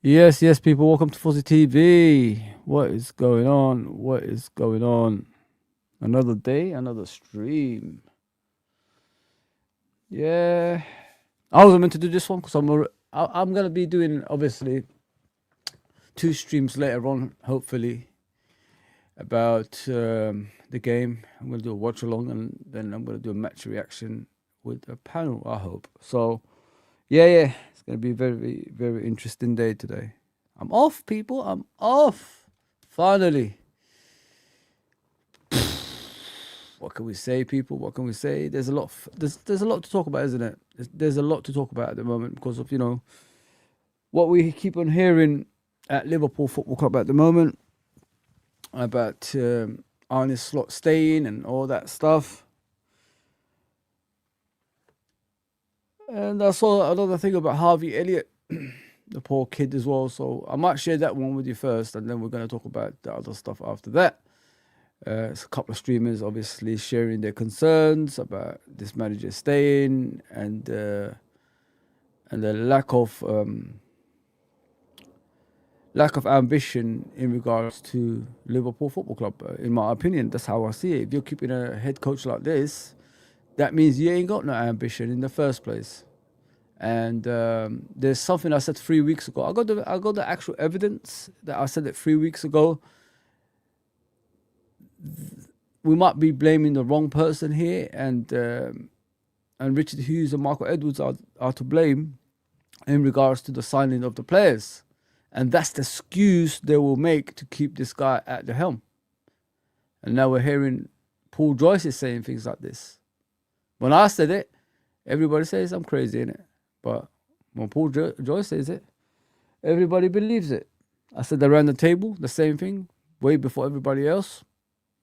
Yes, yes, people, welcome to Fozi TV. What is going on? What is going on? Another day, another stream. Yeah, I was meant to do this one because I'm gonna be doing obviously two streams later on, hopefully about the game. I'm gonna do a watch along and then I'm gonna do a match reaction with a panel. I hope so. Yeah, it's gonna be a very, very interesting day today. I'm off, people. I'm off. Finally. What can we say, people? What can we say? There's a lot. There's a lot to talk about, isn't it? There's a lot to talk about at the moment because of what we keep on hearing at Liverpool Football Club at the moment about Arne Slot staying and all that stuff. And I saw another thing about Harvey Elliott, the poor kid as well. So I might share that one with you first, and then we're going to talk about the other stuff after that. It's a couple of streamers obviously sharing their concerns about this manager staying and the lack of ambition in regards to Liverpool Football Club. In my opinion, that's how I see it. If you're keeping a head coach like this, that means you ain't got no ambition in the first place. And there's something I said 3 weeks ago. I got the actual evidence that I said it 3 weeks ago. We might be blaming the wrong person here, and Richard Hughes and Michael Edwards are to blame in regards to the signing of the players, and that's the excuse they will make to keep this guy at the helm. And now we're hearing Paul Joyce is saying things like this. When I said it, everybody says I'm crazy, innit? But when Paul Joyce says it, everybody believes it. I said around the table, the same thing, way before everybody else.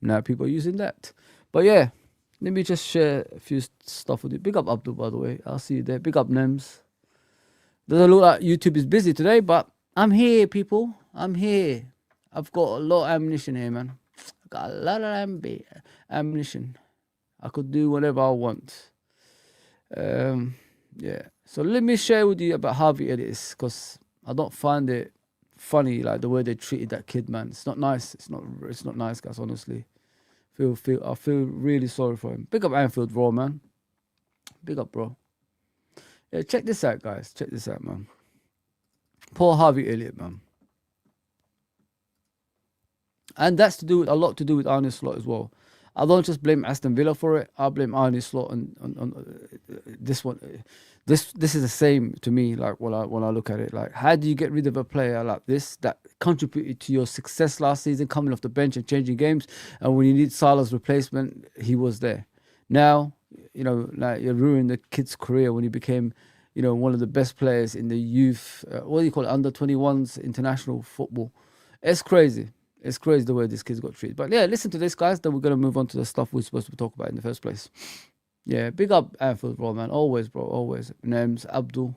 Now people are using that. But yeah, let me just share a few stuff with you. Big up Abdul, by the way. I'll see you there. Big up Nems. Doesn't look like YouTube is busy today, but I'm here, people. I'm here. I've got a lot of ammunition here, man. I've got a lot of ammunition. I could do whatever I want. Yeah. So let me share with you about Harvey Elliott, because I don't find it funny, like the way they treated that kid, man. It's not nice. It's not nice, guys, honestly. I feel really sorry for him. Big up Anfield Raw, man. Big up, bro. Yeah, check this out, guys. Check this out, man. Poor Harvey Elliott, man. And that's a lot to do with Arne Slot as well. I don't just blame Aston Villa for it. I blame Arne Slot on this one. This is the same to me. Like when I look at it, like how do you get rid of a player like this that contributed to your success last season, coming off the bench and changing games, and when you need Salah's replacement, he was there. Now like you ruined the kid's career when he became, one of the best players in the youth. What do you call it? Under-21s international football. It's crazy. It's crazy the way this kid's got treated. But yeah, listen to this, guys. Then we're going to move on to the stuff we're supposed to talk about in the first place. Yeah, big up Anfield Road, man. Always, bro. Always. Names, Abdul.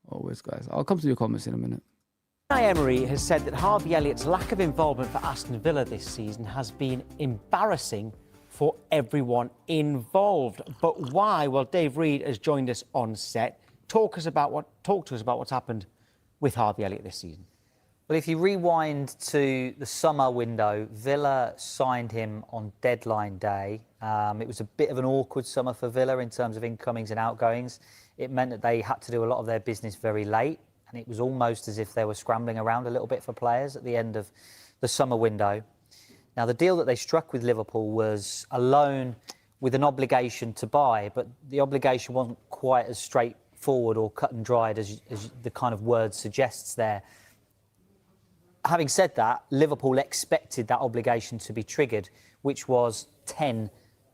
Always, guys. I'll come to your comments in a minute. Unai Emery has said that Harvey Elliott's lack of involvement for Aston Villa this season has been embarrassing for everyone involved. But why? Well, Dave Reed has joined us on set. Talk to us about what's happened with Harvey Elliott this season. Well, if you rewind to the summer window, Villa signed him on deadline day. It was a bit of an awkward summer for Villa in terms of incomings and outgoings. It meant that they had to do a lot of their business very late, and it was almost as if they were scrambling around a little bit for players at the end of the summer window. Now, the deal that they struck with Liverpool was a loan with an obligation to buy, but the obligation wasn't quite as straightforward or cut and dried as the kind of word suggests there. Having said that, Liverpool expected that obligation to be triggered, which was 10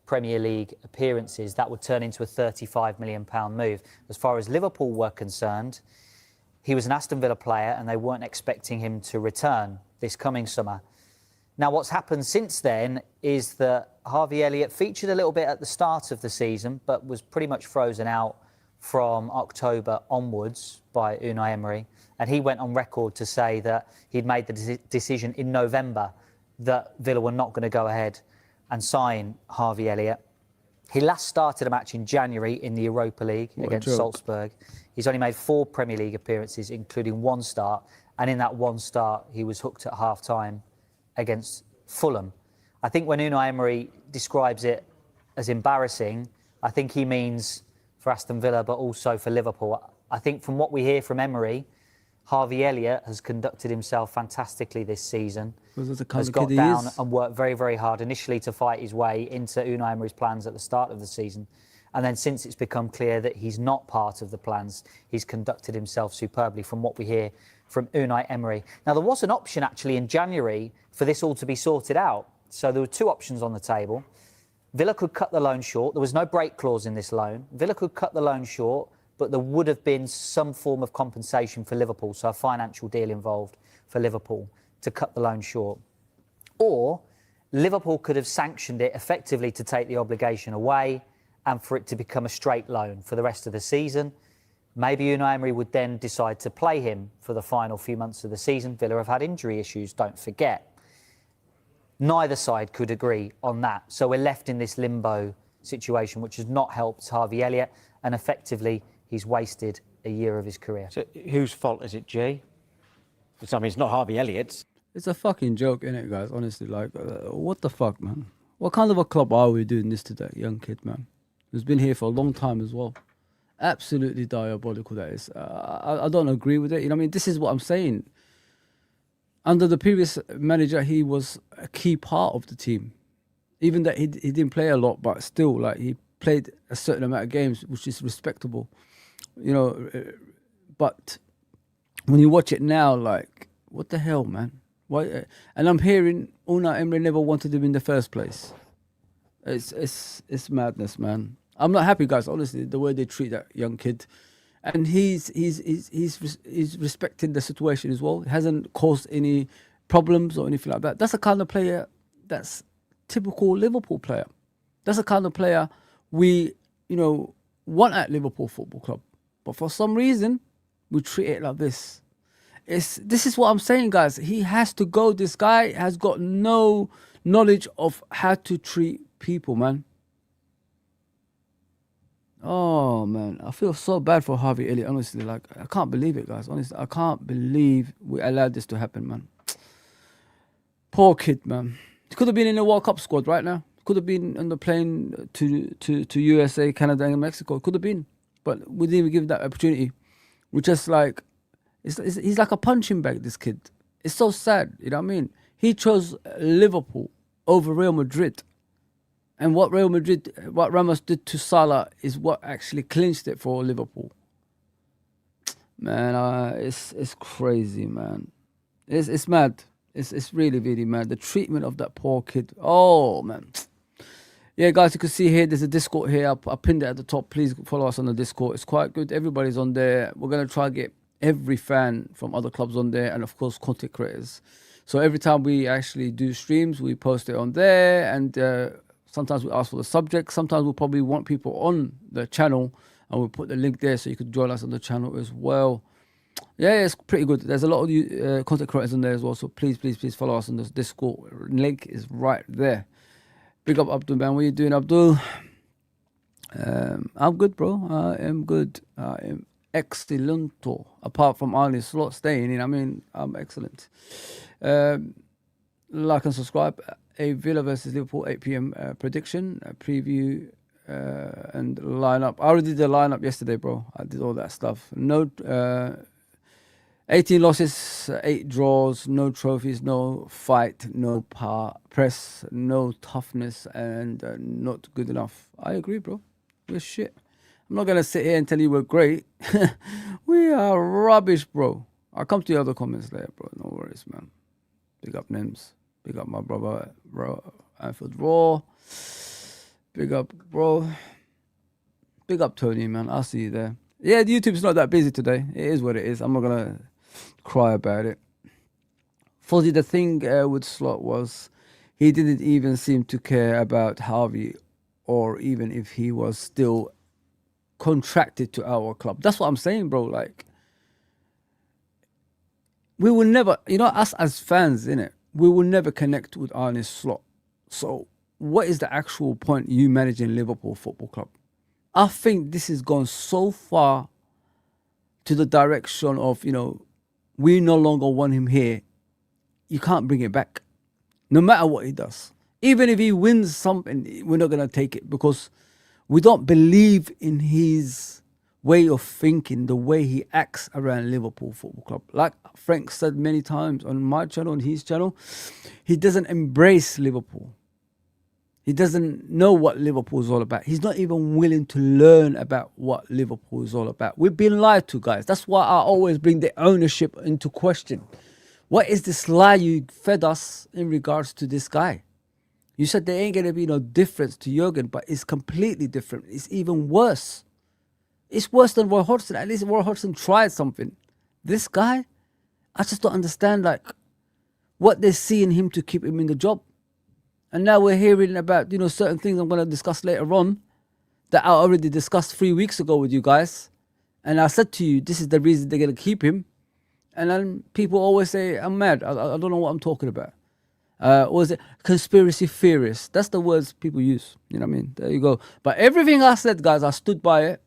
Premier League appearances. That would turn into a £35 million move. As far as Liverpool were concerned, he was an Aston Villa player and they weren't expecting him to return this coming summer. Now, what's happened since then is that Harvey Elliott featured a little bit at the start of the season, but was pretty much frozen out from October onwards by Unai Emery. And he went on record to say that he'd made the decision in November that Villa were not going to go ahead and sign Harvey Elliott. He last started a match in January in the Europa League against Salzburg. He's only made 4 Premier League appearances, including 1 start, And in that one start, he was hooked at half-time against Fulham. I think when Unai Emery describes it as embarrassing, I think he means for Aston Villa, but also for Liverpool. I think from what we hear from Emery, Harvey Elliott has conducted himself fantastically this season. Has got down and worked very, very hard initially to fight his way into Unai Emery's plans at the start of the season. And then since it's become clear that he's not part of the plans, he's conducted himself superbly from what we hear from Unai Emery. Now, there was an option actually in January for this all to be sorted out. So there were two options on the table. Villa could cut the loan short. There was no break clause in this loan. Villa could cut the loan short, but there would have been some form of compensation for Liverpool, so a financial deal involved for Liverpool to cut the loan short. Or Liverpool could have sanctioned it effectively to take the obligation away and for it to become a straight loan for the rest of the season. Maybe Unai Emery would then decide to play him for the final few months of the season. Villa have had injury issues, don't forget. Neither side could agree on that. So we're left in this limbo situation, which has not helped Harvey Elliott, and effectively he's wasted a year of his career. So whose fault is it, Jay? I mean, it's not Harvey Elliott's. It's a fucking joke, isn't it, guys? Honestly, like, what the fuck, man? What kind of a club are we doing this to that young kid, man? Who's been here for a long time as well. Absolutely diabolical, that is. I don't agree with it. You know what I mean? This is what I'm saying. Under the previous manager, he was a key part of the team. Even that he didn't play a lot, but still, like, he played a certain amount of games, which is respectable. You know, but when you watch it now, like, what the hell, man? Why? And I'm hearing Unai Emery never wanted him in the first place. It's madness, man. I'm not happy, guys. Honestly, the way they treat that young kid, and he's respecting the situation as well. He hasn't caused any problems or anything like that. That's the kind of player that's typical Liverpool player. That's the kind of player we, want at Liverpool Football Club. But for some reason, we treat it like this. This is what I'm saying, guys. He has to go. This guy has got no knowledge of how to treat people, man. Oh, man. I feel so bad for Harvey Elliott, honestly. Like, I can't believe it, guys. Honestly, I can't believe we allowed this to happen, man. Poor kid, man. He could have been in the World Cup squad right now. Could have been on the plane to USA, Canada, and Mexico. Could have been. But we didn't even give that opportunity. We're just like... He's like a punching bag, this kid. It's so sad, you know what I mean? He chose Liverpool over Real Madrid. And what Ramos did to Salah is what actually clinched it for Liverpool. Man, it's crazy, man. It's mad. It's really, really mad. The treatment of that poor kid. Oh, man. Yeah, guys, you can see here, there's a Discord here. I pinned it at the top. Please follow us on the Discord. It's quite good. Everybody's on there. We're going to try to get every fan from other clubs on there, and of course content creators. So every time we actually do streams, we post it on there, and sometimes we ask for the subject. Sometimes we'll probably want people on the channel, and we'll put the link there so you could join us on the channel as well. Yeah, it's pretty good. There's a lot of you content creators on there as well, so please follow us on this Discord. Link is right there. Big up Abdul, man. What are you doing, Abdul? I'm good, bro. I am good. I am excellento. Apart from Arne Slot staying in, I mean, I'm excellent. Like and subscribe. A Villa versus Liverpool 8 p.m. Prediction, preview, and lineup. I already did the lineup yesterday, bro. I did all that stuff. No, 18 losses, 8 draws, no trophies, no fight, no press, no toughness, and not good enough. I agree, bro. We're shit. I'm not going to sit here and tell you we're great. We are rubbish, bro. I'll come to the other comments later, bro. No worries, man. Big up Nims. Big up my brother, Anfield Raw. Big up, bro. Big up Tony, man. I'll see you there. Yeah, the YouTube's not that busy today. It is what it is. I'm not going to cry about it. Fozi, the thing with Slot was he didn't even seem to care about Harvey, or even if he was still contracted to our club. That's what I'm saying, bro. Like, we will never, us as fans, innit? We will never connect with Arne Slot. So what is the actual point you managing Liverpool Football Club? I think this has gone so far to the direction of, we no longer want him here, you can't bring it back. No matter what he does. Even if he wins something, we're not going to take it because we don't believe in his way of thinking, the way he acts around Liverpool Football Club. Like Frank said many times on my channel, on his channel, he doesn't embrace Liverpool. He doesn't know what Liverpool is all about. He's not even willing to learn about what Liverpool is all about. We've been lied to, guys. That's why I always bring the ownership into question. What is this lie you fed us in regards to this guy? You said there ain't going to be no difference to Jurgen, but it's completely different. It's even worse. It's worse than Roy Hodgson. At least Roy Hodgson tried something. This guy, I just don't understand like what they see in him to keep him in the job. And now we're hearing about, certain things I'm going to discuss later on that I already discussed 3 weeks ago with you guys. And I said to you, this is the reason they're going to keep him. And then people always say, I'm mad. I don't know what I'm talking about. Or is it conspiracy theorists? That's the words people use. You know what I mean? There you go. But everything I said, guys, I stood by it.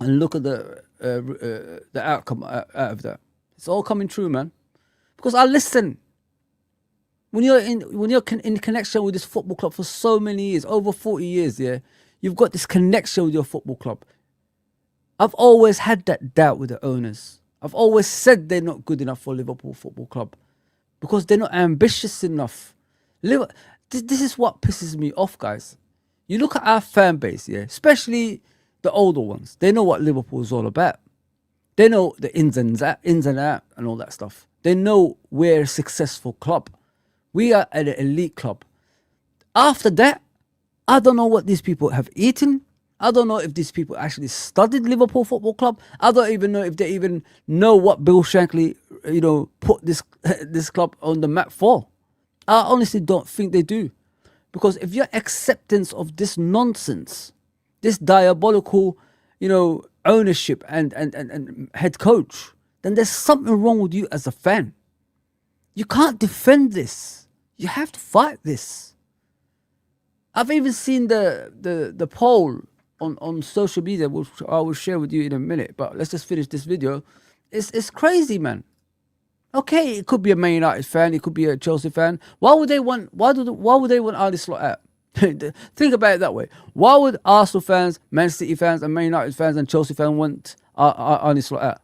And look at the outcome out of that. It's all coming true, man. Because I listen. When you're in connection with this football club for so many years, over 40 years, yeah, you've got this connection with your football club. I've always had that doubt with the owners. I've always said they're not good enough for Liverpool Football Club because they're not ambitious enough. This is what pisses me off, guys. You look at our fan base, yeah, especially the older ones. They know what Liverpool is all about. They know the ins and out and all that stuff. They know we're a successful club. We are an elite club. After that, I don't know what these people have eaten. I don't know if these people actually studied Liverpool Football Club. I don't even know if they even know what Bill Shankly, put this club on the map for. I honestly don't think they do. Because if your acceptance of this nonsense, this diabolical, ownership and head coach, then there's something wrong with you as a fan. You can't defend this. You have to fight this. I've even seen the poll on social media, which I will share with you in a minute. But let's just finish this video. It's crazy, man. Okay, it could be a Man United fan, it could be a Chelsea fan. Why would they want Arne Slot out? Think about it that way. Why would Arsenal fans, Man City fans, and Man United fans and Chelsea fans want Arne Slot out?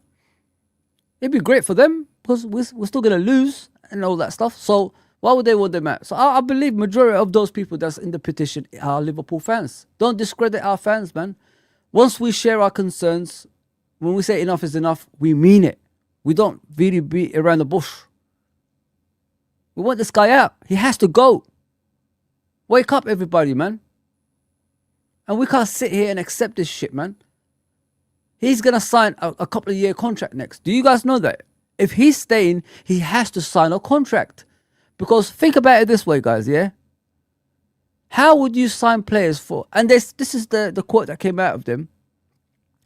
It'd be great for them because we're still gonna lose and all that stuff. So why would they want them out? So I believe majority of those people that's in the petition are Liverpool fans. Don't discredit our fans, man. Once we share our concerns, when we say enough is enough, we mean it. We don't really beat around the bush. We want this guy out. He has to go. Wake up, everybody, man. And we can't sit here and accept this shit, man. He's going to sign a couple of year contract next. Do you guys know that? If he's staying, he has to sign a contract. Because think about it this way, guys, yeah? How would you sign players for... And this is the quote that came out of them.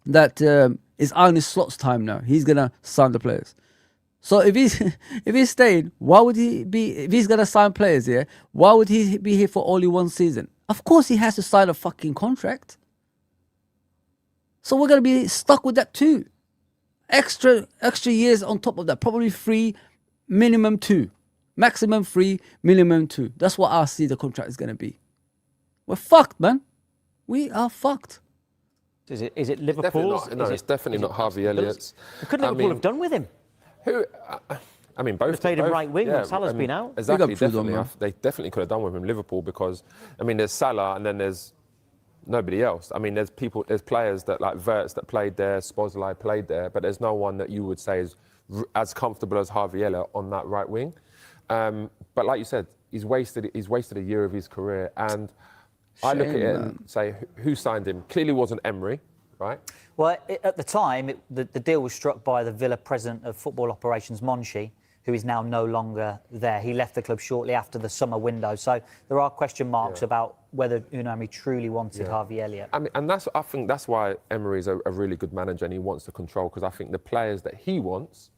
That it's Arne Slot's time now. He's going to sign the players. So if he's staying, why would he be... If he's going to sign players, yeah? Why would he be here for only one season? Of course he has to sign a fucking contract. So we're going to be stuck with that too. Extra years on top of that. Probably 3, minimum 2. Maximum 3, minimum 2. That's what I see the contract is going to be. We're fucked, man. We are fucked. Is it Liverpool's? It's definitely not Harvey Elliott's. What could Liverpool have done with him? Both. They played him right wing when Salah's been out. Exactly, definitely. They definitely could have done with him, Liverpool, because, there's Salah and then there's nobody else. There's players that like Wirtz that played there, Szoboszlai played there, but there's no one that you would say is as comfortable as Harvey Elliott on that right wing. But like you said, he's wasted a year of his career, and I look at it and say, who signed him? Clearly wasn't Emery, right? Well, at the time, the deal was struck by the Villa president of football operations, Monchi, who is now no longer there. He left the club shortly after the summer window. So there are question marks about whether Unai Emery truly wanted Harvey Elliott. And I think that's why Emery is a really good manager, and he wants to control, because I think the players that he wants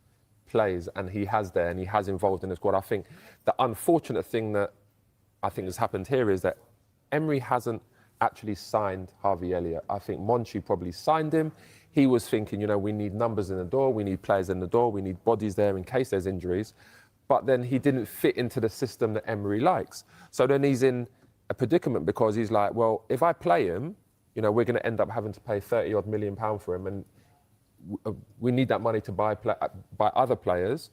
plays and he has there and he has involved in the squad. I think the unfortunate thing that I think has happened here is that Emery hasn't actually signed Harvey Elliott. I think Monchi probably signed him. he was thinking, we need numbers in the door, we need players in the door, we need bodies there in case there's injuries. But then he didn't fit into the system that Emery likes. So then he's in a predicament because he's like, well, if I play him, we're going to end up having to pay 30 odd million pound for him, and we need that money to buy other players.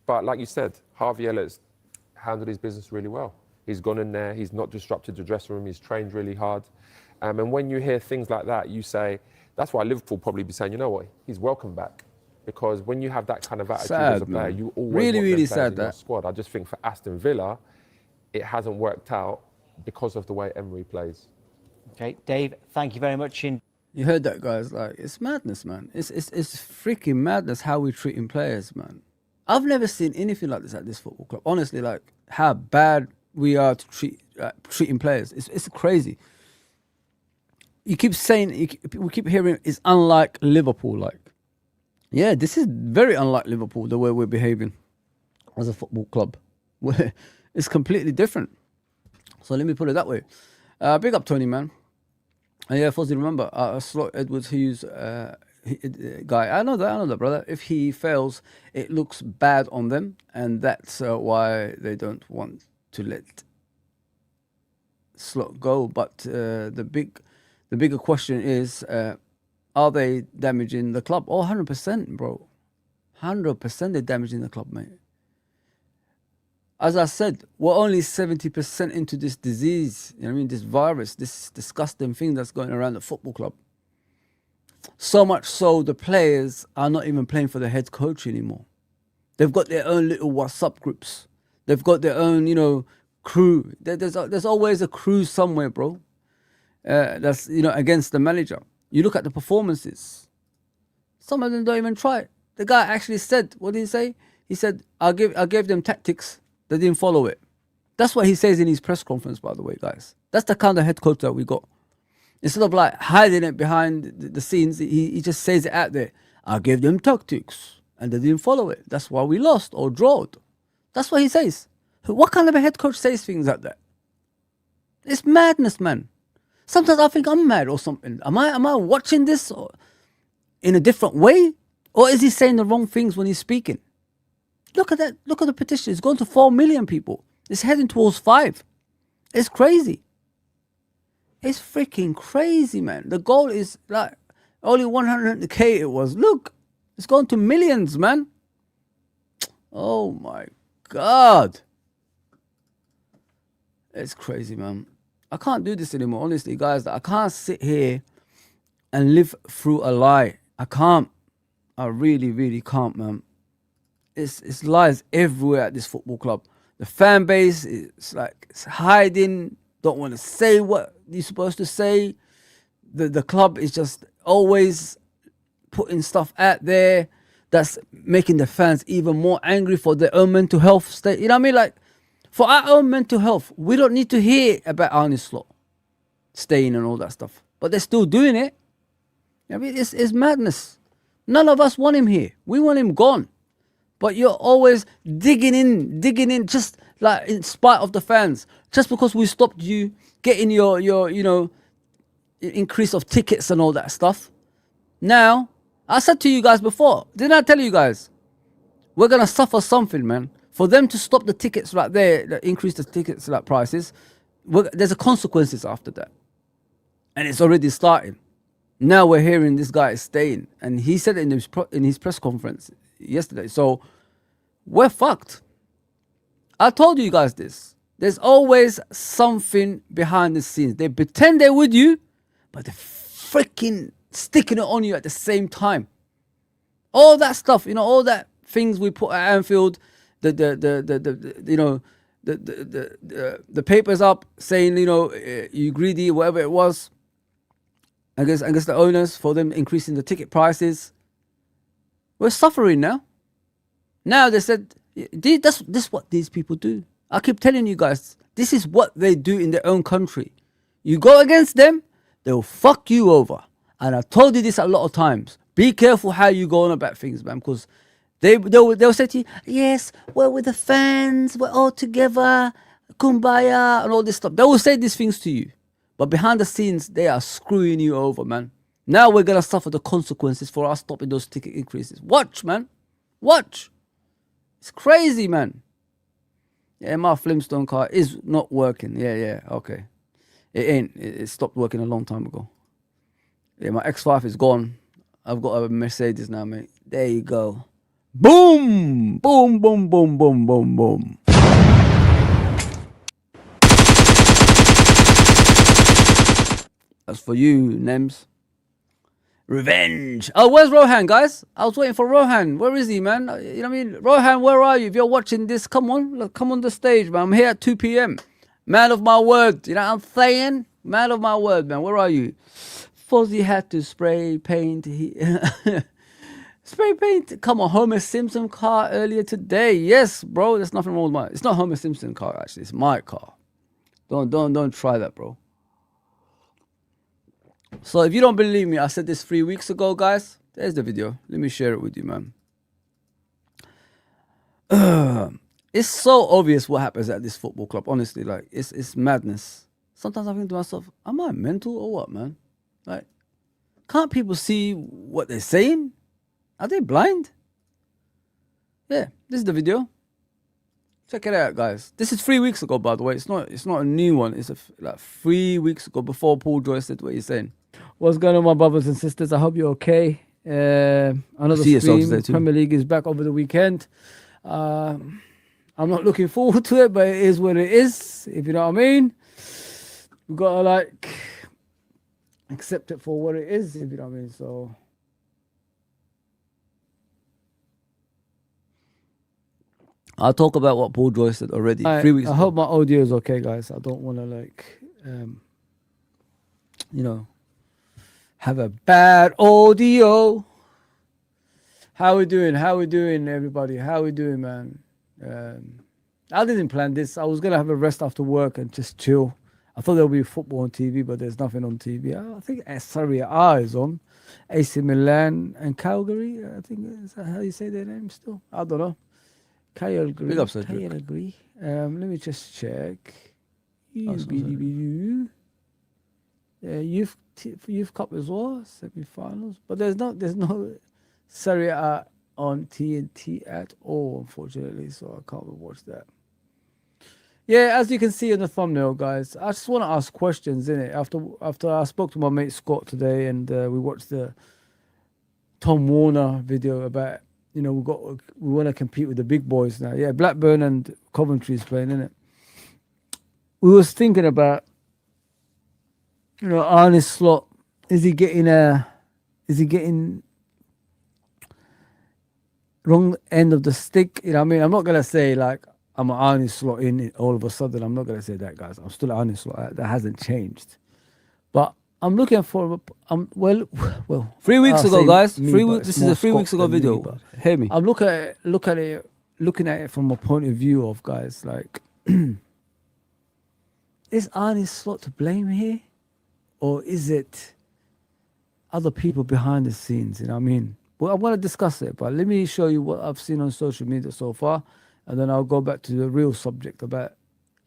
But like you said, Harvey Elliott's handled his business really well. He's gone in there, he's not disrupted the dressing room, he's trained really hard. And when you hear things like that, you say, that's why Liverpool probably be saying, you know what, he's welcome back. Because when you have that kind of attitude as a player, you always want them players in your squad. I just think for Aston Villa, it hasn't worked out because of the way Emery plays. Okay, Dave, thank you very much. You heard that, guys. Like, it's madness, man. It's freaking madness how we treating players, man. I've never seen anything like this at this football club. Honestly, like how bad we are to treating players. It's crazy. You keep saying, we keep hearing it's unlike Liverpool. Like, yeah, this is very unlike Liverpool, the way we're behaving as a football club. It's completely different. So let me put it that way. Big up Tony, man. Yeah, Fozi, remember, Slot Edwards Hughes guy. I know that, brother. If he fails, it looks bad on them, and that's why they don't want to let Slot go. But the bigger question is, are they damaging the club? Oh, 100%, bro. 100% they're damaging the club, mate. As I said, we're only 70% into this disease, this virus, this disgusting thing that's going around the football club. So much so the players are not even playing for the head coach anymore. They've got their own little WhatsApp groups. They've got their own, crew. There's always a crew somewhere, bro. That's, against the manager. You look at the performances. Some of them don't even try it. The guy actually said, what did he say? He said, I gave them tactics. They didn't follow it. That's what he says in his press conference, by the way, guys. That's the kind of head coach that we got. Instead of like hiding it behind the scenes, he just says it out there. I gave them tactics and they didn't follow it. That's why we lost or drawed. That's what he says. What kind of a head coach says things like that? It's madness, man. Sometimes I think I'm mad or something. Am I watching this in a different way? Or is he saying the wrong things when he's speaking? Look at that. Look at the petition. It's gone to 4 million people. It's heading towards 5. It's crazy. It's freaking crazy, man. The goal is like only 100K it was. Look, it's gone to millions, man. Oh my God. It's crazy, man. I can't do this anymore, honestly, guys. I can't sit here and live through a lie. I can't. I really, really can't, man. It's lies everywhere at this football club. The fan base is like it's hiding, don't want to say what you're supposed to say. The club is just always putting stuff out there that's making the fans even more angry for their own mental health state. You know what I mean? Like, for our own mental health, we don't need to hear about Arne Slot staying and all that stuff. But they're still doing it. I mean, it's madness. None of us want him here. We want him gone. But you're always digging in, just like in spite of the fans. Just because we stopped you getting your increase of tickets and all that stuff. Now, I said to you guys before, didn't I tell you guys? We're going to suffer something, man. For them to stop the tickets right there, increase the tickets like prices, there's a consequences after that. And it's already starting. Now we're hearing this guy is staying. And he said it in his press conference yesterday. So we're fucked. I told you guys this. There's always something behind the scenes. They pretend they're with you, but they're freaking sticking it on you at the same time. All that stuff, all that things we put at Anfield, the papers up saying, you greedy, whatever it was, against the owners for them increasing the ticket prices. We're suffering now. Now they said, this is what these people do. I keep telling you guys, this is what they do in their own country. You go against them, they'll fuck you over. And I told you this a lot of times. Be careful how you go on about things, man, because they'll say to you, yes, we're with the fans, we're all together, kumbaya, and all this stuff. They will say these things to you. But behind the scenes, they are screwing you over, man. Now we're gonna suffer the consequences for us stopping those ticket increases. Watch, man. Watch. It's crazy, man. Yeah, my Flintstone car is not working. Yeah, okay. It ain't. It stopped working a long time ago. Yeah, my X5 is gone. I've got a Mercedes now, mate. There you go. Boom! Boom, boom, boom, boom, boom, boom. That's for you, Nems. Revenge. Oh, where's Rohan, guys? I was waiting for Rohan. Where is he, man? You know what I mean? Rohan, where are you? If you're watching this, come on. Look, come on the stage, man. I'm here at 2 p.m. Man of my word. You know what I'm saying? Man of my word, man. Where are you? Fozi had to spray paint. Spray paint. Come on, Homer Simpson car earlier today. Yes, bro. There's nothing wrong with mine. It's not Homer Simpson car, actually. It's my car. Don't try that, bro. So if you don't believe me, I said this 3 weeks ago, guys. There's the video. Let me share it with you, man. It's so obvious what happens at this football club. Honestly, like it's madness. Sometimes I think to myself, am I mental or what, man? Like, can't people see what they're saying? Are they blind? Yeah, this is the video. Check it out, guys. This is 3 weeks ago, by the way. It's not a new one. It's like 3 weeks ago, before Paul Joyce said what he's saying. What's going on, my brothers and sisters? I hope you're okay. Another stream. Premier League is back over the weekend. I'm not looking forward to it, but it is what it is, if you know what I mean. We've got to, like, accept it for what it is, if you know what I mean. So, I'll talk about what Paul Joyce said already 3 weeks ago. I hope my audio is okay, guys. I don't want to, like, you know, have a bad audio. How we doing? How we doing, everybody? How we doing, man? I didn't plan this. I was going to have a rest after work and just chill. I thought there would be football on TV, but there's nothing on TV. I think Serie A is on. AC Milan and Calgary. I think, is that how you say their name still? I don't know. Calgary. Calgary. Let me just check. Youth Cup as well, semi-finals. But there's no Serie A on TNT at all, unfortunately. So I can't watch that. Yeah, as you can see in the thumbnail, guys, I just want to ask questions, innit? After I spoke to my mate Scott today, and we watched the Tom Warner video about, you know, we want to compete with the big boys now. Yeah, Blackburn and Coventry is playing, innit? We was thinking about, you know, Arne Slot. Is he getting wrong end of the stick? You know what I mean? I'm not gonna say like I'm an Arne Slot in it all of a sudden. I'm not gonna say that, guys. I'm still Arne Slot. That hasn't changed. But I'm looking for well 3 weeks ago, guys. This is a 3 weeks ago video. Hear me. I'm looking at it from a point of view of, guys, like, is Arne Slot to blame here? Or is it other people behind the scenes? You know what I mean? Well, I want to discuss it, but let me show you what I've seen on social media so far, and then I'll go back to the real subject about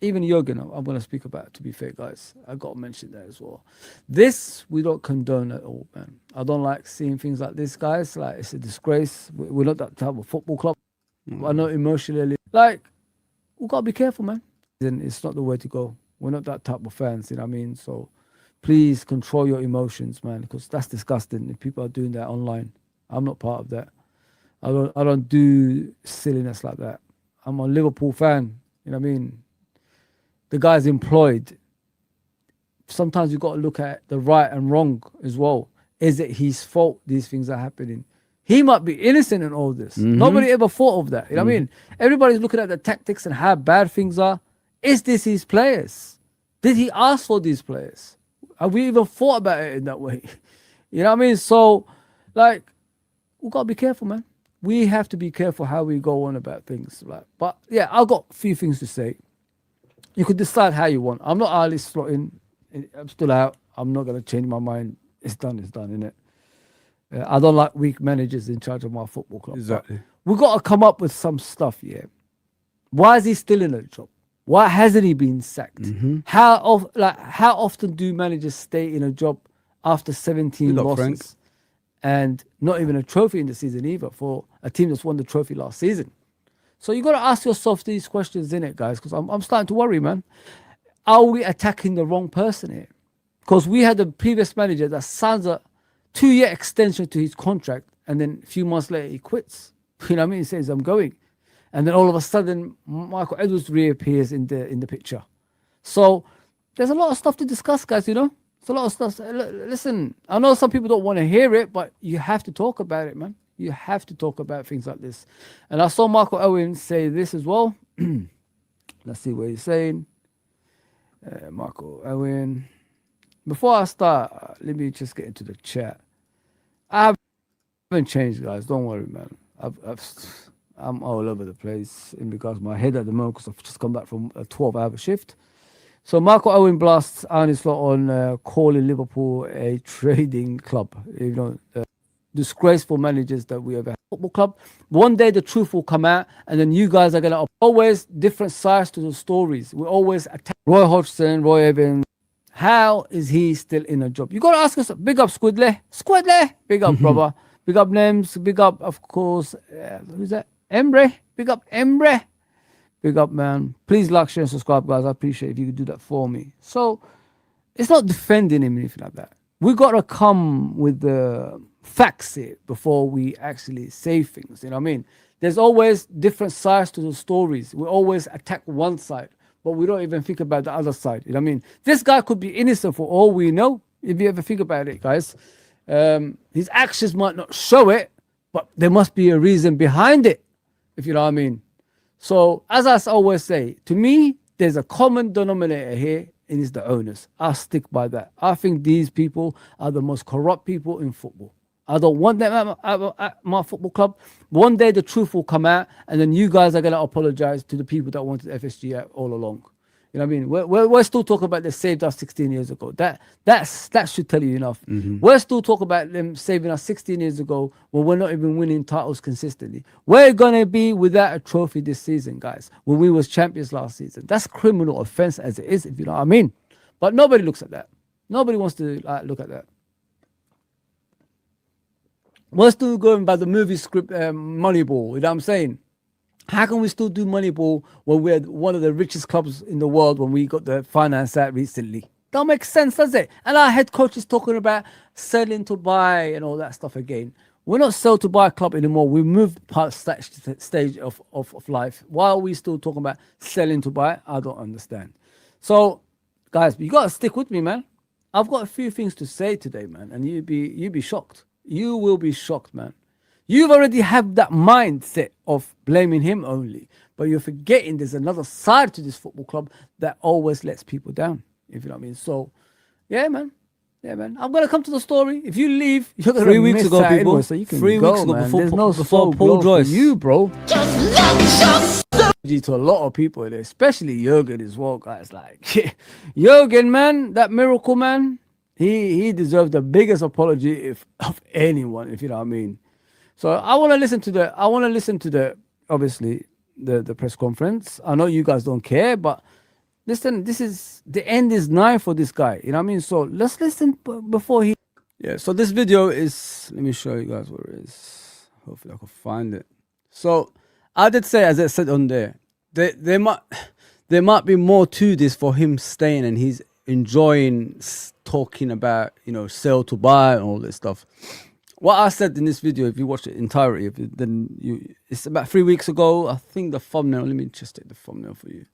even Jurgen. I'm going to speak about, to be fair, guys. I got to mention that as well. This, we don't condone at all, man. I don't like seeing things like this, guys. Like, it's a disgrace. We're not that type of football club. I know emotionally. Like, we've got to be careful, man. It's not the way to go. We're not that type of fans, you know what I mean? So, please control your emotions, man, because that's disgusting if people are doing that online. I'm not part of that. I don't do silliness like that. I'm a Liverpool fan, you know what I mean? The guy's employed. Sometimes you've got to look at the right and wrong as well. Is it his fault these things are happening? He might be innocent in all this. Mm-hmm. Nobody ever thought of that, you know what I mean? Everybody's looking at the tactics and how bad things are. Is this his players? Did he ask for these players? Have we even thought about it in that way? You know what I mean? So, like, we've got to be careful, man. We have to be careful how we go on about things. Like, but, yeah, I've got a few things to say. You could decide how you want. I'm not early slotting. I'm still out. I'm not going to change my mind. It's done, innit? I don't like weak managers in charge of my football club. Exactly. We've got to come up with some stuff, yeah. Why is he still in a job? Why hasn't he been sacked? Mm-hmm. How often do managers stay in a job after 17 Big up, losses. Frank. And not even a trophy in the season either for a team that's won the trophy last season. So you got to ask yourself these questions, in it, guys, because I'm starting to worry, man. Are we attacking the wrong person here? Because we had a previous manager that signs a 2-year extension to his contract, and then a few months later he quits. You know what I mean? He says, I'm going. And then all of a sudden, Michael Edwards reappears in the picture. So there's a lot of stuff to discuss, guys, you know? It's a lot of stuff. Listen, I know some people don't want to hear it, but you have to talk about it, man. You have to talk about things like this. And I saw Michael Owen say this as well. Let's see what he's saying. Michael Owen. Before I start, let me just get into the chat. I haven't changed, guys. Don't worry, man. I'm all over the place in regards to my head at the moment because I've just come back from a 12-hour shift. So Michael Owen blasts Arne Slot on calling Liverpool a trading club. You know, disgraceful managers that we ever had. Football club. One day the truth will come out, and then you guys are gonna always different sides to the stories. We always attack Roy Hodgson, Roy Evans. How is he still in a job? You gotta ask us. Big up Squidley, big up brother, big up Nems, big up of course. Who's that? Emre, big up Emre. Big up, man. Please like, share, and subscribe, guys. I appreciate if you could do that for me. So, it's not defending him or anything like that. We got to come with the facts here before we actually say things. You know what I mean? There's always different sides to the stories. We always attack one side, but we don't even think about the other side. You know what I mean? This guy could be innocent for all we know, if you ever think about it, guys. His actions might not show it, but there must be a reason behind it, if you know what I mean. So, as I always say, to me, there's a common denominator here, and it's the owners. I stick by that. I think these people are the most corrupt people in football. I don't want them at my football club. One day the truth will come out, and then you guys are going to apologize to the people that wanted FSG out all along. You know what I mean? We're still talking about they saved us 16 years ago. That should tell you enough. We're still talking about them saving us 16 years ago when we're not even winning titles consistently. We're going to be without a trophy this season, guys, when we was champions last season. That's criminal offense as it is, if you know what I mean. But nobody looks at that. Nobody wants to look at that. We're still going by the movie script, Moneyball, you know what I'm saying? How can we still do Moneyball when we're one of the richest clubs in the world when we got the finance out recently? Don't make sense, does it? And our head coach is talking about selling to buy and all that stuff again. We're not sell to buy club anymore. We moved past that stage of life. Why are we still talking about selling to buy? I don't understand. So, guys, you got to stick with me, man. I've got a few things to say today, man, and you'd be shocked. You will be shocked, man. You've already have that mindset of blaming him only, but you're forgetting there's another side to this football club that always lets people down, if you know what I mean. So, yeah, man. Yeah, man. I'm going to come to the story. If you leave, you're going to 3 weeks ago, people. Anyway, so you can 3 go, weeks ago, man. before There's no Paul Paul Joyce. you, bro. To a lot of people, especially Jurgen as well, guys. Like, Jurgen, man, that miracle, man, he deserves the biggest apology of anyone, if you know what I mean. So I want to listen to the obviously the press conference. I know you guys don't care, but listen, this is the end is nigh for this guy. You know what I mean? So let's listen before he. Yeah. So this video is. Let me show you guys where it is. Hopefully I can find it. So I did say, as I said on there, there might be more to this for him staying, and he's enjoying talking about sell to buy and all this stuff. What I said in this video, if you watch it entirely, it's about 3 weeks ago. I think the thumbnail, let me just take the thumbnail for you.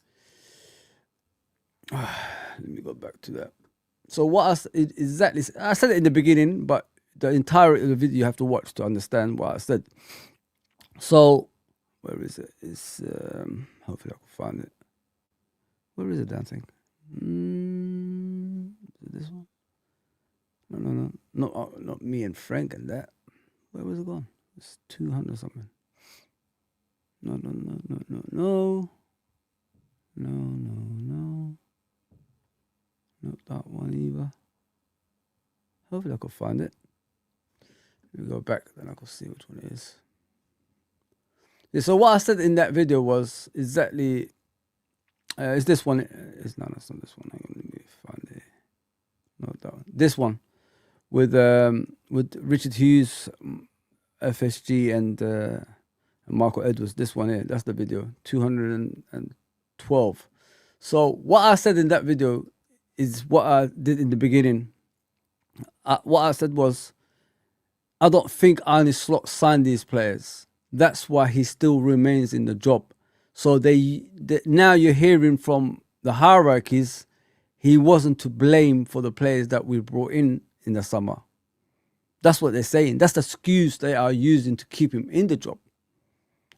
Let me go back to that. So what I said it in the beginning, but the entirety of the video you have to watch to understand what I said. So, where is it? It's, hopefully I can find it. Where is it, damn thing? Is it this one? No, not me and Frank and that. Where was it gone? It's 200 something. No. Not that one either. Hopefully I could find it. Let me go back, then I can see which one it is. Yeah, so what I said in that video was exactly, is this one? No, that's not this one. Hang on, let me find it. No, that one. This one. with Richard Hughes, FSG, and Michael Edwards. This one here, that's the video, 212. So what I said in that video is what I did in the beginning. What I said was, I don't think Arne Slot signed these players. That's why he still remains in the job. So now you're hearing from the hierarchies, he wasn't to blame for the players that we brought in the summer. That's what they're saying. That's the excuse they are using to keep him in the job.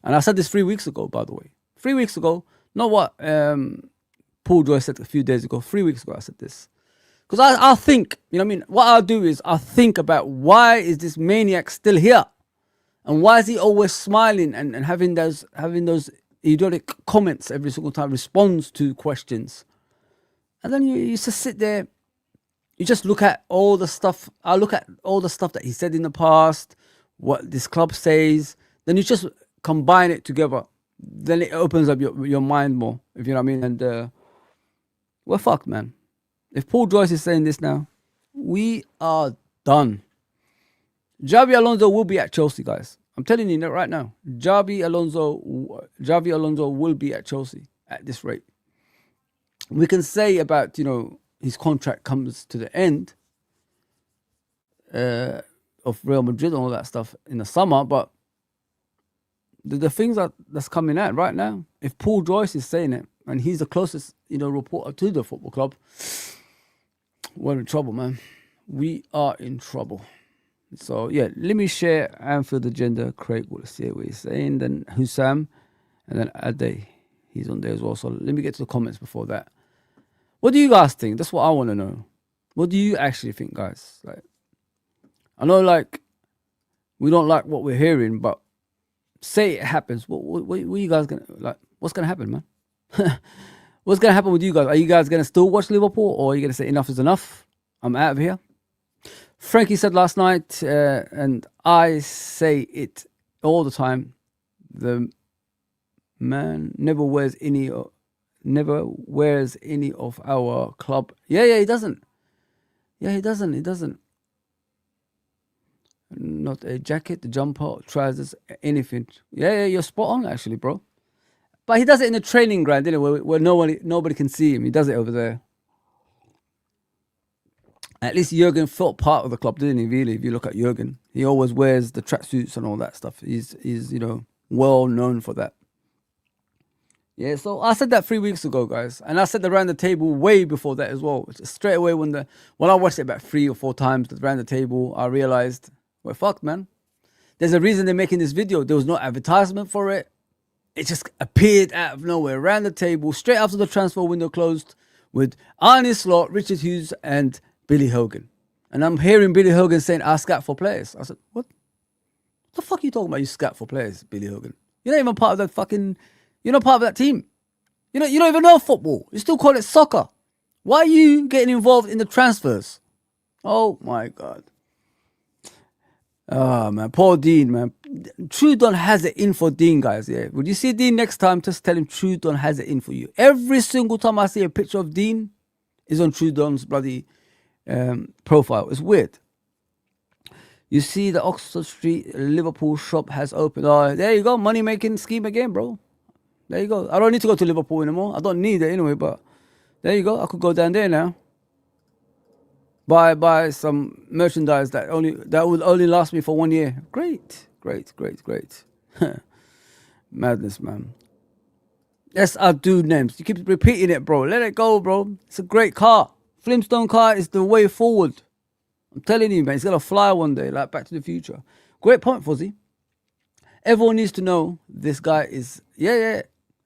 And I said this 3 weeks ago, by the way. 3 weeks ago, not what Paul Joyce said a few days ago. 3 weeks ago, I said this. Because I think, you know what I mean? What I'll do is I think about, why is this maniac still here? And why is he always smiling and having those idiotic comments every single time, responds to questions? And then you just sit there, you just look at all the stuff. I look at all the stuff that he said in the past, what this club says, then you just combine it together. Then it opens up your mind more, if you know what I mean. And we're fucked, man. If Paul Joyce is saying this now, we are done. Xabi Alonso will be at Chelsea, guys. I'm telling you that right now. Xabi Alonso will be at Chelsea at this rate. We can say about, you know, his contract comes to the end of Real Madrid and all that stuff in the summer, but the things that's coming out right now, if Paul Joyce is saying it, and he's the closest, you know, reporter to the football club, we're in trouble, man. We are in trouble. So, yeah, let me share Anfield Agenda. Craig will see what he's saying. Then Hussam, and then Ade. He's on there as well. So let me get to the comments before that. What do you guys think? That's what I want to know. What do you actually think, guys? Like, I know, like, we don't like what we're hearing, but say it happens. What are you guys gonna like? What's gonna happen, man? What's gonna happen with you guys? Are you guys gonna still watch Liverpool, or are you gonna say enough is enough? I'm out of here. Frankie said last night, and I say it all the time, the man never wears any of our club. Yeah, he doesn't. Yeah, he doesn't. Not a jacket, jumper, trousers, anything. Yeah, you're spot on, actually, bro. But he does it in the training ground, didn't it? Where nobody can see him. He does it over there. At least Jurgen felt part of the club, didn't he? Really, if you look at Jurgen, he always wears the tracksuits and all that stuff. He's you know, well known for that. Yeah, so I said that 3 weeks ago, guys, and I said the round the table way before that as well. Straight away when I watched it about 3 or 4 times, the round the table, I realized we're fucked, man. There's a reason they're making this video. There was no advertisement for it. It just appeared out of nowhere, around the table, straight after the transfer window closed, with Arne Slot, Richard Hughes, and Billy Hogan. And I'm hearing Billy Hogan saying, I scout for players. I said, what the fuck are you talking about? You scout for players, Billy Hogan? You're not even part of that fucking... You're not part of that team. You don't even know football. You still call it soccer. Why are you getting involved in the transfers? Oh, my God. Oh, man. Poor Dean, man. Trudon has it in for Dean, guys. Yeah. Would you see Dean next time? Just tell him Trudon has it in for you. Every single time I see a picture of Dean, is on Trudon's bloody profile. It's weird. You see the Oxford Street Liverpool shop has opened. Oh, there you go. Money-making scheme again, bro. There you go. I don't need to go to Liverpool anymore. I don't need it anyway, but there you go. I could go down there now. Buy some merchandise that will only last me for 1 year. Great. Madness, man. Yes, I do names. You keep repeating it, bro. Let it go, bro. It's a great car. Flintstone car is the way forward. I'm telling you, man. It's gonna fly one day, like Back to the Future. Great point, Fozi. Everyone needs to know this guy is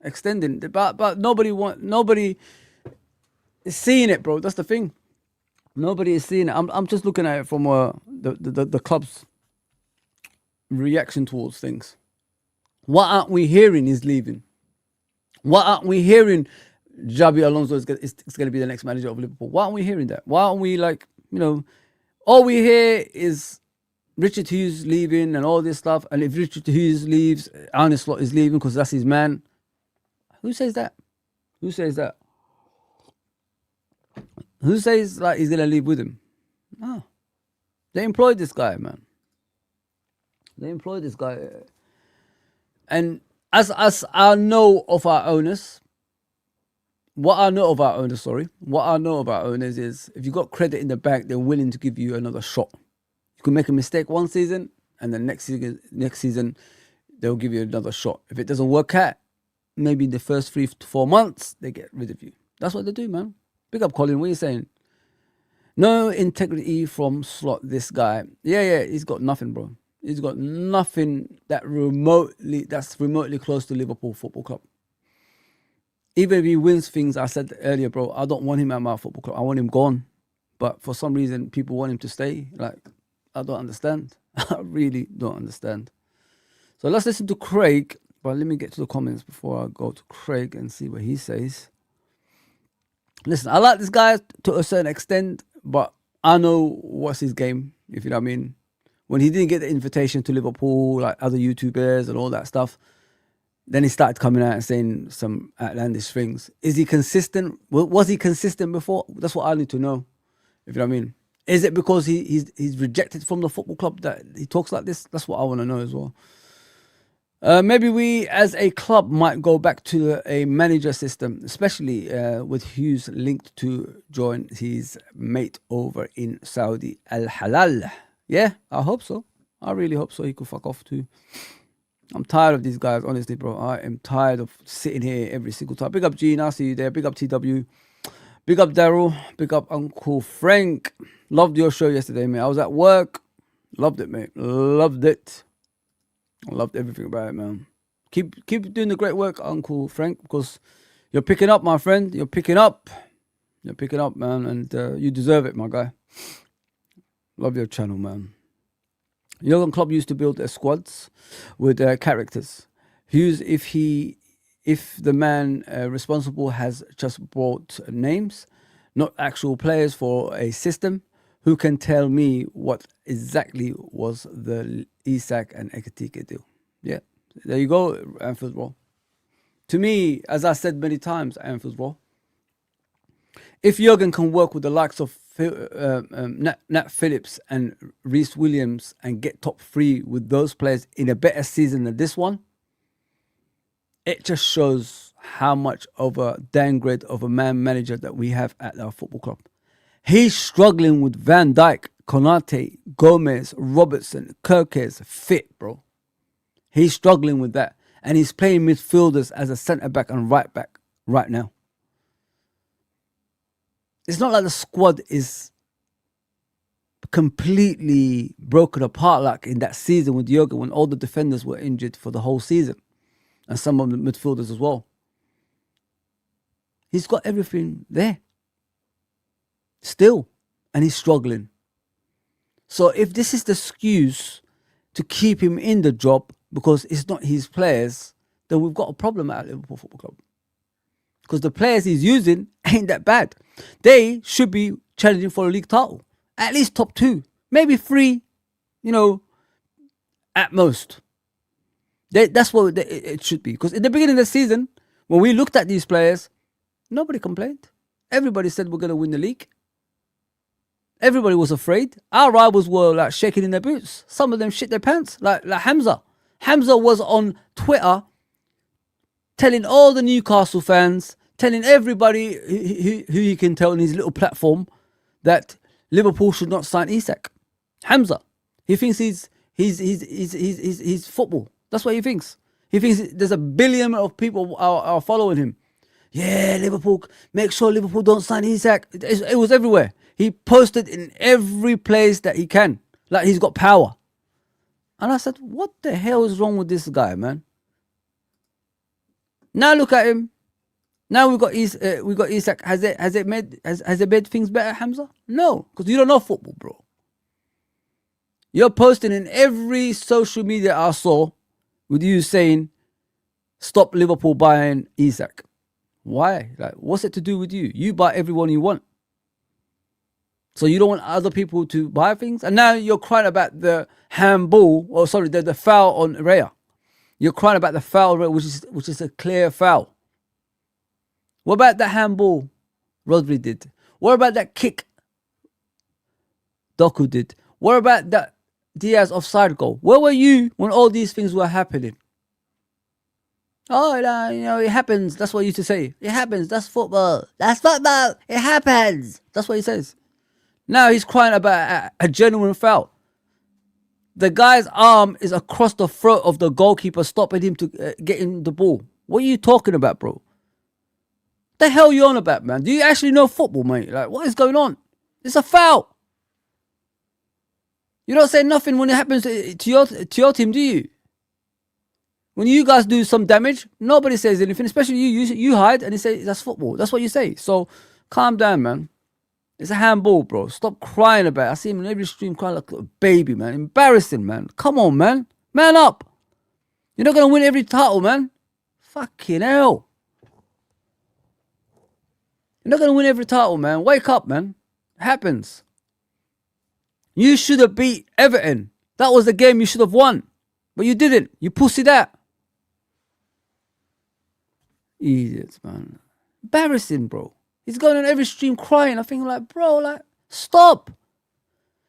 extending, but nobody is seeing it, bro. That's the thing. Nobody is seeing it. I'm just looking at it from the club's reaction towards things. What aren't we hearing is leaving? What aren't we hearing? Xabi Alonso is going to be the next manager of Liverpool. Why aren't we hearing that? Why aren't we, like, you know, all we hear is Richard Hughes leaving and all this stuff. And if Richard Hughes leaves, Arne Slot is leaving because that's his man. Who says that? Who says that? Who says, like, he's going to leave with him? No. They employed this guy, man. They employed this guy. And as I know of our owners, what I know of our owners is if you got credit in the bank, they're willing to give you another shot. You can make a mistake one season, and then next season they'll give you another shot. If it doesn't work out, maybe in the first 3 to 4 months, they get rid of you. That's what they do, man. Big up, Colin. What are you saying? No integrity from Slot, this guy. Yeah, he's got nothing, bro. He's got nothing that's remotely close to Liverpool Football Club. Even if he wins things, I said earlier, bro, I don't want him at my football club. I want him gone. But for some reason, people want him to stay. Like, I don't understand. I really don't understand. So let's listen to Craig. But let me get to the comments before I go to Craig and see what he says. Listen, I like this guy to a certain extent, but I know what's his game, if you know what I mean. When he didn't get the invitation to Liverpool, like other YouTubers and all that stuff, then he started coming out and saying some outlandish things. Is he consistent? Was he consistent before? That's what I need to know, if you know what I mean. Is it because he's rejected from the football club that he talks like this? That's what I want to know as well. Maybe we as a club might go back to a manager system, especially with Hughes linked to join his mate over in Saudi Al Halal. Yeah, I hope so. I really hope so. He could fuck off too. I'm tired of these guys, honestly, bro. I am tired of sitting here every single time. Big up Gene, I see you there. Big up TW. Big up Daryl. Big up Uncle Frank. Loved your show yesterday, mate. I was at work. Loved it, mate. Loved it. I loved everything about it, man. Keep doing the great work, Uncle Frank, because you're picking up, my friend. You're picking up. You're picking up, man, and you deserve it, my guy. Love your channel, man. Jurgen Klopp used to build their squads with characters. Hughes, if the man responsible has just brought names, not actual players for a system, who can tell me what exactly was the Isak and Ekitike deal? Yeah, there you go, Anfield Raw. To me, as I said many times, Anfield Raw, if Jurgen can work with the likes of Nat Phillips and Reece Williams and get top 3 with those players in a better season than this one, it just shows how much of a downgrade of a man manager that we have at our football club. He's struggling with Van Dijk, Konate, Gomez, Robertson, Kirkes fit, bro. He's struggling with that. And he's playing midfielders as a centre-back and right-back right now. It's not like the squad is completely broken apart like in that season with Jurgen when all the defenders were injured for the whole season. And some of the midfielders as well. He's got everything there. Still. And he's struggling. So if this is the excuse to keep him in the job because it's not his players, then we've got a problem at Liverpool Football Club. Because the players he's using ain't that bad. They should be challenging for a league title. At least top 2. Maybe 3, at most. That's what it should be. Because in the beginning of the season, when we looked at these players, nobody complained. Everybody said we're going to win the league. Everybody was afraid. Our rivals were like shaking in their boots. Some of them shit their pants, like Hamza. Hamza was on Twitter telling all the Newcastle fans, telling everybody who he can tell on his little platform that Liverpool should not sign Isak. Hamza. He thinks he's football. That's what he thinks. He thinks there's a billion of people are following him. Yeah, Liverpool, make sure Liverpool don't sign Isak. It was everywhere. He posted in every place that he can. Like he's got power. And I said, what the hell is wrong with this guy, man? Now look at him. Now we got Isak. Has it made things better, Hamza? No, because you don't know football, bro. You're posting in every social media I saw with you saying, stop Liverpool buying Isak. Why? Like, what's it to do with you? You buy everyone you want. So you don't want other people to buy things? And now you're crying about the the foul on Raya. You're crying about the foul, which is a clear foul. What about the handball Rodri did? What about that kick Doku did? What about that Diaz offside goal? Where were you when all these things were happening? Oh, no, you know, it happens. That's what he used to say. It happens. That's football. That's football. It happens. That's what he says. Now he's crying about a genuine foul. The guy's arm is across the throat of the goalkeeper, stopping him to getting the ball. What are you talking about, bro? The hell you on about, man? Do you actually know football, mate? Like, what is going on? It's a foul. You don't say nothing when it happens to your team, do you? When you guys do some damage, nobody says anything, especially you. You hide and you say, that's football. That's what you say. So calm down, man. It's a handball, bro. Stop crying about it. I see him in every stream crying like a baby, man. Embarrassing, man. Come on, man. Man up. You're not going to win every title, man. Fucking hell. You're not going to win every title, man. Wake up, man. It happens. You should have beat Everton. That was the game you should have won. But you didn't. You pussied out. Idiots, man. Embarrassing, bro. He's going on every stream crying. I think like, bro, like, stop.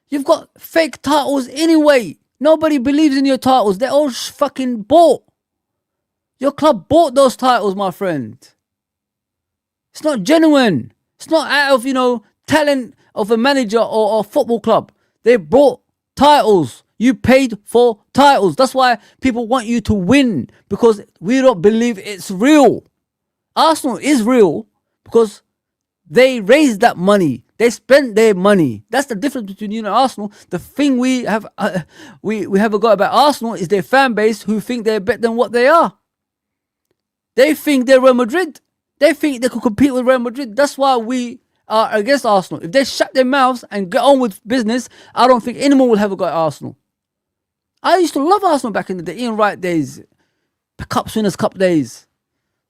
You've got fake titles anyway. Nobody believes in your titles. They're all fucking bought. Your club bought those titles, my friend. It's not genuine. It's not out of, you know, talent of a manager or a football club. They bought titles. You paid for titles. That's why people want you to win, because we don't believe it's real. Arsenal is real because they raised that money. They spent their money. That's the difference between you and Arsenal. The thing we have we have a go about Arsenal is their fan base who think they're better than what they are. They think they're Real Madrid. They think they could compete with Real Madrid. That's why we are against Arsenal. If they shut their mouths and get on with business, I don't think anyone will have a go at Arsenal. I used to love Arsenal back in the day, Ian Wright days, Winners' Cup days.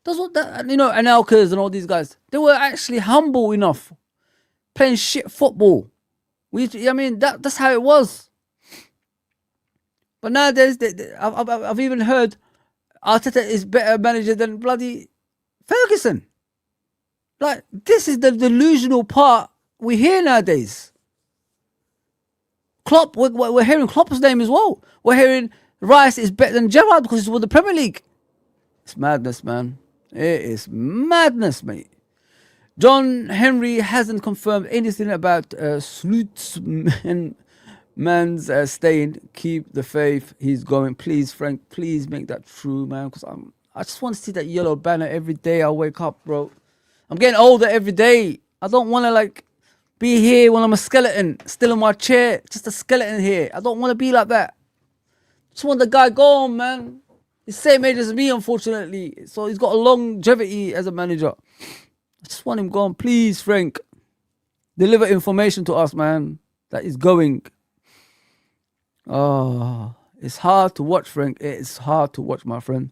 That's what that, you know, Anelkas and all these guys. They were actually humble enough, playing shit football. I mean, that's how it was. But nowadays, I've even heard Arteta is better manager than bloody Ferguson. Like, this is the delusional part we hear nowadays. Klopp, we're hearing Klopp's name as well. We're hearing Rice is better than Gerrard because he's won the Premier League. It's madness, man. It is madness, mate. John Henry hasn't confirmed anything about Slutsman's staying. Keep the faith. He's going. Please, Frank, please make that true, man. Because I just want to see that yellow banner every day I wake up, bro. I'm getting older every day. I don't want to, like, be here when I'm a skeleton, still in my chair, just a skeleton here. I don't want to be like that. Just want the guy gone, man. He's the same age as me, unfortunately. So he's got a longevity as a manager. I just want him gone. Please, Frank. Deliver information to us, man. That is going. Oh, it's hard to watch, Frank. It's hard to watch, my friend.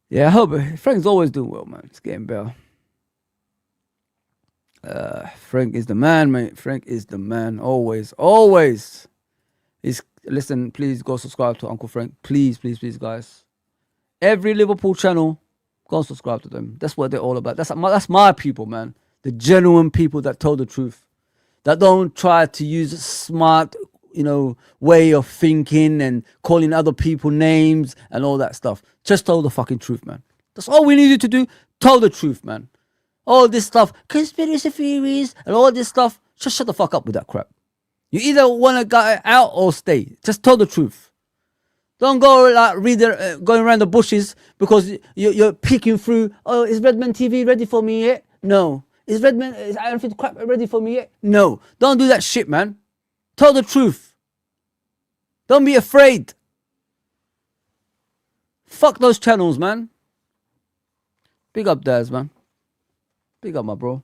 Yeah, I hope Frank's always doing well, man. It's getting better. Frank is the man, mate. Frank is the man. Always, always. Listen, please go subscribe to Uncle Frank. Please, please, please, guys. Every Liverpool channel, go and subscribe to them. That's what they're all about. That's my people, man. The genuine people that tell the truth. That don't try to use a smart, you know, way of thinking and calling other people names and all that stuff. Just tell the fucking truth, man. That's all we needed to do. Tell the truth, man. All this stuff, conspiracy theories and all this stuff. Just shut the fuck up with that crap. You either want to go out or stay. Just tell the truth. Don't go like going around the bushes because you're peeking through. Oh, is Redman TV ready for me yet? No. Is Ironfit crap ready for me yet? No. Don't do that shit, man. Tell the truth. Don't be afraid. Fuck those channels, man. Big up, Daz, man. Big up, my bro.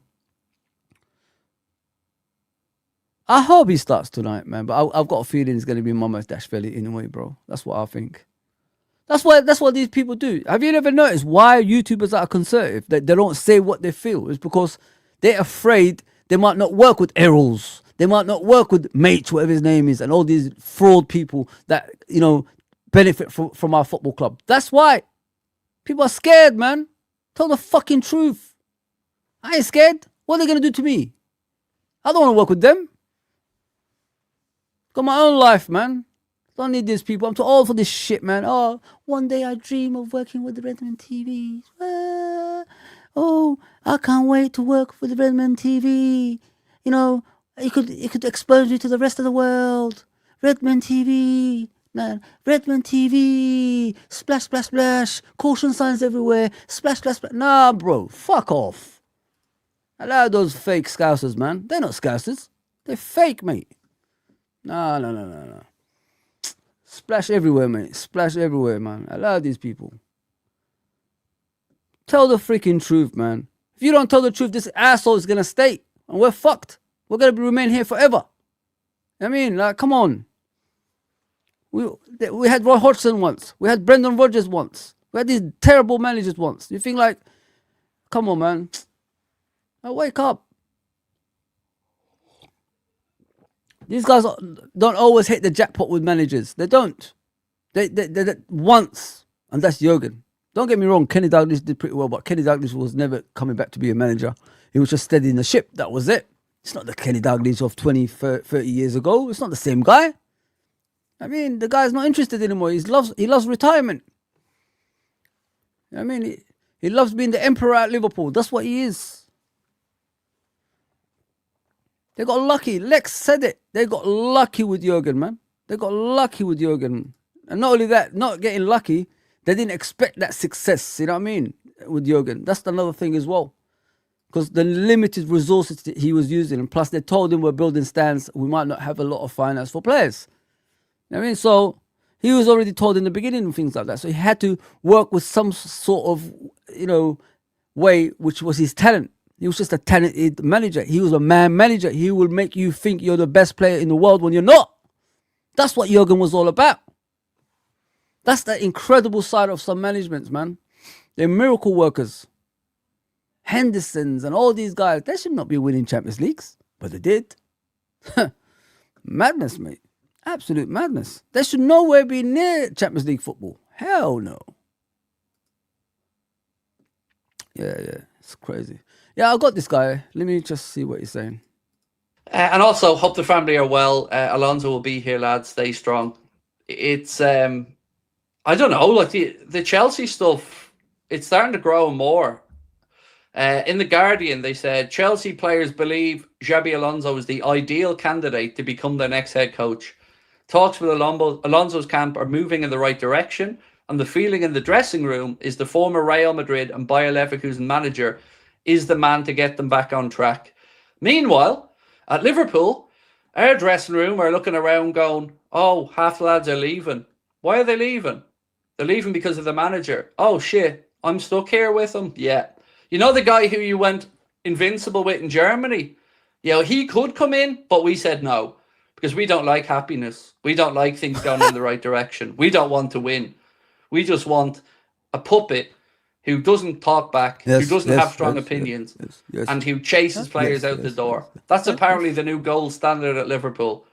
I hope he starts tonight, man. But I've got a feeling it's going to be Mama's Dashvili anyway, bro. That's what I think. That's what these people do. Have you ever noticed why YouTubers are conservative? That they don't say what they feel? It's because they're afraid they might not work with Errols. They might not work with Mate, whatever his name is, and all these fraud people that, you know, benefit from our football club. That's why. People are scared, man. Tell the fucking truth. I ain't scared. What are they going to do to me? I don't want to work with them. Got my own life, man. Don't need these people. I'm too old for this shit, man. Oh, one day I dream of working with the Redmond TV. Oh, I can't wait to work for the Redmond TV. You know, it could expose me to the rest of the world. Redmond TV. Man, Redmond TV. Splash, splash, splash. Caution signs everywhere. Splash, splash, splash. Nah, bro. Fuck off. Allow those fake scousers, man. They're not scousers. They're fake, mate. No. Splash everywhere, mate. Splash everywhere, man. Allow these people. Tell the freaking truth, man. If you don't tell the truth, this asshole is gonna stay, and we're fucked. We're gonna remain here forever. I mean, like, come on. We had Roy Hodgson once. We had Brendan Rodgers once. We had these terrible managers once. You think like, come on, man. Now wake up. These guys don't always hit the jackpot with managers. They don't. They once, and that's Jurgen. Don't get me wrong, Kenny Dalglish did pretty well, but Kenny Dalglish was never coming back to be a manager. He was just steadying the ship. That was it. It's not the Kenny Dalglish of 20, 30 years ago. It's not the same guy. I mean, the guy's not interested anymore. He loves retirement. I mean, he loves being the emperor at Liverpool. That's what he is. They got lucky. Lex said it. They got lucky with Jurgen, man. They got lucky with Jurgen. And not only that, not getting lucky, they didn't expect that success, you know what I mean, with Jurgen. That's another thing as well. Because the limited resources that he was using, and plus they told him we're building stands, we might not have a lot of finance for players. You know what I mean? So he was already told in the beginning and things like that. So he had to work with some sort of, way, which was his talent. He was just a talented manager. He was a man manager. He will make you think you're the best player in the world when you're not. That's what Jurgen was all about. That's the incredible side of some managements, man. They're miracle workers. Hendersons and all these guys, they should not be winning Champions Leagues, but they did. Madness, mate. Absolute madness. They should nowhere be near Champions League football. Hell no. Yeah, it's crazy. Yeah, I got this guy. Let me just see what he's saying. And also, hope the family are well. Alonso will be here, lads. Stay strong. It's, I don't know, like the Chelsea stuff, it's starting to grow more. In The Guardian, they said, Chelsea players believe Xabi Alonso is the ideal candidate to become their next head coach. Talks with Alonso's camp are moving in the right direction, and the feeling in the dressing room is the former Real Madrid and Bayer Leverkusen manager is the man to get them back on track. Meanwhile, at Liverpool, our dressing room are looking around going, oh, half the lads are leaving. Why are they leaving? They're leaving because of the manager. Oh, shit, I'm stuck here with him? Yeah. You know the guy who you went invincible with in Germany? He could come in, but we said no. Because we don't like happiness. We don't like things going in the right direction. We don't want to win. We just want a puppet who doesn't talk back, who doesn't have strong opinions, and who chases players out the door. That's apparently the new gold standard at Liverpool.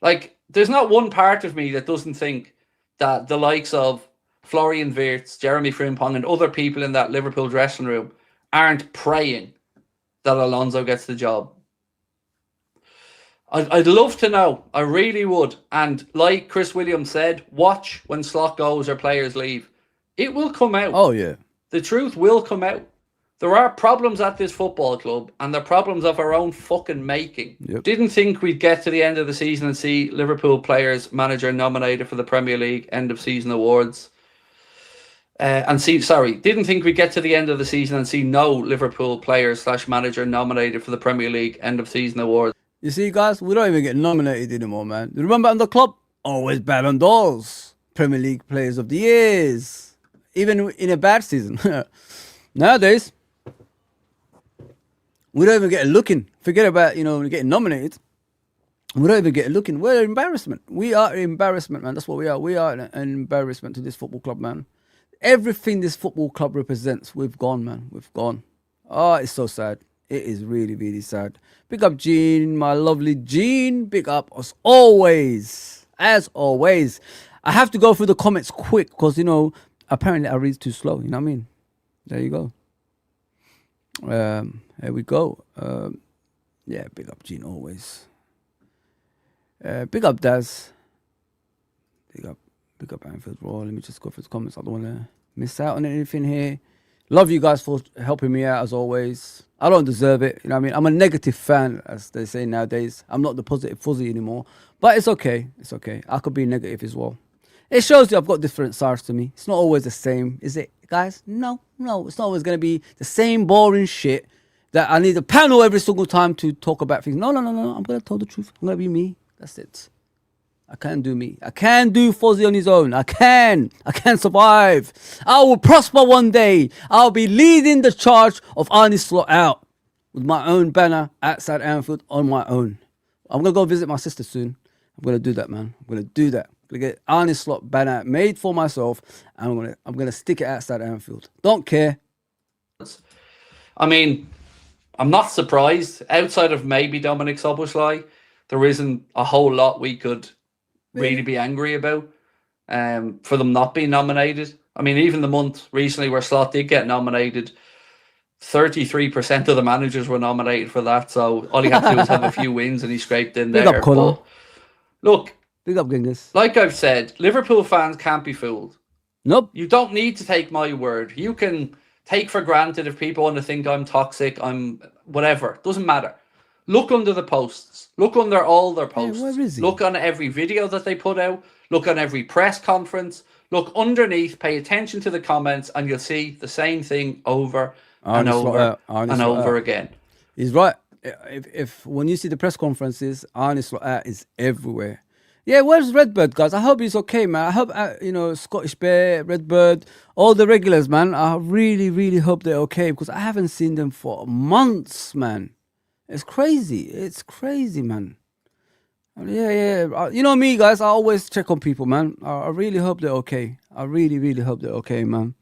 Like, there's not one part of me that doesn't think that the likes of Florian Wirtz, Jeremy Frimpong, and other people in that Liverpool dressing room aren't praying that Alonso gets the job. I'd love to know. I really would. And like Chris Williams said, watch when slot goes or players leave. It will come out. Oh, yeah. The truth will come out. There are problems at this football club, and they're problems of our own fucking making. Yep. Didn't think we'd get to the end of the season and see Liverpool players manager nominated for the Premier League end of season awards. Didn't think we'd get to the end of the season and see no Liverpool players / manager nominated for the Premier League end of season awards. You see, guys, we don't even get nominated anymore, man. You remember in the club? Always Ballon d'Ors, Premier League Players of the Years, even in a bad season. Nowadays, we don't even get a look in. Forget about, getting nominated. We don't even get a look in. We're an embarrassment. We are an embarrassment, man. That's what we are. We are an embarrassment to this football club, man. Everything this football club represents, we've gone, man. We've gone. Oh, it's so sad. It is really, really sad. Big up, Gene, my lovely Gene. Big up, as always. As always. I have to go through the comments quick because, apparently I read too slow. You know what I mean? There you go. Here we go. Big up, Gene, always. Big up Daz. Big up Anfield Raw. Let me just go through the comments. I don't want to miss out on anything here. Love you guys for helping me out as always. I don't deserve it. You know what I mean? I'm a negative fan, as they say nowadays. I'm not the positive Fozi anymore. But it's okay. It's okay. I could be negative as well. It shows you I've got different sides to me. It's not always the same, is it, guys? No. It's not always going to be the same boring shit that I need a panel every single time to talk about things. No. I'm going to tell the truth. I'm going to be me. That's it. I can do me. I can do Fozi on his own. I can survive. I will prosper one day. I'll be leading the charge of Arnie Slot out with my own banner outside Anfield on my own. I'm going to go visit my sister soon. I'm going to do that, man. I'm going to do that. I'm going to get Arnie Slot banner made for myself, and I'm going to stick it outside Anfield. Don't care. I mean, I'm not surprised. Outside of maybe Dominic Szoboszlai, there isn't a whole lot we could really be angry about for them not being nominated. I mean, even the month recently where Slot did get nominated, 33% of the managers were nominated for that. So all he had to do was have a few wins and he scraped in there. Big up, Connor. Look, big up, Genghis. Like I've said, Liverpool fans can't be fooled. Nope. You don't need to take my word. You can take for granted if people want to think I'm toxic, I'm whatever. Doesn't matter. Look under the posts. Look under all their posts. Where is he? Look on every video that they put out. Look on every press conference. Look underneath. Pay attention to the comments, and you'll see the same thing over and over again. He's right. If when you see the press conferences, Arnie Slot is everywhere. Yeah, where's Redbird, guys? I hope he's okay, man. I hope Scottish Bear, Redbird, all the regulars, man. I really, really hope they're okay because I haven't seen them for months, man. It's crazy, man. Yeah. You know me, guys. I always check on people, man. I really hope they're okay. I really, really hope they're okay, man.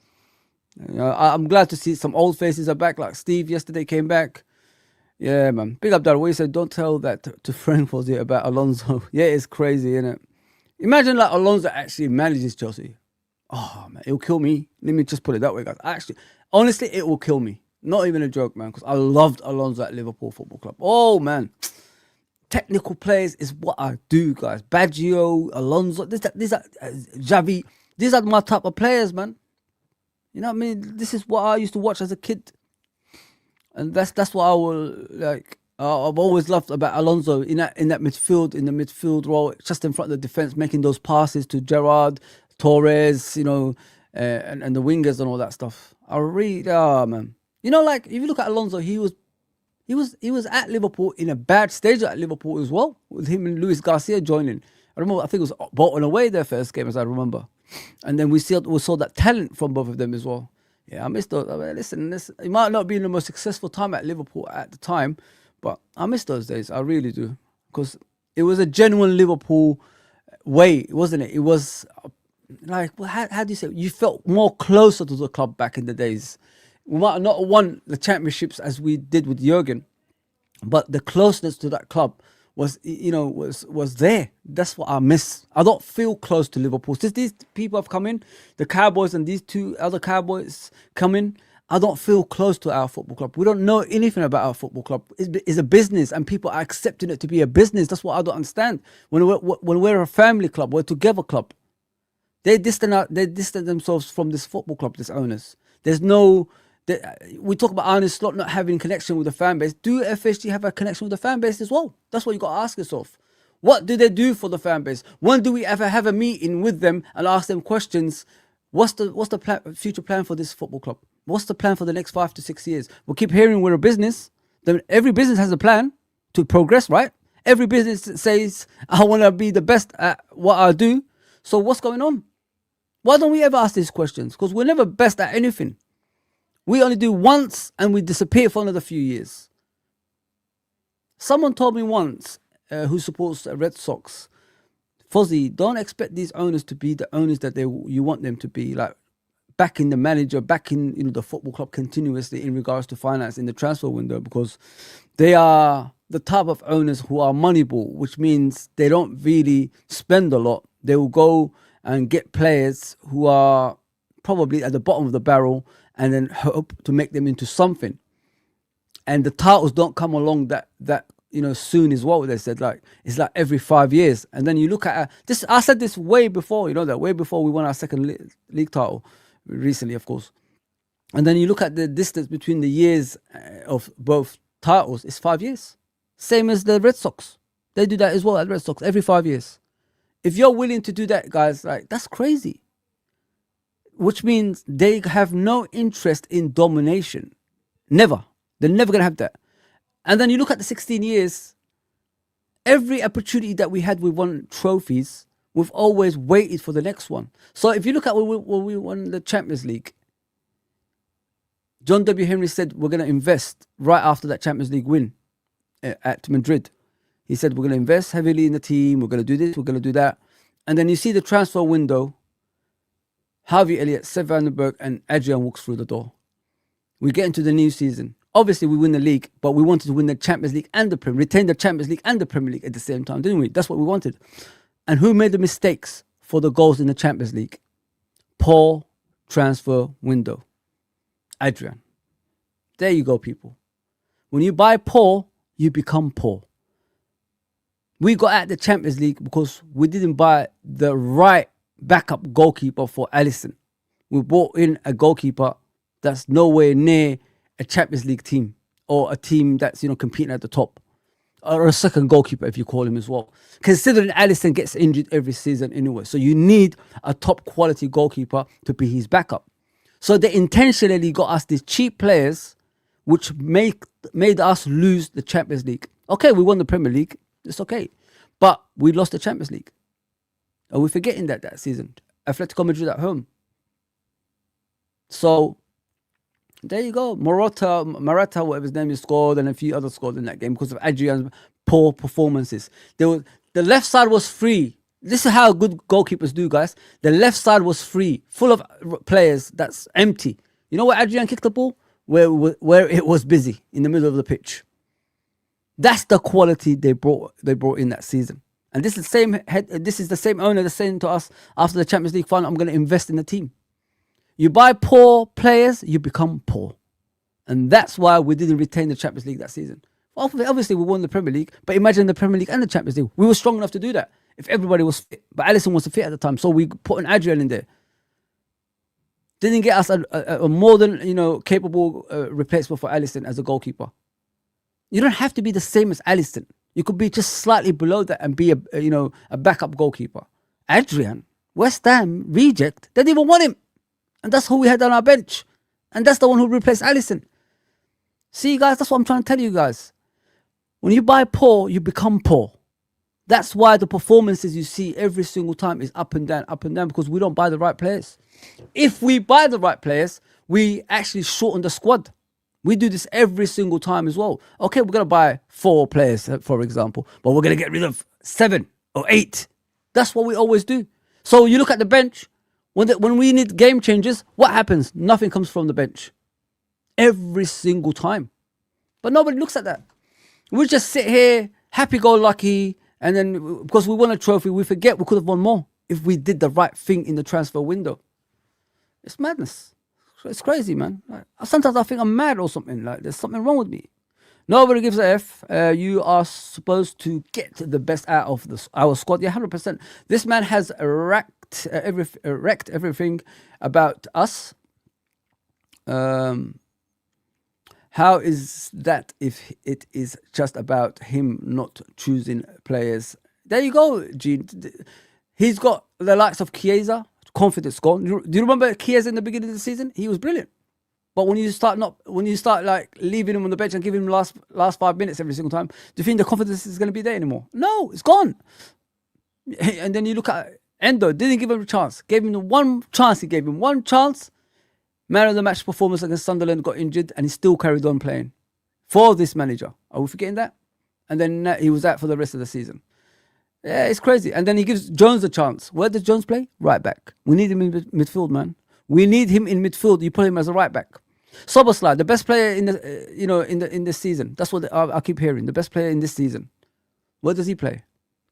I'm glad to see some old faces are back, like Steve yesterday came back. Yeah, man. Big up, Darryl. He said, don't tell that to Frank Fozi about Alonso. Yeah, it's crazy, isn't it? Imagine like Alonso actually manages Chelsea. Oh, man, it'll kill me. Let me just put it that way, guys. Honestly, it will kill me. Not even a joke, man, because I loved Alonso at Liverpool Football Club. Oh, man. Technical players is what I do, guys. Baggio, Alonso, these are Xavi. These are my type of players, man. You know what I mean? This is what I used to watch as a kid. And that's what I will like. I've always loved about Alonso in that midfield, in the midfield role, just in front of the defense, making those passes to Gerrard, Torres, and the wingers and all that stuff. I really, man. Like if you look at Alonso, he was at Liverpool in a bad stage at Liverpool as well, with him and Luis Garcia joining. I remember, I think it was Bolton away their first game, as I remember, and then we saw that talent from both of them as well. Yeah, I miss those. I mean, listen, it might not be the most successful time at Liverpool at the time, but I miss those days. I really do, because it was a genuine Liverpool way, wasn't it? It was like, well, how do you say it? You felt more closer to the club back in the days. We might have not won the championships as we did with Jurgen, but the closeness to that club was there. That's what I miss. I don't feel close to Liverpool. Since these people have come in, the Cowboys and these two other Cowboys come in, I don't feel close to our football club. We don't know anything about our football club. It's a business, and people are accepting it to be a business. That's what I don't understand. When we're a family club, we're a together club. They distance themselves from this football club, these owners. There's no... we talk about Arne Slot not having connection with the fan base. Do FSG have a connection with the fan base as well? That's what you got to ask yourself. What do they do for the fan base? When do we ever have a meeting with them and ask them questions? What's the future plan for this football club? What's the plan for the next 5 to 6 years? We keep hearing we're a business. Then every business has a plan to progress, right? Every business says, I want to be the best at what I do. So what's going on? Why don't we ever ask these questions? Because we're never best at anything. We only do once and we disappear for another few years. Someone told me once, who supports the Red Sox, Fozi, don't expect these owners to be the owners that you want them to be, like backing the manager, backing the football club continuously in regards to finance in the transfer window, because they are the type of owners who are moneyball, which means they don't really spend a lot. They will go and get players who are probably at the bottom of the barrel and then hope to make them into something. And the titles don't come along that soon as well. They said like it's like every 5 years, and then you look at this. I said this way before, that way before we won our second league title recently, of course. And then you look at the distance between the years of both titles. It's 5 years, same as the Red Sox. They do that as well at Red Sox every 5 years. If you're willing to do that, guys, like that's crazy. Which means they have no interest in domination. Never. They're never gonna have that. And then you look at the 16 years, every opportunity that we had, we won trophies, we've always waited for the next one. So if you look at when we won the Champions League, John W. Henry said, we're going to invest right after that Champions League win at Madrid. He said, we're going to invest heavily in the team, we're going to do this, we're going to do that. And then you see the transfer window, Harvey Elliott, Seth Vandenberg, and Adrian walks through the door. We get into the new season. Obviously, we win the league, but we wanted to win the Champions League and retain the Champions League and the Premier League at the same time, didn't we? That's what we wanted. And who made the mistakes for the goals in the Champions League? Poor transfer window. Adrian. There you go, people. When you buy poor, you become poor. We got at the Champions League because we didn't buy the right backup goalkeeper for Alisson. We brought in a goalkeeper that's nowhere near a Champions League team or a team that's competing at the top, or a second goalkeeper if you call him as well. Considering Alisson gets injured every season anyway, so you need a top quality goalkeeper to be his backup. So they intentionally got us these cheap players, which made us lose the Champions League. Okay, we won the Premier League, it's okay, but we lost the Champions League. Are we forgetting that season? Atletico Madrid at home. So there you go. Morata, whatever his name is, scored, and a few others scored in that game because of Adrian's poor performances. The left side was free. This is how good goalkeepers do, guys. The left side was free, full of players that's empty. You know where Adrian kicked the ball? Where it was busy, in the middle of the pitch. That's the quality they brought in that season. And this is the same owner that's saying to us after the Champions League final, I'm going to invest in the team. You buy poor players, you become poor. And that's why we didn't retain the Champions League that season. Obviously, we won the Premier League, but imagine the Premier League and the Champions League. We were strong enough to do that if everybody was fit. But Alisson wasn't fit at the time, so we put an Adrian in there. Didn't get us a more than capable replacement for Alisson as a goalkeeper. You don't have to be the same as Alisson. You could be just slightly below that and be a backup goalkeeper. Adrian, West Ham reject. They didn't even want him. And that's who we had on our bench. And that's the one who replaced Alisson. See, guys, that's what I'm trying to tell you guys. When you buy poor, you become poor. That's why the performances you see every single time is up and down, because we don't buy the right players. If we buy the right players, we actually shorten the squad. We do this every single time as well. Okay, we're going to buy 4 players, for example, but we're going to get rid of 7 or 8. That's what we always do. So you look at the bench. When we need game changes, what happens? Nothing comes from the bench. Every single time. But nobody looks at that. We just sit here, happy-go-lucky, and then because we won a trophy, we forget we could have won more if we did the right thing in the transfer window. It's madness. It's crazy, man. Sometimes I think I'm mad or something. Like there's something wrong with me. Nobody gives a F. You are supposed to get the best out of our squad. Yeah, 100%. This man has wrecked everything about us. How is that if it is just about him not choosing players? There you go, Gene. He's got the likes of Chiesa, confidence gone. Do you remember Chiesa in the beginning of the season? He was brilliant. But when you start like leaving him on the bench and giving him last 5 minutes every single time, do you think the confidence is going to be there anymore? No, it's gone. And then you look at Endo, didn't give him a chance. Gave him the one chance. He gave him one chance. Man of the match performance against Sunderland, got injured, and he still carried on playing for this manager. Are we forgetting that? And then he was out for the rest of the season. Yeah, it's crazy. And then he gives Jones a chance. Where does Jones play? Right back. We need him in midfield, man. We need him in midfield. You put him as a right back. Soboslai, the best player in the in this season. That's what I keep hearing. The best player in this season. Where does he play?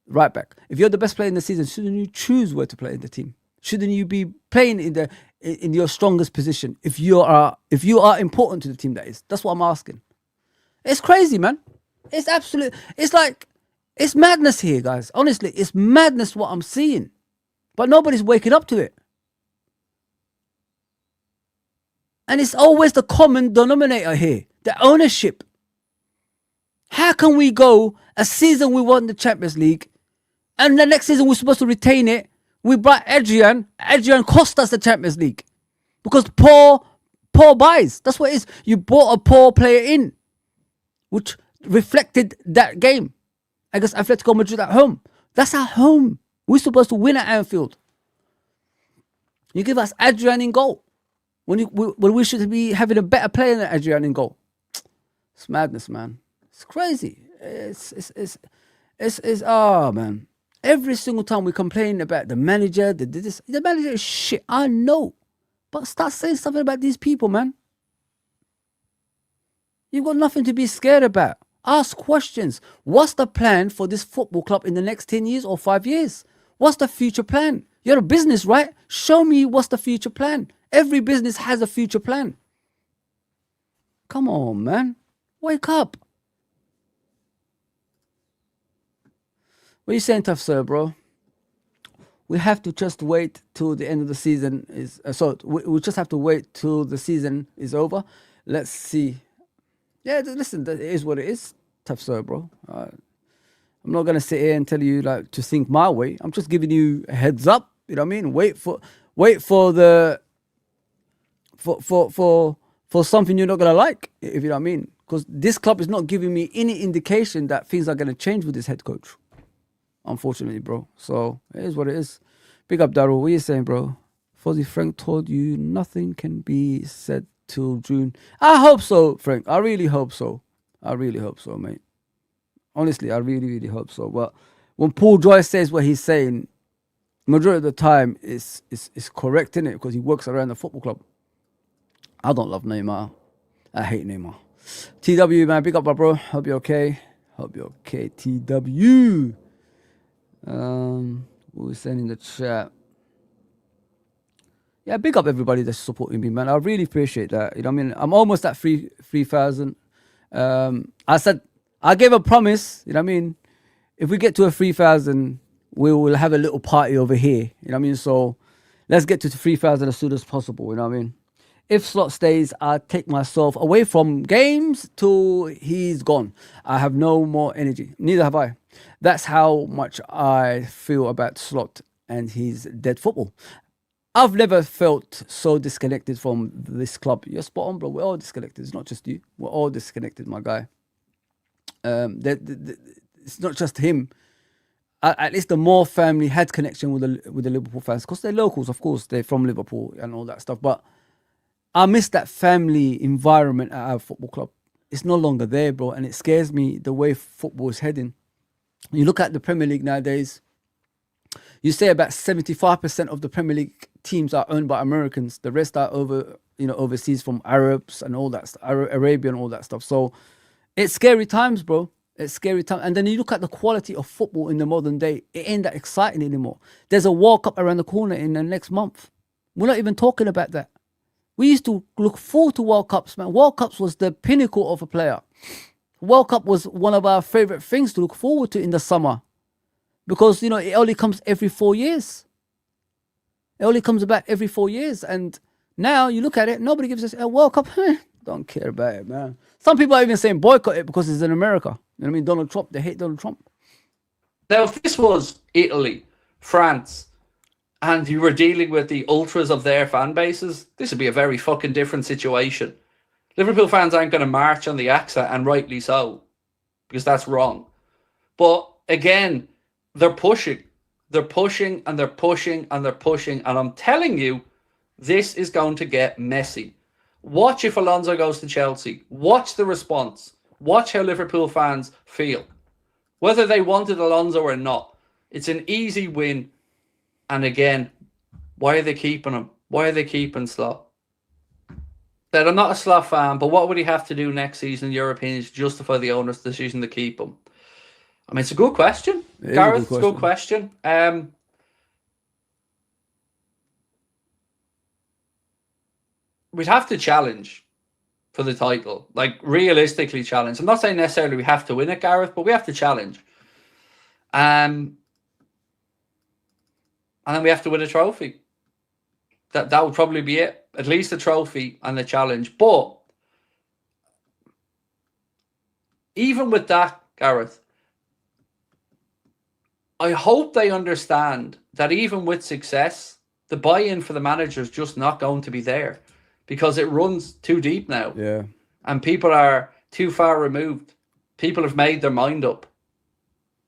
Right back. If you're the best player in the season, shouldn't you choose where to play in the team? Shouldn't you be playing in your strongest position if you are important to the team? That is. That's what I'm asking. It's crazy, man. It's absolute. It's like, it's madness here, guys. Honestly, it's madness what I'm seeing. But nobody's waking up to it. And it's always the common denominator here, the ownership. How can we go a season we won the Champions League, and the next season we're supposed to retain it? We brought Adrian. Adrian cost us the Champions League because poor buys. That's what it is. You bought a poor player in, which reflected that game against Atletico Madrid at home. That's our home. We're supposed to win at Anfield. You give us Adrian in goal when we should be having a better player than Adrian in goal. It's madness, man. It's crazy. It's oh man. Every single time we complain about the manager, the manager is shit. I know, but start saying something about these people, man. You've got nothing to be scared about. Ask questions. What's the plan for this football club in the next 10 years or 5 years? What's the future plan? You're a business, right? Show me what's the future plan. Every business has a future plan. Come on, man. Wake up. What are you saying, Tough Sir, bro? We have to just wait till the end of the season is... we just have to wait till the season is over. Let's see. Yeah, listen, it is what it is. Tough Sir, bro. I'm not going to sit here and tell you like to think my way. I'm just giving you a heads up. You know what I mean? Wait for something you're not going to like, if you know what I mean. Because this club is not giving me any indication that things are going to change with this head coach. Unfortunately, bro. So it is what it is. Big up, Daryl. What are you saying, bro? Fozi, Frank told you nothing can be said till June. I hope so, Frank. I really hope so. I really hope so, mate. Honestly, I really, really hope so. But when Paul Joyce says what he's saying, majority of the time is correct, innit? Because he works around the football club. I don't love Neymar. I hate Neymar. TW, man, big up, my bro. Hope you're okay. Hope you're okay, TW. What was saying in the chat? Yeah, big up everybody that's supporting me, man. I really appreciate that. You know what I mean? I'm almost at 3,000. I said, I gave a promise, you know what I mean? If we get to a 3,000, we will have a little party over here. You know what I mean? So let's get to 3,000 as soon as possible. You know what I mean? If Slot stays, I take myself away from games till he's gone. I have no more energy. Neither have I. That's how much I feel about Slot and his dead football. I've never felt so disconnected from this club. You're spot on, bro. We're all disconnected. It's not just you. We're all disconnected, my guy. It's not just him. At least the Moore family had connection with the Liverpool fans because they're locals, of course. They're from Liverpool and all that stuff. But I miss that family environment at our football club. It's no longer there, bro, and it scares me the way football is heading. You look at the Premier League nowadays. You say about 75% of the Premier League teams are owned by Americans. The rest are overseas from Arabs and all that stuff, Arabia and all that stuff. So it's scary times, bro. It's scary time. And then you look at the quality of football in the modern day. It ain't that exciting anymore. There's a World Cup around the corner in the next month. We're not even talking about that. We used to look forward to World Cups, man. World Cups was the pinnacle of a player. World Cup was one of our favorite things to look forward to in the summer. Because, it only comes every 4 years. It only comes about every 4 years. And now you look at it, nobody gives us a World Cup. Don't care about it, man. Some people are even saying boycott it because it's in America. You know what I mean? Donald Trump, they hate Donald Trump. Now, if this was Italy, France, and you were dealing with the ultras of their fan bases, this would be a very fucking different situation. Liverpool fans aren't going to march on the AXA, and rightly so, because that's wrong. But again, they're pushing. They're pushing and they're pushing and they're pushing. And I'm telling you, this is going to get messy. Watch if Alonso goes to Chelsea. Watch the response. Watch how Liverpool fans feel. Whether they wanted Alonso or not, it's an easy win. And again, why are they keeping him? Why are they keeping Slot? That I'm not a Slot fan, but what would he have to do next season, in your opinion, to justify the owner's decision to keep him? I mean, it's a good question, Gareth. It's a good question. We'd have to challenge. for the title. Like, realistically challenge. I'm not saying necessarily we have to win it, Gareth, but we have to challenge. And then we have to win a trophy. That would probably be it. At least a trophy and a challenge. But even with that, Gareth, I hope they understand that even with success, the buy-in for the manager is just not going to be there, because it runs too deep now. Yeah. And people are too far removed. People have made their mind up.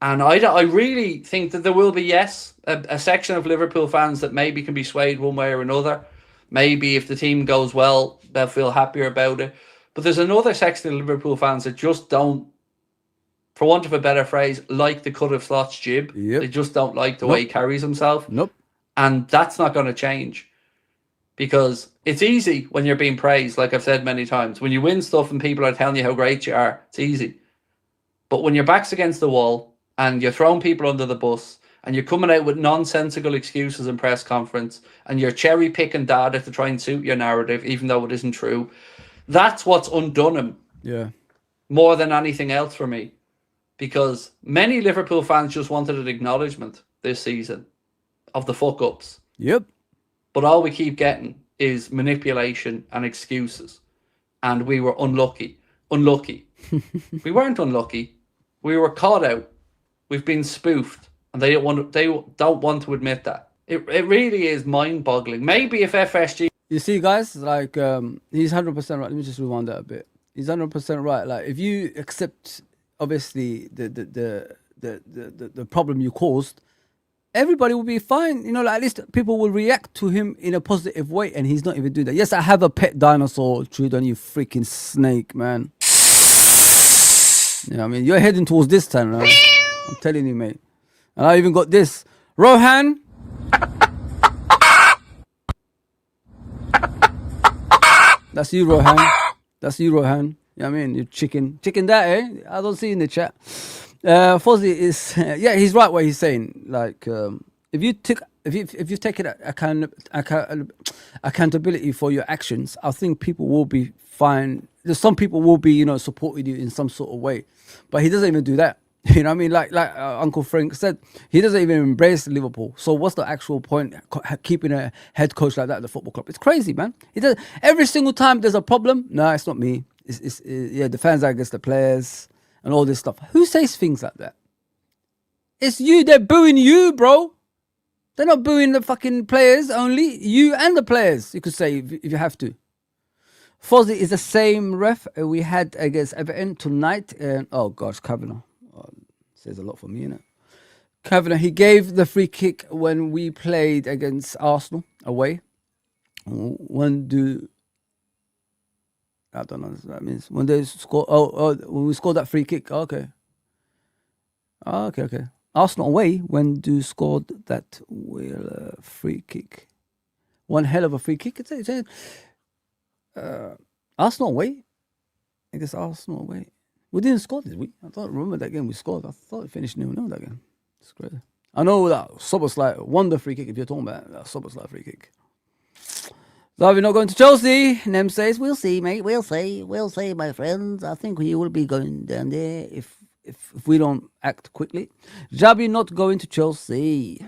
And I really think that there will be, yes, a section of Liverpool fans that maybe can be swayed one way or another. Maybe if the team goes well, they'll feel happier about it. But there's another section of Liverpool fans that just don't, for want of a better phrase, like the cut of Slot's jib. Yep. They just don't like the way he carries himself. Nope. And that's not going to change. Because it's easy when you're being praised, like I've said many times. When you win stuff and people are telling you how great you are, it's easy. But when your back's against the wall and you're throwing people under the bus and you're coming out with nonsensical excuses in press conference and you're cherry picking data to try and suit your narrative, even though it isn't true, that's what's undone him. Yeah. More than anything else for me. Because many Liverpool fans just wanted an acknowledgement this season of the fuck-ups. Yep. But all we keep getting is manipulation and excuses. And we were unlucky. Unlucky. We weren't unlucky. We were caught out. We've been spoofed. And they don't want to admit that. It really is mind-boggling. Maybe if FSG... You see, guys, like, he's 100% right. Let me just rewind that a bit. He's 100% right. Like, if you accept, obviously, the problem you caused, everybody will be fine. You know, like, at least people will react to him in a positive way, and he's not even doing that. Yes, I have a pet dinosaur, Trudon, you freaking snake, man. Yeah, I mean, you're heading towards this time, right? I'm telling you, mate. And I even got this. Rohan. That's you, Rohan. That's you, Rohan. You know what I mean? You chicken. Chicken that, eh? I don't see in the chat. Fozi is... yeah, he's right what he's saying. Like, if you take accountability for your actions, I think people will be fine. There's some people will be, you know, supporting you in some sort of way. But he doesn't even do that. You know what I mean? Like Uncle Frank said, he doesn't even embrace Liverpool. So what's the actual point keeping a head coach like that at the football club? It's crazy, man. He does every single time there's a problem. No, it's not me. It's the fans are against the players and all this stuff. Who says things like that? It's you. They're booing you, bro. They're not booing the fucking players only. You and the players, you could say, if you have to. Fozi is the same ref we had against Everton tonight. Oh gosh, Kavanagh. Says a lot for me, innit? Kavanagh, he gave the free kick when we played against Arsenal away. When I don't know what that means. When they score, when we scored that free kick. Okay. Okay. Arsenal away, when do scored that free kick? One hell of a free kick. It's Arsenal away. I guess Arsenal away. We didn't score this week. I don't remember that game we scored. I thought it finished 0-0 that game. It's crazy. I know that Soboslai won the free kick, if you're talking about that Soboslai free kick. So we're not going to Chelsea. Nem says, we'll see, mate. We'll see, my friends. I think we will be going down there if we don't act quickly. Jabi not going to Chelsea.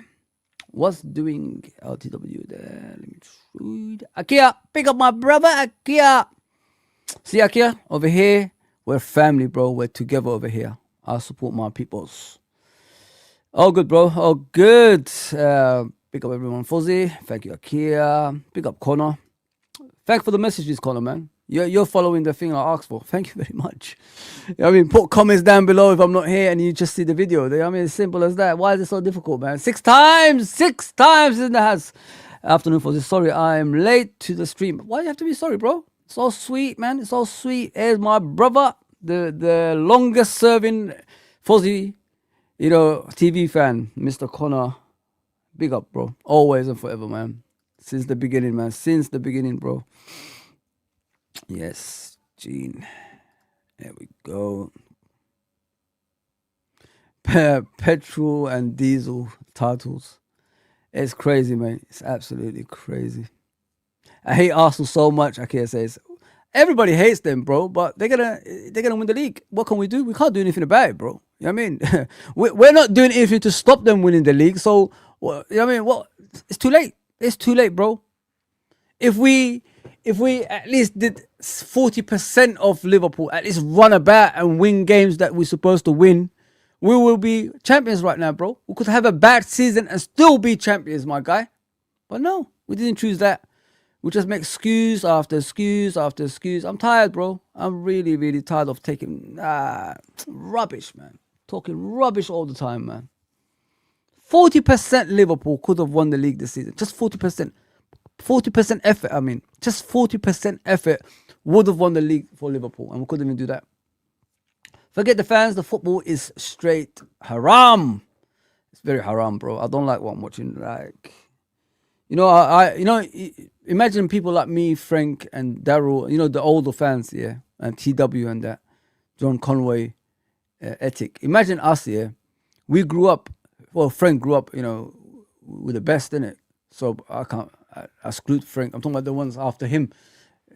What's doing LTW there? Let me read. Akia, pick up my brother, Akia. See, Akia, over here. We're family, bro. We're together over here. I support my peoples. All good, bro. All good. Pick up everyone. Fozi. Thank you, Akia. Pick up Connor. Thank you for the messages, Connor, man. You're following the thing I asked for. Thank you very much. I mean, put comments down below if I'm not here and you just see the video. I mean, it's simple as that. Why is it so difficult, man? 6 times in the house. Afternoon, Fozi. Sorry, I'm late to the stream. Why do you have to be sorry, bro? It's all sweet, man. It's all sweet. Here's my brother, the longest serving Fozi, you know, TV fan, Mr. Connor. Big up, bro. Always and forever, man. Since the beginning, man. Since the beginning, bro. Yes, Gene. There we go. Petrol and diesel titles. It's crazy, man. It's absolutely crazy. I hate Arsenal so much. I can't say it. Everybody hates them, bro, but they're gonna win the league. What can we do? We can't do anything about it, bro. You know what I mean? We're not doing anything to stop them winning the league. So, you know what I mean? What? It's too late. It's too late, bro. If we at least did 40% of Liverpool, at least run about and win games that we're supposed to win, we will be champions right now, bro. We could have a bad season and still be champions, my guy. But no, we didn't choose that. We just make excuse after excuse after excuse. I'm tired, bro. I'm really, really tired of taking rubbish, man. Talking rubbish all the time, man. 40% Liverpool could have won the league this season. Just 40%. 40% effort, I mean. Just 40% effort would have won the league for Liverpool. And we couldn't even do that. Forget the fans. The football is straight haram. It's very haram, bro. I don't like what I'm watching. Like, you know, imagine people like me, Frank, and Daryl. You know, the older fans, yeah, and TW and that, John Conway, Ethic. Imagine us, yeah. We grew up. Well, Frank grew up, you know, with the best in it. So I screwed Frank. I'm talking about the ones after him.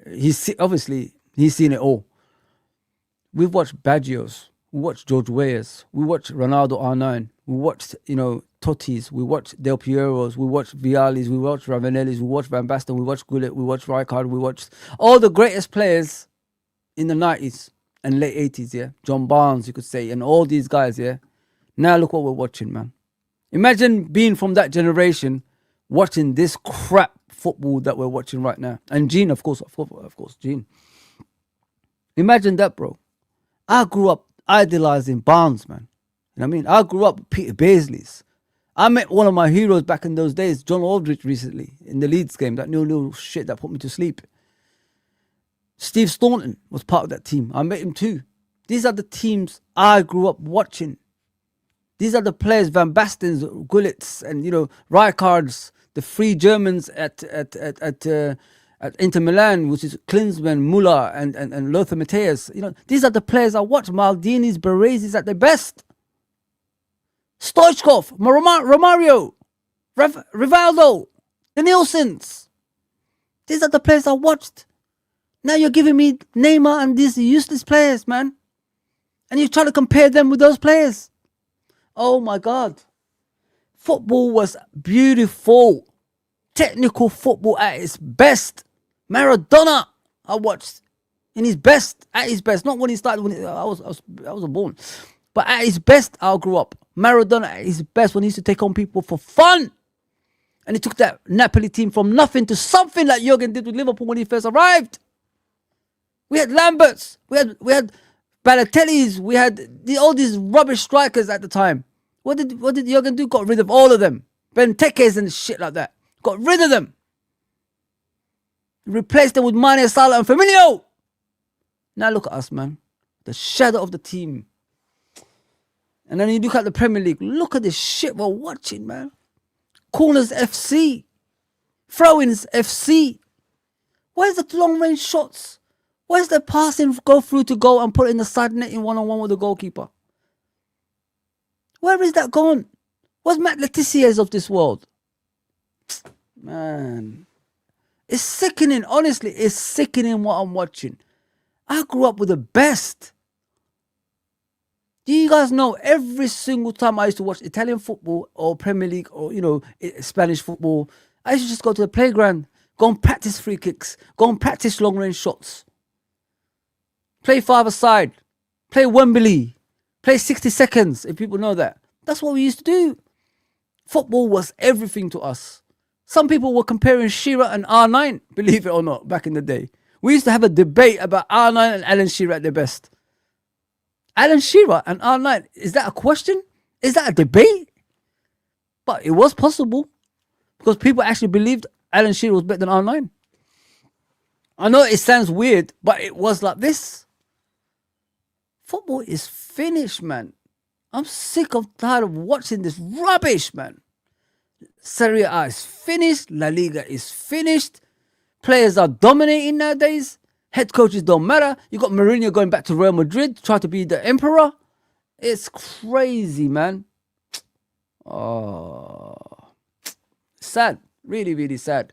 He's seen it all. We've watched Baggios. We watched George Weahs. We watched Ronaldo R9. We watched, you know, Totti's. We watched Del Piero's. We watched Vialli's. We watched Ravanelli's. We watched Van Basten. We watched Gullit. We watched Rijkaard. We watched all the greatest players in the 90s and late 80s, yeah. John Barnes, you could say, and all these guys, yeah. Now look what we're watching, man. Imagine being from that generation watching this crap football that we're watching right now. And Gene, of course, Gene. Imagine that, bro. I grew up idolizing Barnes, man. You know what I mean? I grew up with Peter Beardsley's. I met one of my heroes back in those days, John Aldridge, recently, in the Leeds game, that little shit that put me to sleep. Steve Staunton was part of that team. I met him too. These are the teams I grew up watching. These are the players, Van Basten's, Gullits, and, you know, Rijkaard's, the three Germans at Inter Milan, which is Klinsmann, Müller, and Lothar Matthäus. You know, these are the players I watch. Maldini's, Baresi's at their best. Stoichkov, Romario, Rivaldo, the Nielsen's. These are the players I watched. Now you're giving me Neymar and these useless players, man. And you try to compare them with those players. Oh my God. Football was beautiful. Technical football at its best. Maradona, I watched in his best, at his best. Not when he started, I wasn't born. But at his best, I grew up. Maradona at his best when he used to take on people for fun. And he took that Napoli team from nothing to something like Jurgen did with Liverpool when he first arrived. We had Lamberts, we had Balotellis, we had all these rubbish strikers at the time. What did Jurgen do? Got rid of all of them. Benteke's and shit like that. Got rid of them. Replaced them with Mane, Salah and Firmino. Now look at us, man. The shadow of the team. And then you look at the Premier League. Look at this shit we're watching, man. Corners FC. Throw-ins FC. Where's the long-range shots? Where's the passing go through to goal and put it in the side net in one-on-one with the goalkeeper? Where is that gone? Where's Matt Letizier's of this world? Man. It's sickening. Honestly, it's sickening what I'm watching. I grew up with the best. Do you guys know every single time I used to watch Italian football or Premier League or, you know, Spanish football, I used to just go to the playground, go and practice free kicks, go and practice long-range shots. Play five-a-side, play Wembley, play 60 seconds, if people know that. That's what we used to do. Football was everything to us. Some people were comparing Shearer and R9, believe it or not, back in the day. We used to have a debate about R9 and Alan Shearer at their best. Alan Shearer and R9, is that a question? Is that a debate? But it was possible because people actually believed Alan Shearer was better than R9. I know it sounds weird, but it was like this. Football is finished, man. I'm sick of tired of watching this rubbish, man. Serie A is finished. La Liga is finished. Players are dominating nowadays. Head coaches don't matter. You got Mourinho going back to Real Madrid, trying to be the emperor. It's crazy, man. Oh, sad. Really, really sad.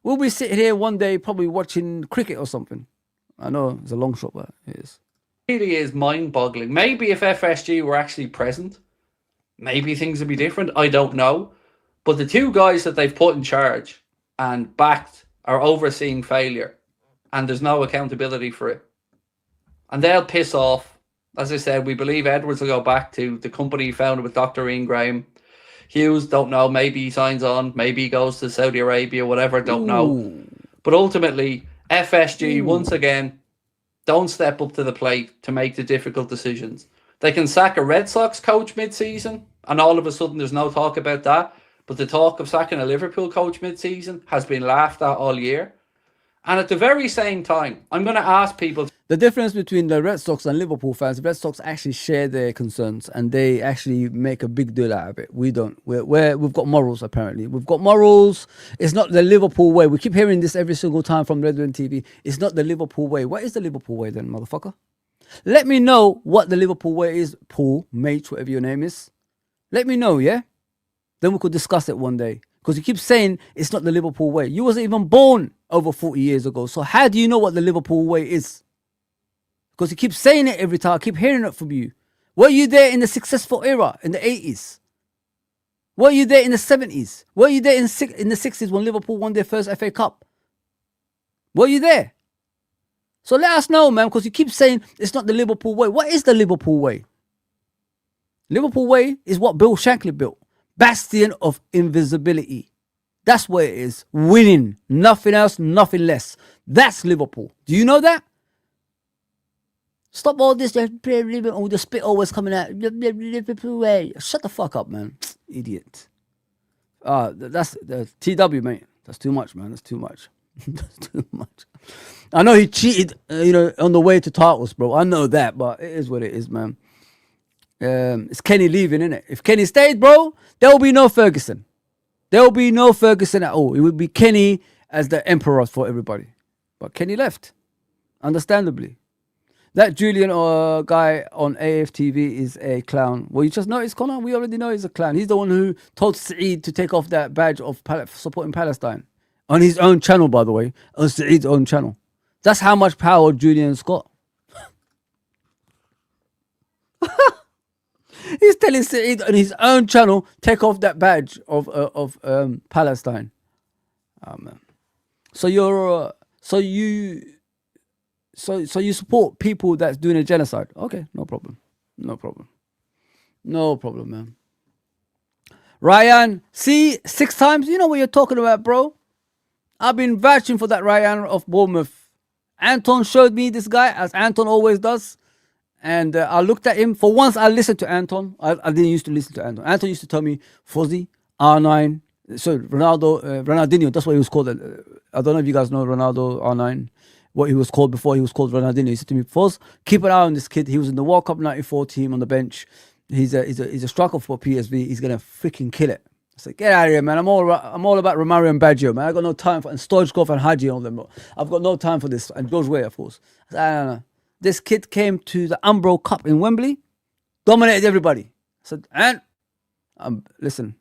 We'll be sitting here one day probably watching cricket or something. I know it's a long shot, but it is. It really is mind-boggling. Maybe if FSG were actually present, maybe things would be different. I don't know. But the two guys that they've put in charge and backed are overseeing failure, and there's no accountability for it. And they'll piss off. As I said, we believe Edwards will go back to the company he founded with Dr. Ian Graham. Hughes, don't know. Maybe he signs on. Maybe he goes to Saudi Arabia, whatever. Don't know. But ultimately, FSG, once again, don't step up to the plate to make the difficult decisions. They can sack a Red Sox coach mid-season, and all of a sudden there's no talk about that. But the talk of sacking a Liverpool coach mid-season has been laughed at all year. And at the very same time, I'm going to ask people... The difference between the Red Sox and Liverpool fans, the Red Sox actually share their concerns and they actually make a big deal out of it. We don't. We've got morals, apparently. We've got morals. It's not the Liverpool way. We keep hearing this every single time from Red One TV. It's not the Liverpool way. What is the Liverpool way then, motherfucker? Let me know what the Liverpool way is, Paul, mate, whatever your name is. Let me know, yeah? Then we could discuss it one day. Because you keep saying it's not the Liverpool way. You wasn't even born over 40 years ago. So how do you know what the Liverpool way is? Because you keep saying it every time. I keep hearing it from you. Were you there in the successful era in the 80s? Were you there in the 70s? Were you there in the 60s when Liverpool won their first FA Cup? Were you there? So let us know, man, because you keep saying it's not the Liverpool way. What is the Liverpool way? Liverpool way is what Bill Shankly built. Bastion of invisibility. That's what it is. Winning. Nothing else, nothing less. That's Liverpool. Do you know that? Stop all this. Oh, the spit always coming out. Liverpool way. Shut the fuck up, man. Idiot. That's the TW, mate. That's too much, man. That's too much. That's too much. I know he cheated, on the way to titles, bro. I know that, but it is what it is, man. It's Kenny leaving, innit? If Kenny stayed, bro, there will be no Ferguson. There will be no Ferguson at all. It would be Kenny as the emperor for everybody. But Kenny left, understandably. That Julian guy on AFTV is a clown. Well, you just noticed, Connor? We already know he's a clown. He's the one who told Saeed to take off that badge of supporting Palestine. On his own channel, by the way. On Saeed's own channel. That's how much power Julian's got. He's telling Saeed on his own channel, take off that badge of Palestine. Oh, man. So you support people that's doing a genocide? Okay, no problem, man. Ryan, see, 6 times. You know what you're talking about, bro. I've been vouching for that Ryan of Bournemouth. Anton showed me this guy, as Anton always does. And I looked at him. For once, I listened to Anton. I didn't used to listen to Anton. Anton used to tell me, Fozi, R9. Sorry, Ronaldinho. That's what he was called. I don't know if you guys know Ronaldo, R9. What he was called before. He was called Ronaldinho. He said to me, Foz, keep an eye on this kid. He was in the World Cup 94 team on the bench. He's a striker for PSV. He's going to freaking kill it. I said, get out of here, man. I'm all about Romario and Baggio, man. I got no time for... And Stojkov and Hadji and all them. I've got no time for this. And George Weah, of course. I said, no. This kid came to the Umbro Cup in Wembley, dominated everybody. I said, and listen,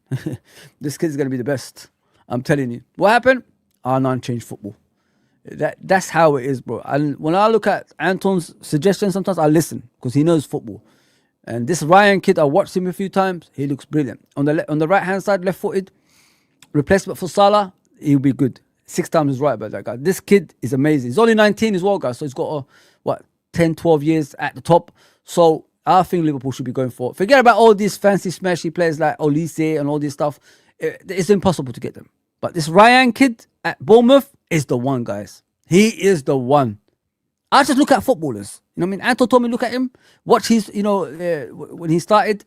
this kid's going to be the best. I'm telling you. What happened? R9 changed football. That's how it is, bro. And when I look at Anton's suggestions, sometimes I listen because he knows football. And this Ryan kid, I watched him a few times. He looks brilliant. On the right-hand side, left-footed, replacement for Salah, he'll be good. 6 times is right about that guy. This kid is amazing. He's only 19 as well, guys. So he's got 10, 12 years at the top. So I think Liverpool should be going for it. Forget about all these fancy smashy players like Olise and all this stuff. It's impossible to get them. But this Ryan kid at Bournemouth is the one, guys. He is the one. I just look at footballers. You know what I mean? Anton told me look at him. Watch his, when he started.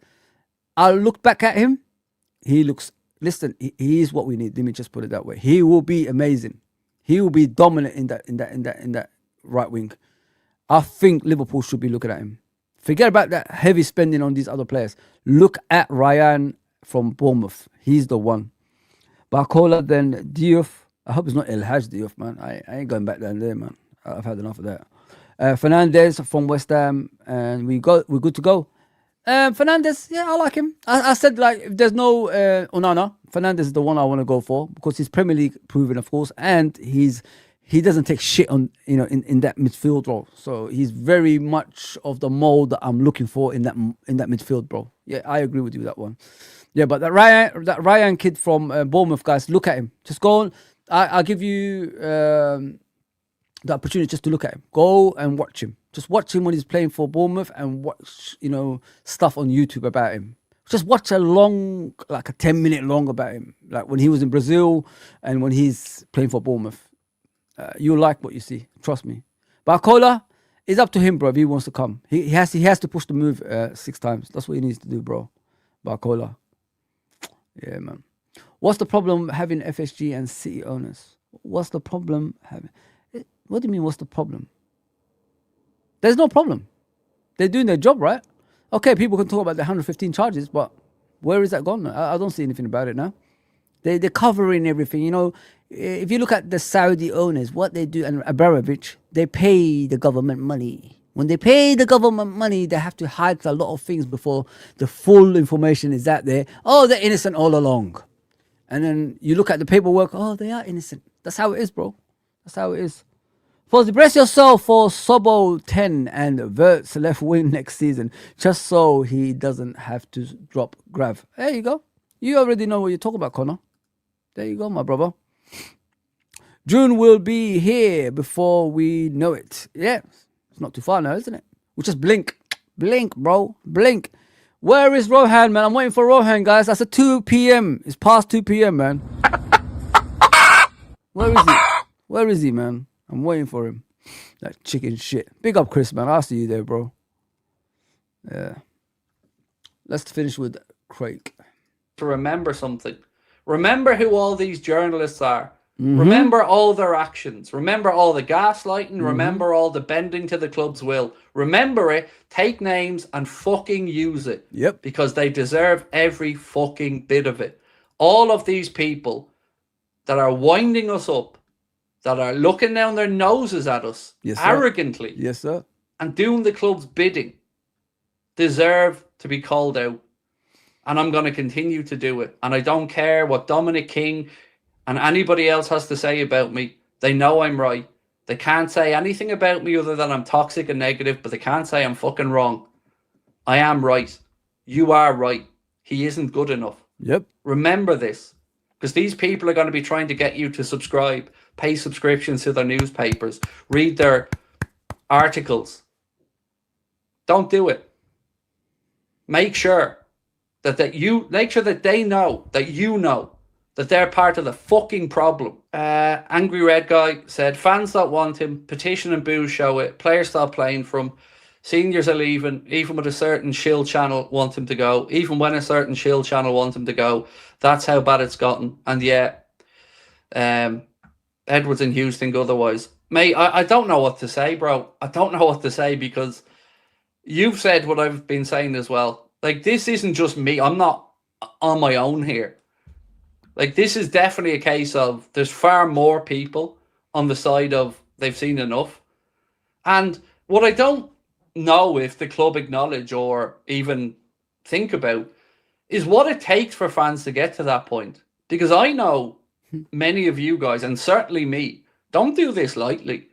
I looked back at him. He looks, listen, he is what we need. Let me just put it that way. He will be amazing. He will be dominant in that right wing. I think Liverpool should be looking at him. Forget about that heavy spending on these other players. Look at Ryan from Bournemouth. He's the one. Barcola, then Diouf. I hope it's not El Hadj Diouf, man. I ain't going back down there, man. I've had enough of that. Fernandez from West Ham, and we're good to go. Fernandez, yeah, I like him. I said, like, if there's no Onana, Fernandez is the one I want to go for because he's Premier League proven, of course, and he's he doesn't take shit on in that midfield role. So he's very much of the mold that I'm looking for in that midfield, bro. Yeah, I agree with you with that one. Yeah, but that Ryan kid from Bournemouth, guys, look at him. Just go on. I'll give you the opportunity just to look at him. Go and watch him. Just watch him when he's playing for Bournemouth and watch stuff on YouTube about him. Just watch a 10-minute long about him, like when he was in Brazil and when he's playing for Bournemouth. You'll like what you see. Trust me. Barcola, it's up to him, bro. If he wants to come, he has to push the move 6 times. That's what he needs to do, bro. Barcola. Yeah, man. What's the problem having FSG and City owners? What's the problem having? What do you mean? What's the problem? There's no problem. They're doing their job, right? Okay, people can talk about the 115 charges, but where is that gone? I don't see anything about it now. They're covering everything. If you look at the Saudi owners, what they do, and Abramovich, they pay the government money. When they pay the government money, they have to hide a lot of things before the full information is out there. Oh, they're innocent all along. And then you look at the paperwork. Oh, they are innocent. That's how it is, bro. That's how it is. Fozi, brace yourself for Sobo 10 and Vert's left wing next season, just so he doesn't have to drop Grav. There you go. You already know what you're talking about, Connor. There you go, my brother. June will be here before we know it. Yeah, it's not too far now, isn't it? We just blink. Blink, bro. Blink. Where is Rohan, man? I'm waiting for Rohan, guys. That's at 2 p.m. It's past 2 p.m., man. Where is he? Where is he, man? I'm waiting for him. That chicken shit. Big up, Chris, man. I'll see you there, bro. Yeah. Let's finish with Craig. To remember something. Remember who all these journalists are. Remember all their actions. Remember all the gaslighting. Remember all the bending to the club's will. Remember it. Take names and fucking use it. Yep. Because they deserve every fucking bit of it. All of these people that are winding us up, that are looking down their noses at us arrogantly, yes, sir, and doing the club's bidding, deserve to be called out. And I'm going to continue to do it. And I don't care what Dominic King and anybody else has to say about me. They know I'm right. They can't say anything about me other than I'm toxic and negative, but they can't say I'm fucking wrong. I am right. You are right. He isn't good enough. Yep. Remember this, because these people are going to be trying to get you to subscribe, pay subscriptions to their newspapers, read their articles. Don't do it. Make sure that they know that you know that they're part of the fucking problem. Angry Red Guy said, fans don't want him, petition and booze show it, players stop playing for him, seniors are leaving, even with a certain shill channel want him to go, even when a certain shill channel wants him to go. That's how bad it's gotten. And yeah, Edwards and Hughes think otherwise. Mate, I don't know what to say, bro. I don't know what to say, because you've said what I've been saying as well. Like, this isn't just me. I'm not on my own here. Like, this is definitely a case of there's far more people on the side of they've seen enough. And what I don't know if the club acknowledge or even think about is what it takes for fans to get to that point. Because I know many of you guys, and certainly me, don't do this lightly.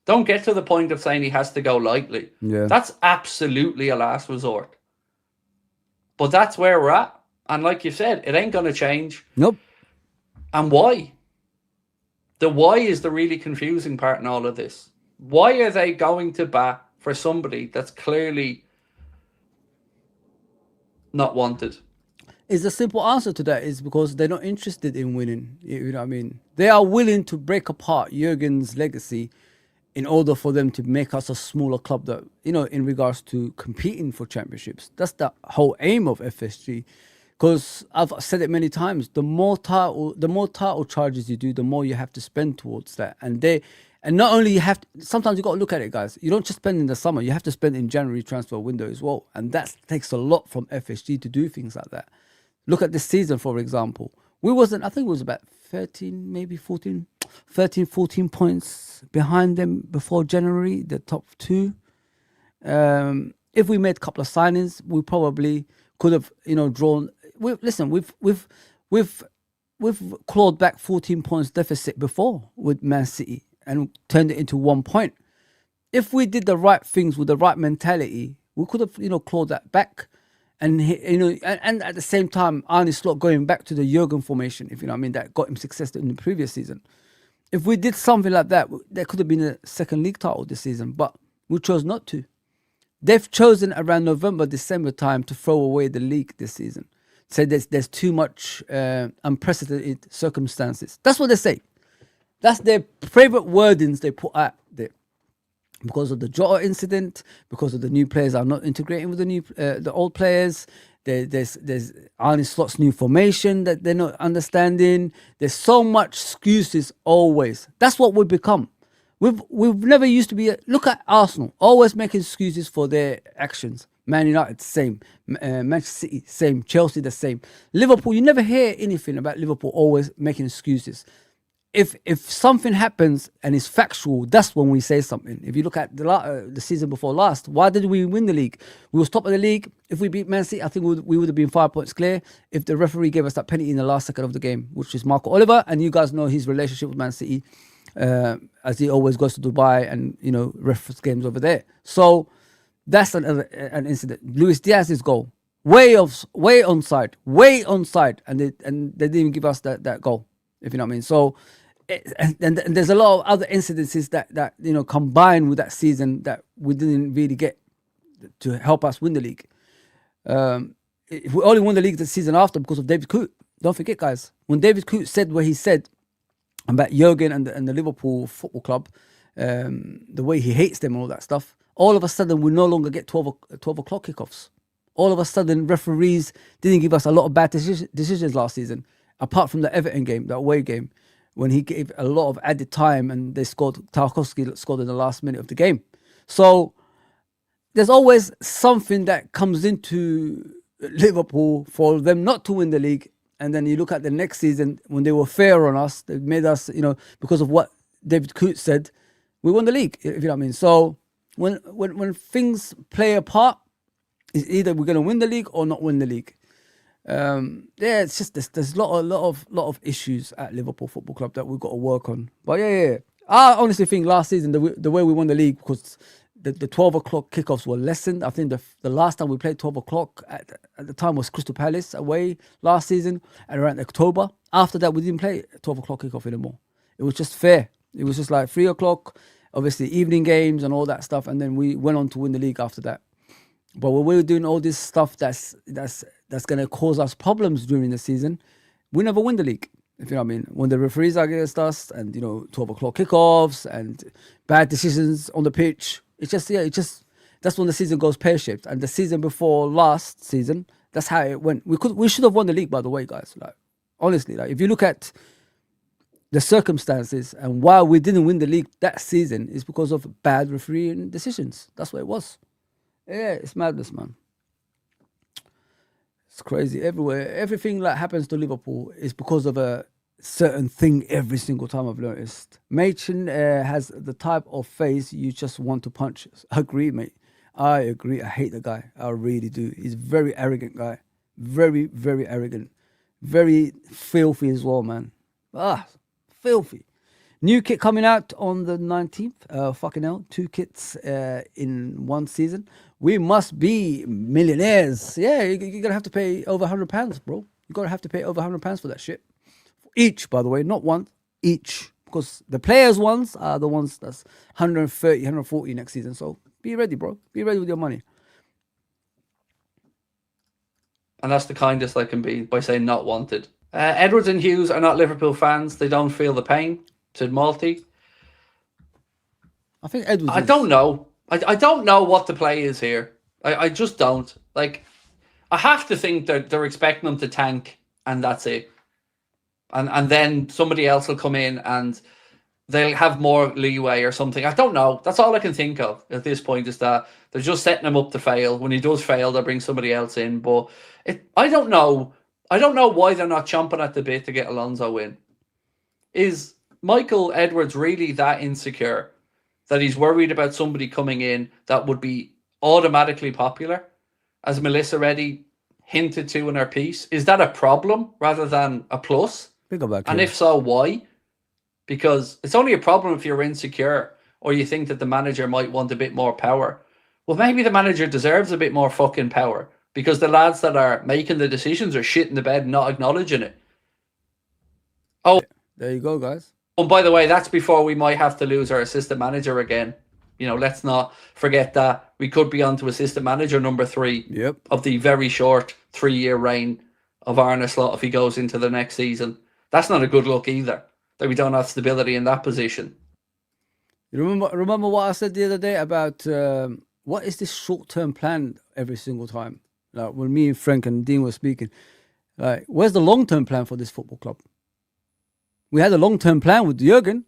Don't get to the point of saying he has to go lightly. Yeah. That's absolutely a last resort. But that's where we're at. And like you said, it ain't going to change. Nope. And why? The why is the really confusing part in all of this. Why are they going to bat for somebody that's clearly not wanted? Is the simple answer to that is because they're not interested in winning. You know what I mean? They are willing to break apart Jurgen's legacy in order for them to make us a smaller club that, in regards to competing for championships. That's the whole aim of FSG. Because I've said it many times, the more title charges you do, the more you have to spend towards that. And not only you have to, sometimes you got to look at it, guys. You don't just spend in the summer, you have to spend in January transfer window as well. And that takes a lot from FSG to do things like that. Look at this season, for example. I think it was about 14 points behind them before January, the top two. If we made a couple of signings, we probably could have, drawn. We've clawed back 14 points deficit before with Man City, and turned it into 1 point. If we did the right things with the right mentality, we could have, clawed that back. And, and at the same time, Arne Slot going back to the Jurgen formation, if you know what I mean, that got him success in the previous season. If we did something like that, there could have been a second league title this season, but we chose not to. They've chosen around November, December time to throw away the league this season. Say there's too much unprecedented circumstances. That's what they say. That's their favorite wordings they put out there. Because of the Jota incident, because of the new players are not integrating with the old players. There's Arne Slot's new formation that they're not understanding. There's so much excuses always. That's what we've become. We've never used to be. Look at Arsenal, always making excuses for their actions. Man United, same. Manchester City, same. Chelsea, the same. Liverpool, you never hear anything about Liverpool always making excuses. If something happens and it's factual, that's when we say something. If you look at the season before last, why did we win the league? We were top of the league. If we beat Man City, I think we would have been 5 points clear if the referee gave us that penalty in the last second of the game, which is Marco Oliver. And you guys know his relationship with Man City, as he always goes to Dubai and, refs games over there. So that's an incident. Luis Diaz's goal, way onside, and they didn't even give us that goal, if you know what I mean. So, and there's a lot of other incidences that combined with that season that we didn't really get to help us win the league. If we only won the league the season after because of David Coote. Don't forget, guys, when David Coote said what he said about Jurgen and the Liverpool Football Club, the way he hates them and all that stuff, all of a sudden we no longer get 12 o'clock kickoffs. All of a sudden referees didn't give us a lot of bad decisions last season, apart from the Everton game, that away game, when he gave a lot of added time and they scored. Tarkowski scored in the last minute of the game. So there's always something that comes into Liverpool for them not to win the league. And then you look at the next season when they were fair on us, they made us, because of what David Coote said, we won the league, if you know what I mean. So when things play a part, it's either we're going to win the league or not win the league. It's just there's a lot of issues at Liverpool Football Club that we've got to work on. But yeah. I honestly think last season the way we won the league, because the 12 o'clock kickoffs were lessened. I think the last time we played 12 o'clock at the time was Crystal Palace away last season, and around October. After that, we didn't play 12 o'clock kickoff anymore. It was just fair. It was just like 3 o'clock, obviously evening games and all that stuff, and then we went on to win the league after that. But when we were doing all this stuff that's going to cause us problems during the season, we never win the league, if you know what I mean. When the referees are against us and, 12 o'clock kickoffs and bad decisions on the pitch, it's just that's when the season goes pear-shaped. And the season before last season, that's how it went. We should have won the league, by the way, guys. Like, honestly, if you look at the circumstances and why we didn't win the league that season is because of bad refereeing decisions. That's what it was. Yeah, it's madness, man. It's crazy everywhere. Everything that happens to Liverpool is because of a certain thing every single time, I've noticed. Machen has the type of face you just want to punch. I agree, mate. I agree. I hate the guy. I really do. He's a very arrogant guy. Very, very arrogant. Very filthy as well, man. Filthy. New kit coming out on the 19th. Fucking hell. 2 kits in one season. We must be millionaires. Yeah, you're going to have to pay over £100, bro. You're going to have to pay over £100 for that shit. Each, by the way, not one. Each. Because the players' ones are the ones that's 130, 140 next season. So be ready, bro. Be ready with your money. And that's the kindest I can be by saying not wanted. Edwards and Hughes are not Liverpool fans. They don't feel the pain, said Malty. I think Edwards I don't know. I don't know what the play is here. I just don't. Like, I have to think they're expecting them to tank and that's it. And then somebody else will come in and they'll have more leeway or something. I don't know. That's all I can think of at this point, is that they're just setting him up to fail. When he does fail, they'll bring somebody else in. But I don't know. I don't know why they're not chomping at the bit to get Alonso in. Is Michael Edwards really that insecure that he's worried about somebody coming in that would be automatically popular, as Melissa Reddy hinted to in her piece? Is that a problem rather than a plus? Think about and if so, why? because it's only a problem if you're insecure or you think that the manager might want a bit more power. Well, maybe the manager deserves a bit more fucking power because the lads that are making the decisions are shit in the bed and not acknowledging it. Oh, There you go, guys. and by the way, that's before we might have to lose our assistant manager again. You know, let's not forget that we could be on to assistant manager number 3 Yep. of the very short 3-year reign of Arne Slot if he goes into the next season. That's not a good look either, that we don't have stability in that position. You remember what I said the other day about what is this short-term plan every single time? Like when me and Frank and Dean were speaking, like where's the long-term plan for this football club? We had a long-term plan with Jurgen,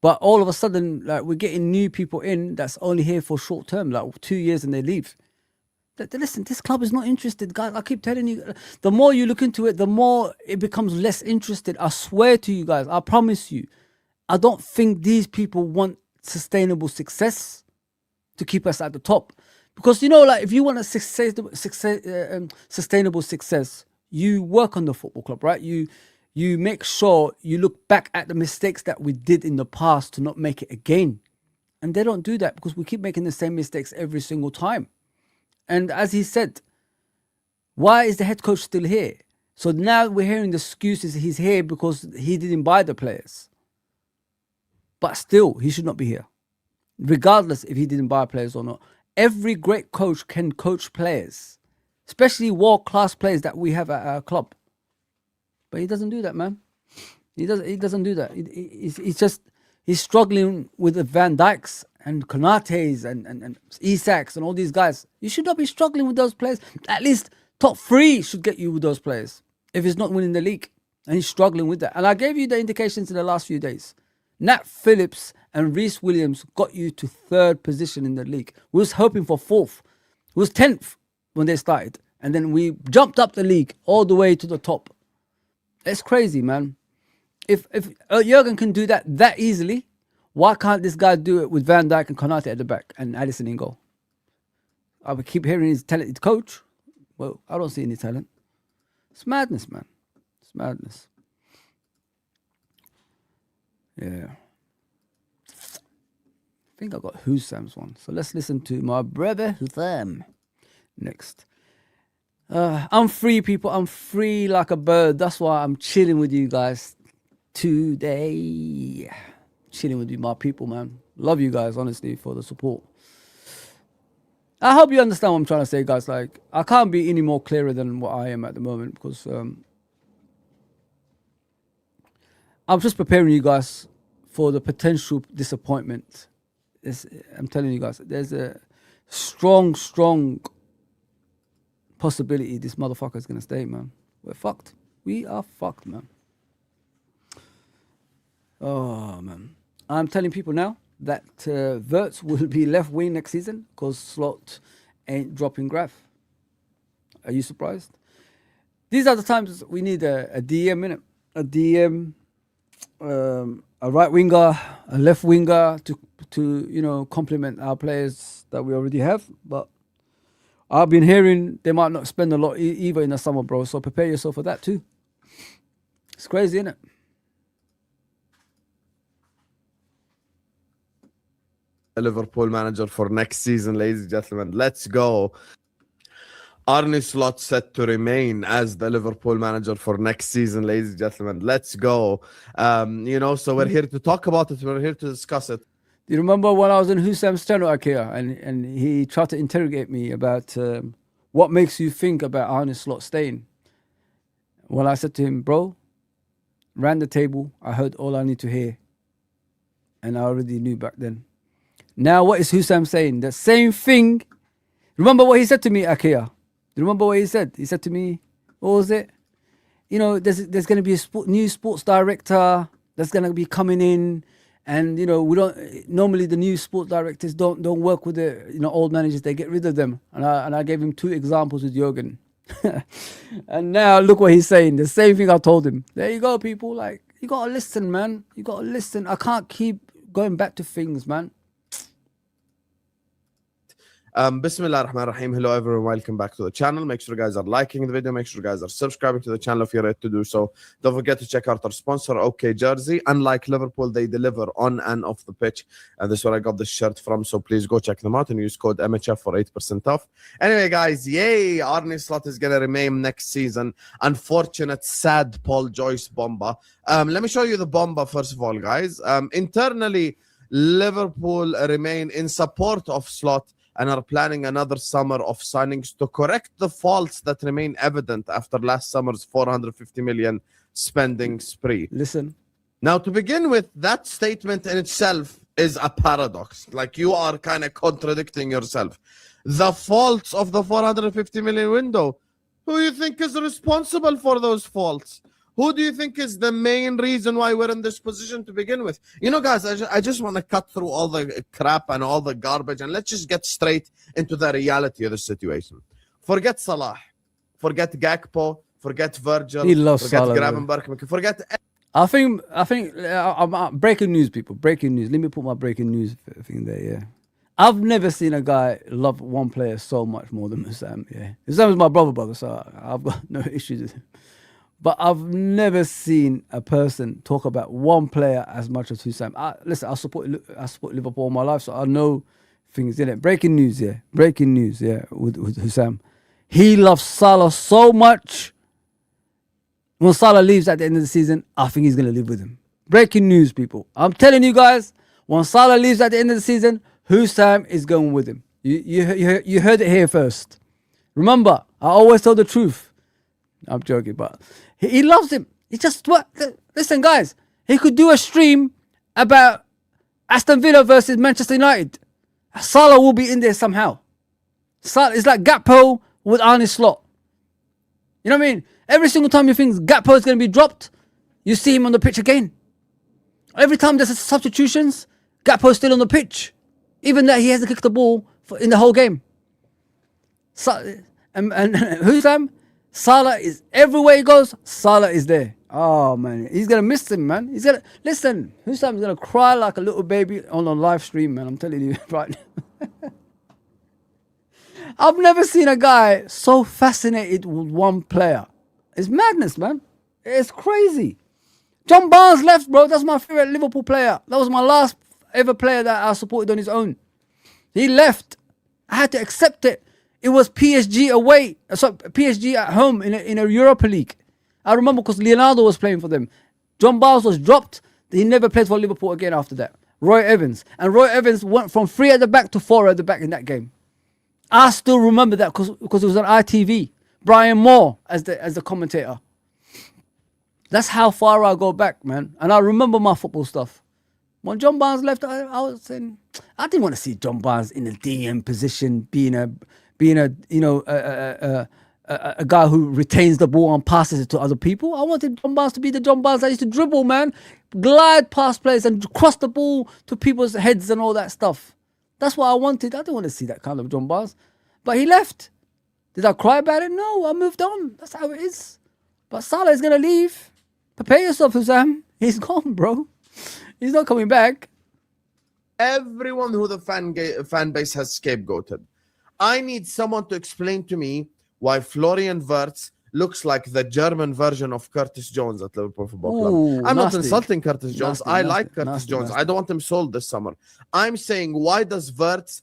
but all of a sudden, like we're getting new people in that's only here for short-term, like 2 years and they leave. Listen, this club is not interested, guys. I keep telling you, the more you look into it, the more it becomes less interested. I swear to you guys, I promise you, I don't think these people want sustainable success to keep us at the top. Because, you know, like if you want a sustainable success, you work on the football club, right? You make sure you look back at the mistakes that we did in the past to not make it again. And they don't do that because we keep making the same mistakes every single time. And as he said, why is the head coach still here? So now we're hearing the excuses he's here because he didn't buy the players. But still, he should not be here, regardless if he didn't buy players or not. Every great coach can coach players, especially world-class players that we have at our club. But he doesn't do that, man. He doesn't do that. He's struggling with the Van Dijks and Konates and Isaks and all these guys. You should not be struggling with those players. At least top 3 should get you with those players if he's not winning the league. And he's struggling with that. And I gave you the indications in the last few days. Nat Phillips and Reece Williams got you to 3rd position in the league. We was hoping for 4th. It was 10th when they started. And then we jumped up the league all the way to the top. It's crazy, man. If Jurgen can do that easily, why can't this guy do it with Van Dijk and Konate at the back and Alisson in goal? I would keep hearing he's a talented coach. Well, I don't see any talent. It's madness, man. It's madness. Yeah. I think I got Husam's one. So let's listen to my brother Husam next. I'm free, people. I'm free like a bird. That's why I'm chilling with you guys today. Chilling with you, my people, man. Love you guys, honestly, for the support. I hope you understand what I'm trying to say, guys. Like, I can't be any more clearer than what I am at the moment because I'm just preparing you guys for the potential disappointment. I'm telling you guys, there's a strong possibility this motherfucker is going to stay, man. We're fucked. We are fucked, man. Oh, man. I'm telling people now that Wirtz will be left wing next season because Slot ain't dropping Graf. Are you surprised? These are the times we need a DM, innit? A DM, a right winger, a left winger to you know, complement our players that we already have. But I've been hearing they might not spend a lot either in the summer, bro. So prepare yourself for that too. It's crazy, isn't it? Liverpool manager for next season, ladies and gentlemen. Let's go. Arne Slot set to remain as the Liverpool manager for next season, ladies and gentlemen. Let's go. You know, so we're here to talk about it. We're here to discuss it. Do you remember when I was in Husam's channel, Akira, and he tried to interrogate me about what makes you think about Arne Slot staying? Well, I said to him, bro, ran the table. I heard all I need to hear. And I already knew back then. Now, what is Husam saying? The same thing. Remember what he said to me, Akira? Do you remember what he said? He said to me, what was it? You know, there's going to be a new sports director that's going to be coming in. And, you know, we don't, normally the new sports directors don't work with the, you know, old managers. They get rid of them. And I gave him 2 examples with Jurgen. And now look what he's saying. The same thing I told him. There you go, people. Like, you got to listen, man. You got to listen. I can't keep going back to things, man. Bismillah ar-Rahman ar-Rahim. Hello everyone, welcome back to the channel. Make sure you guys are liking the video, make sure you guys are subscribing to the channel if you're ready to do so. Don't forget to check out our sponsor, OK Jersey. Unlike Liverpool, they deliver on and off the pitch, and this is where I got this shirt from, so please go check them out and use code MHF for 8% off. Anyway guys, yay, Arne Slot is gonna remain next season. Unfortunate, sad Paul Joyce bomba. Let me show you the bomba first of all, guys. Internally, Liverpool remain in support of Slot and are planning another summer of signings to correct the faults that remain evident after last summer's 450 million spending spree. Listen. Now, to begin with, that statement in itself is a paradox. Like, you are kind of contradicting yourself. The faults of the 450 million window, who do you think is responsible for those faults? Who do you think is the main reason why we're in this position to begin with? You know, guys, I just want to cut through all the crap and all the garbage, and let's just get straight into the reality of the situation. Forget Salah. Forget Gakpo. Forget Virgil. He loves forget Salah, Gravenberch. Forget... I think breaking news, people. Breaking news. Let me put my breaking news thing there, yeah. I've never seen a guy love one player so much more than Hussam, yeah. Hussam is my brother, so I've got no issues with him. But I've never seen a person talk about one player as much as Hussam. Listen, I support Liverpool all my life, so I know things in it. Breaking news, yeah. Breaking news, yeah, with Hussam. He loves Salah so much. When Salah leaves at the end of the season, I think he's going to live with him. Breaking news, people. I'm telling you guys, when Salah leaves at the end of the season, Hussam is going with him. You heard it here first. Remember, I always tell the truth. I'm joking, but he loves him. He just, listen, guys, he could do a stream about Aston Villa versus Manchester United. Salah will be in there somehow. Salah is like Gakpo with Arne Slot. You know what I mean? Every single time you think Gakpo is going to be dropped, you see him on the pitch again. Every time there's substitutions, Gakpo is still on the pitch, even that he hasn't kicked the ball in the whole game. And Hussam? Salah is everywhere he goes. Salah is there. Oh man, he's gonna miss him, man. He's gonna listen. Hussam's gonna cry like a little baby on a live stream, man. I'm telling you right now. I've never seen a guy so fascinated with one player. It's madness, man. It's crazy. John Barnes left, bro. That's my favorite Liverpool player. That was my last ever player that I supported on his own. He left. I had to accept it. It was PSG away, PSG at home in a Europa League. I remember because Leonardo was playing for them. John Barnes was dropped. He never played for Liverpool again after that. Roy Evans. And Roy Evans went from 3 at the back to 4 at the back in that game. I still remember that because it was on ITV. Brian Moore as the commentator. That's how far I go back, man. And I remember my football stuff. When John Barnes left, I was saying, I didn't want to see John Barnes in a DM position, being a guy who retains the ball and passes it to other people. I wanted John Barnes to be the John Barnes that used to dribble, man, glide past players and cross the ball to people's heads and all that stuff. That's what I wanted. I didn't want to see that kind of John Barnes. But he left. Did I cry about it? No, I moved on. That's how it is. But Salah is going to leave. Prepare yourself, Hussam. He's gone, bro. He's not coming back. Everyone who the fan base has scapegoated. I need someone to explain to me why Florian Wirtz looks like the German version of Curtis Jones at Liverpool Football Club. Ooh, I'm nasty. not insulting Curtis Jones. Nasty, I nasty, like Curtis nasty, Jones. nasty. I don't want him sold this summer. I'm saying, why does Wirtz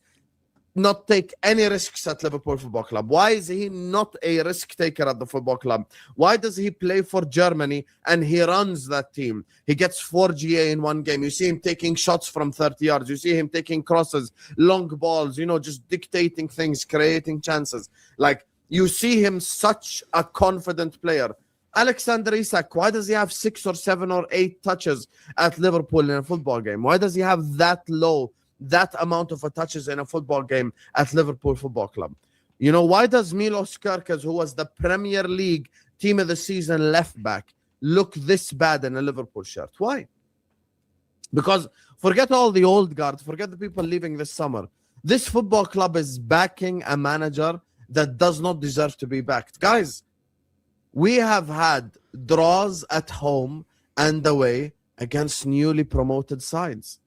not take any risks at Liverpool Football Club? Why is he not a risk taker at the football club? Why does he play for Germany and he runs that team? He gets 4 GA in one game. You see him taking shots from 30 yards. You see him taking crosses, long balls, just dictating things, creating chances. Like, you see him such a confident player. Alexander Isak, why does he have 6 or 7 or 8 touches at Liverpool in a football game? Why does he have that amount of touches in a football game at Liverpool Football Club? Why does Milos Kerkez, who was the Premier League Team of the Season left back, look this bad in a Liverpool shirt? Why? Because forget all the old guard, forget the people leaving this summer. This football club is backing a manager that does not deserve to be backed. Guys, we have had draws at home and away against newly promoted sides.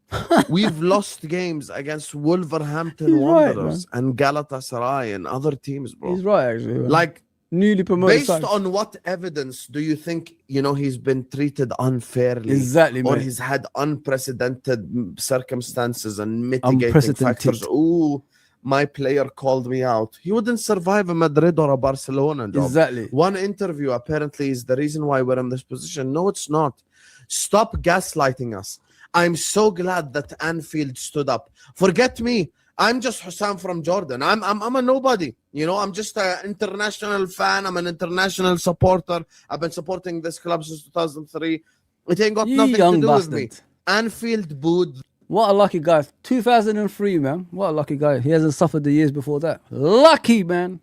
We've lost games against Wolverhampton He's right, Wanderers and Galatasaray and other teams, bro. He's right, actually. Man. Like, newly promoted. based on what evidence do you think, he's been treated unfairly? Exactly, Or mate. he's had unprecedented circumstances and mitigating Unprecedented. factors? Ooh, my player called me out. He wouldn't survive a Madrid or a Barcelona job. Exactly. One interview apparently is the reason why we're in this position. No, it's not. Stop gaslighting us. I'm so glad that Anfield stood up. Forget me. I'm just Hussam from Jordan. I'm a nobody. I'm just an international fan. I'm an international supporter. I've been supporting this club since 2003. It ain't got You nothing to young do with me. bastard. Anfield booed. What a lucky guy. 2003, man. What a lucky guy. He hasn't suffered the years before that. Lucky, man.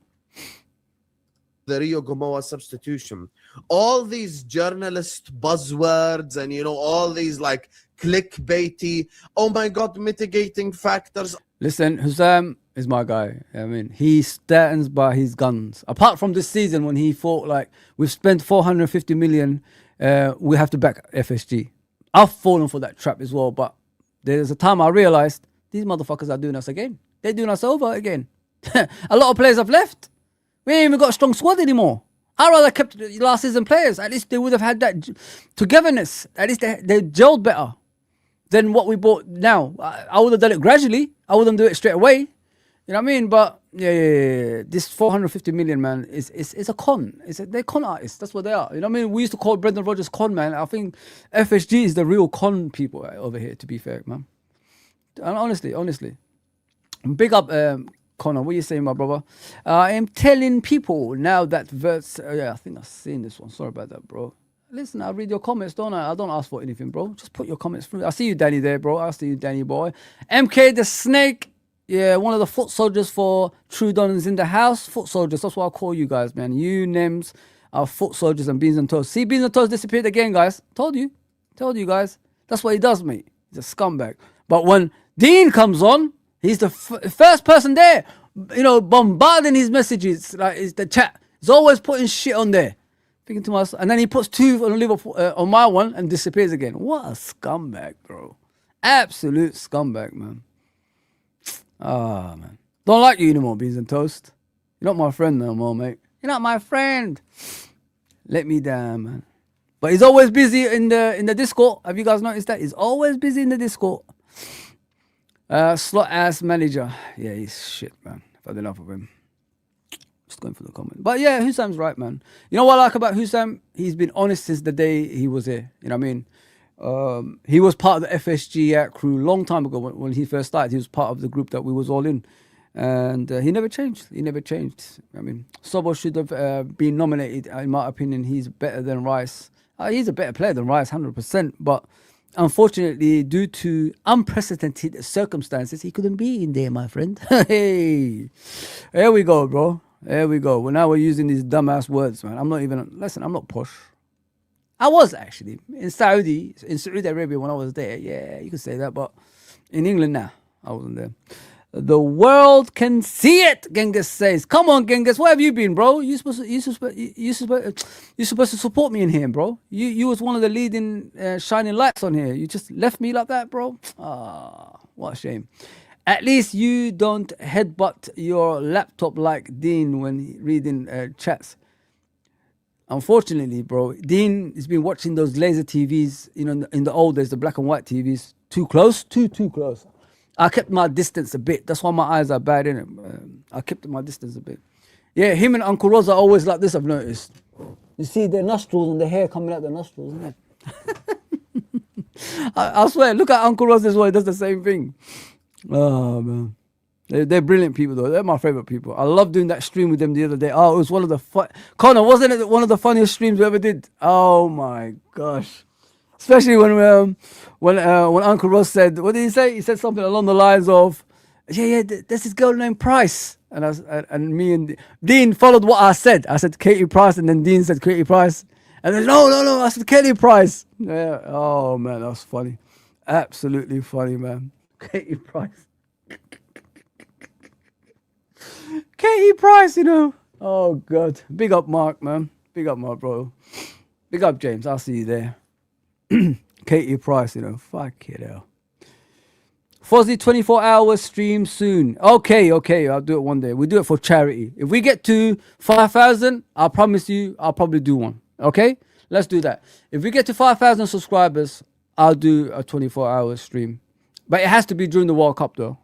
The Rio Gomoa substitution. All these journalist buzzwords and, all these like clickbaity, oh my God, mitigating factors. Listen, Hussam is my guy. I mean, he stands by his guns. Apart from this season when he thought like, we've spent 450 million, we have to back FSG. I've fallen for that trap as well, but there's a time I realized these motherfuckers are doing us again. They're doing us over again. A lot of players have left. We ain't even got a strong squad anymore. I'd rather kept the last season players. At least they would have had that togetherness. At least they gelled better than what we bought now. I would have done it gradually. I wouldn't do it straight away. You know what I mean? But yeah. This 450 million, man, is a con. They're con artists. That's what they are. You know what I mean? We used to call Brendan Rodgers con, man. I think FSG is the real con people over here, to be fair, man. And honestly. Big up Connor, what are you saying, my brother? I am telling people now that verse. I think I've seen this one. Sorry about that, bro. Listen, I read your comments, don't I? I don't ask for anything, bro. Just put your comments through. I see you, Danny, there, bro. I see you, Danny boy. MK the Snake. Yeah, one of the foot soldiers for Trudon is in the house. Foot soldiers, that's what I call you guys, man. You, Nems, are foot soldiers and Beans and Toast. See, Beans and Toast disappeared again, guys. Told you guys. That's what he does, mate. He's a scumbag. But when Dean comes on, he's the first person there, bombarding his messages. Like, it's the chat. He's always putting shit on there. Thinking to myself, and then he puts 2 on Liverpool on my one and disappears again. What a scumbag, bro. Absolute scumbag, man. Ah, man. Don't like you anymore, Beans and Toast. You're not my friend no more, mate. You're not my friend. Let me down, man. But he's always busy in the Discord. Have you guys noticed that? He's always busy in the Discord. Slot ass manager. Yeah, he's shit, man. I've had enough of him. Just going for the comment. But yeah, Hussam's right, man. You know what I like about Hussam? He's been honest since the day he was here. You know what I mean? He was part of the FSG crew long time ago when he first started. He was part of the group that we was all in. And he never changed. I mean, Sobo should have been nominated. In my opinion, he's better than Rice. He's a better player than Rice, 100%. But unfortunately, due to unprecedented circumstances, he couldn't be in there, my friend. Hey, here we go, bro. There we go. Well, now we're using these dumbass words, man. I'm not posh. I was actually in Saudi Arabia when I was there. Yeah, you could say that. But in England now, I wasn't there. The world can see it, Genghis says. Come on, Genghis, where have you been, bro? You're supposed to support me in here, bro. You was one of the leading shining lights on here. You just left me like that, bro. Ah, what a shame. At least you don't headbutt your laptop like Dean when reading chats. Unfortunately, bro, Dean has been watching those laser TVs, in the old days, the black and white TVs. Too close? Too close. I kept my distance a bit. That's why my eyes are bad, innit? I kept my distance a bit. Yeah, him and Uncle Roz are always like this, I've noticed. You see their nostrils and the hair coming out their nostrils, isn't it? I swear, look at Uncle Roz as well. He does the same thing. Oh, man. They're brilliant people, though. They're my favorite people. I love doing that stream with them the other day. Oh, it was one of the Connor, wasn't it one of the funniest streams we ever did? Oh, my gosh. Especially when Uncle Ross said, what did he say? He said something along the lines of, there's this girl named Price. And me and Dean followed what I said. I said Katie Price, and then Dean said Katie Price. And then, no, I said Katie Price. Yeah. Oh, man, that was funny. Absolutely funny, man. Katie Price. Katie Price, Oh, God. Big up, Mark, man. Big up, Mark, bro. Big up, James. I'll see you there. Katie Price, fuck it hell. Fozi 24-hour stream soon. Okay, I'll do it one day. We do it for charity. If we get to 5,000, I promise you, I'll probably do one. Okay, let's do that. If we get to 5,000 subscribers, I'll do a 24-hour stream. But it has to be during the World Cup though.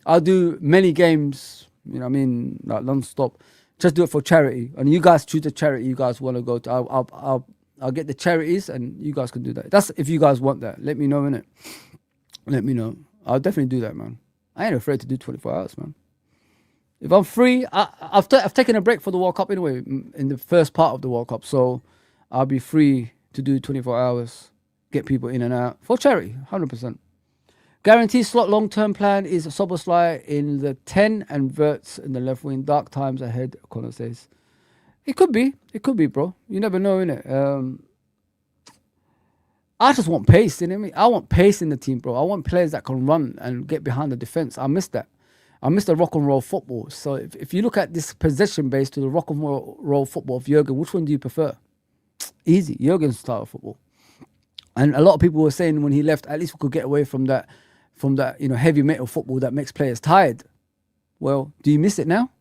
I'll do many games, you know what I mean, like non-stop. Just do it for charity. And you guys choose the charity you guys want to go to. I'll get the charities and you guys can do that. That's if you guys want that. Let me know, innit? Let me know. I'll definitely do that, man. I ain't afraid to do 24 hours, man. If I'm free, I've taken a break for the World Cup anyway, in the first part of the World Cup. So I'll be free to do 24 hours, get people in and out for charity, 100%. Guaranteed slot long-term plan is Soboslai in the 10 and Verts in the left wing. Dark times ahead, Connor says. It could be, bro. You never know, innit? I just want pace, you know what I mean? I want pace in the team, bro. I want players that can run and get behind the defense. I miss that. I miss the rock and roll football. So if you look at this possession base to the rock and roll football of Jurgen, which one do you prefer? Easy, Jurgen's style of football. And a lot of people were saying when he left, at least we could get away from that, heavy metal football that makes players tired. Well, do you miss it now?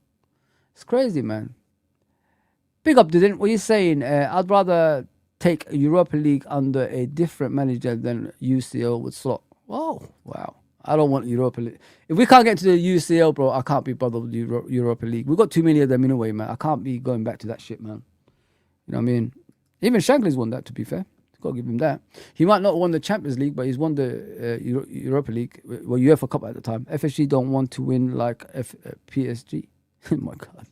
It's crazy, man. Big up, didn't? What are you saying? I'd rather take Europa League under a different manager than UCL with slot. Oh, wow. I don't want Europa League. If we can't get to the UCL, bro, I can't be bothered with Europa League. We've got too many of them in a way, man. I can't be going back to that shit, man. You know what I mean? Even Shankly's won that, to be fair. Got to give him that. He might not have won the Champions League, but he's won the Europa League. Well, UEFA Cup at the time. FSG don't want to win like PSG. Oh, my God.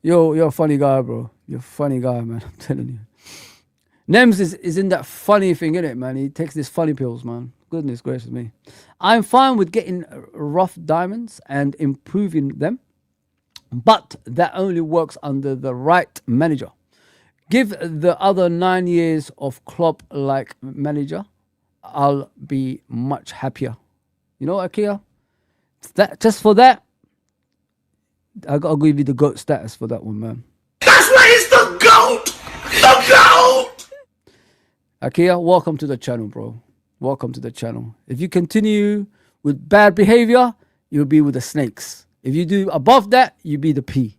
You're a funny guy, bro. You're a funny guy, man. I'm telling you. Nems is in that funny thing, innit, man? He takes these funny pills, man. Goodness gracious me. I'm fine with getting rough diamonds and improving them, but that only works under the right manager. Give the other 9 years of Klopp-like manager, I'll be much happier. You know, Akia? That, just for that, I got to give you the GOAT status for that one, man. That's why he's the GOAT! The GOAT! Akia, welcome to the channel, bro. Welcome to the channel. If you continue with bad behavior, you'll be with the snakes. If you do above that, you'll be the P.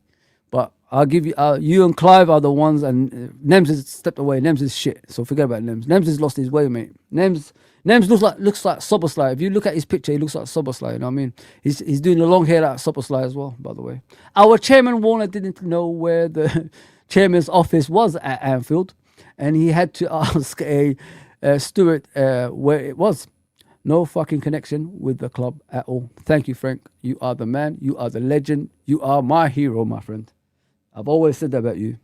But I'll give you, you and Clive are the ones, and Nems has stepped away. Nems is shit, so forget about Nems. Nems has lost his way, mate. Nems looks like Soboslai. If you look at his picture, he looks like Soboslai, you know what I mean? He's doing the long hair like Soboslai as well, by the way. Our chairman, Warner, didn't know where the chairman's office was at Anfield, and he had to ask a steward where it was. No fucking connection with the club at all. Thank you, Frank. You are the man. You are the legend. You are my hero, my friend. I've always said that about you.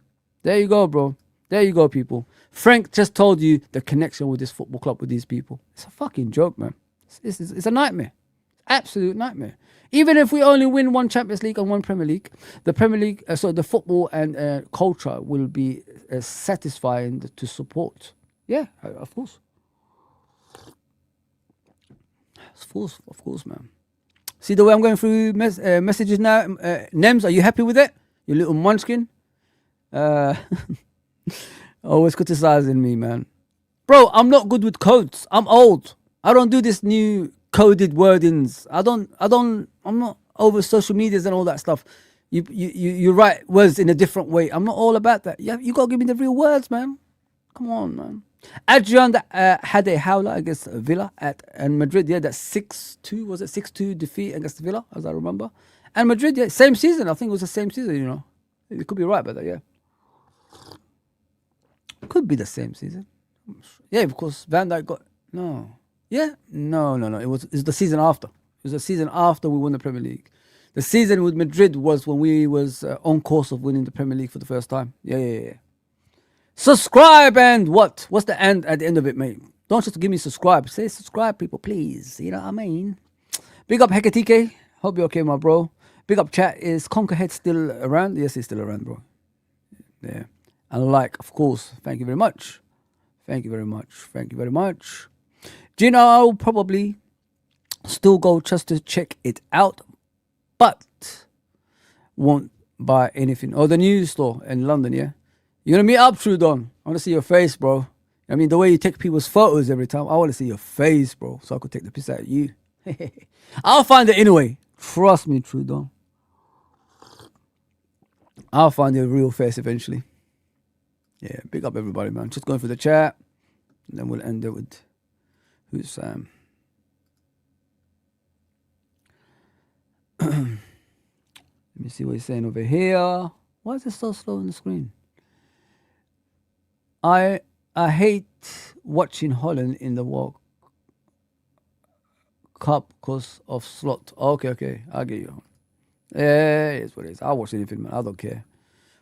There you go, bro. There you go, people. Frank just told you the connection with this football club, with these people. It's a fucking joke, man. It's a nightmare. Absolute nightmare. Even if we only win one Champions League and one Premier League, the Premier League, so the football and culture will be satisfying to support. Yeah, of course. Of course, man. See the way I'm going through messages now? Nems, are you happy with it? You little munchkin? Always criticizing me, man. Bro, I'm not good with codes. I'm old. I don't do this new coded wordings. I'm not over social medias and all that stuff. You write words in a different way. I'm not all about that. You got to give me the real words, man. Come on, man. Adrian had a howler against Villa and Madrid. Yeah, that 6-2, was it 6-2 defeat against Villa, as I remember. And Madrid, yeah, same season. I think it was the same season, you know. It could be right about that, yeah. Could be the same season. Yeah, because Van Dijk got... No. Yeah? No. It's the season after. It was the season after we won the Premier League. The season with Madrid was when we was on course of winning the Premier League for the first time. Yeah. Subscribe and what? What's the end at the end of it, mate? Don't just give me subscribe. Say subscribe, people, please. You know what I mean? Big up Hekatike. Hope you're okay, my bro. Big up chat. Is Conquerhead still around? Yes, he's still around, bro. Yeah. And like, of course, thank you very much. Thank you very much. Gino, I'll probably still go just to check it out, but won't buy anything. Oh, the news store in London, yeah? You're going to meet up, Trudon. I want to see your face, bro. I mean, the way you take people's photos every time, I want to see your face, bro, so I could take the piss out of you. I'll find it anyway. Trust me, Trudeau. I'll find your real face eventually. Yeah, big up everybody, man. Just going through the chat. And then we'll end it with who's Sam. Let me see what he's saying over here. Why is it so slow on the screen? I hate watching Holland in the World Cup because of slot. Okay, I get you. Yeah, it's what it is. I'll watch anything, man. I don't care.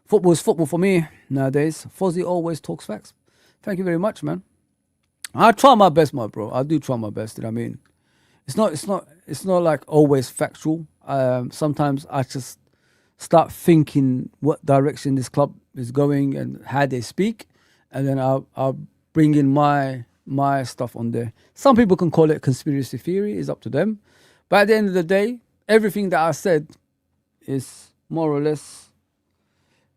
Football is football for me nowadays. Fozi always talks facts. Thank you very much, man. I try my best, my bro. I do try my best. You know what I mean? It's not like always factual. Sometimes I just start thinking what direction this club is going and how they speak, and then I'll bring in my stuff on there. Some people can call it conspiracy theory. It's up to them. But at the end of the day, everything that I said is more or less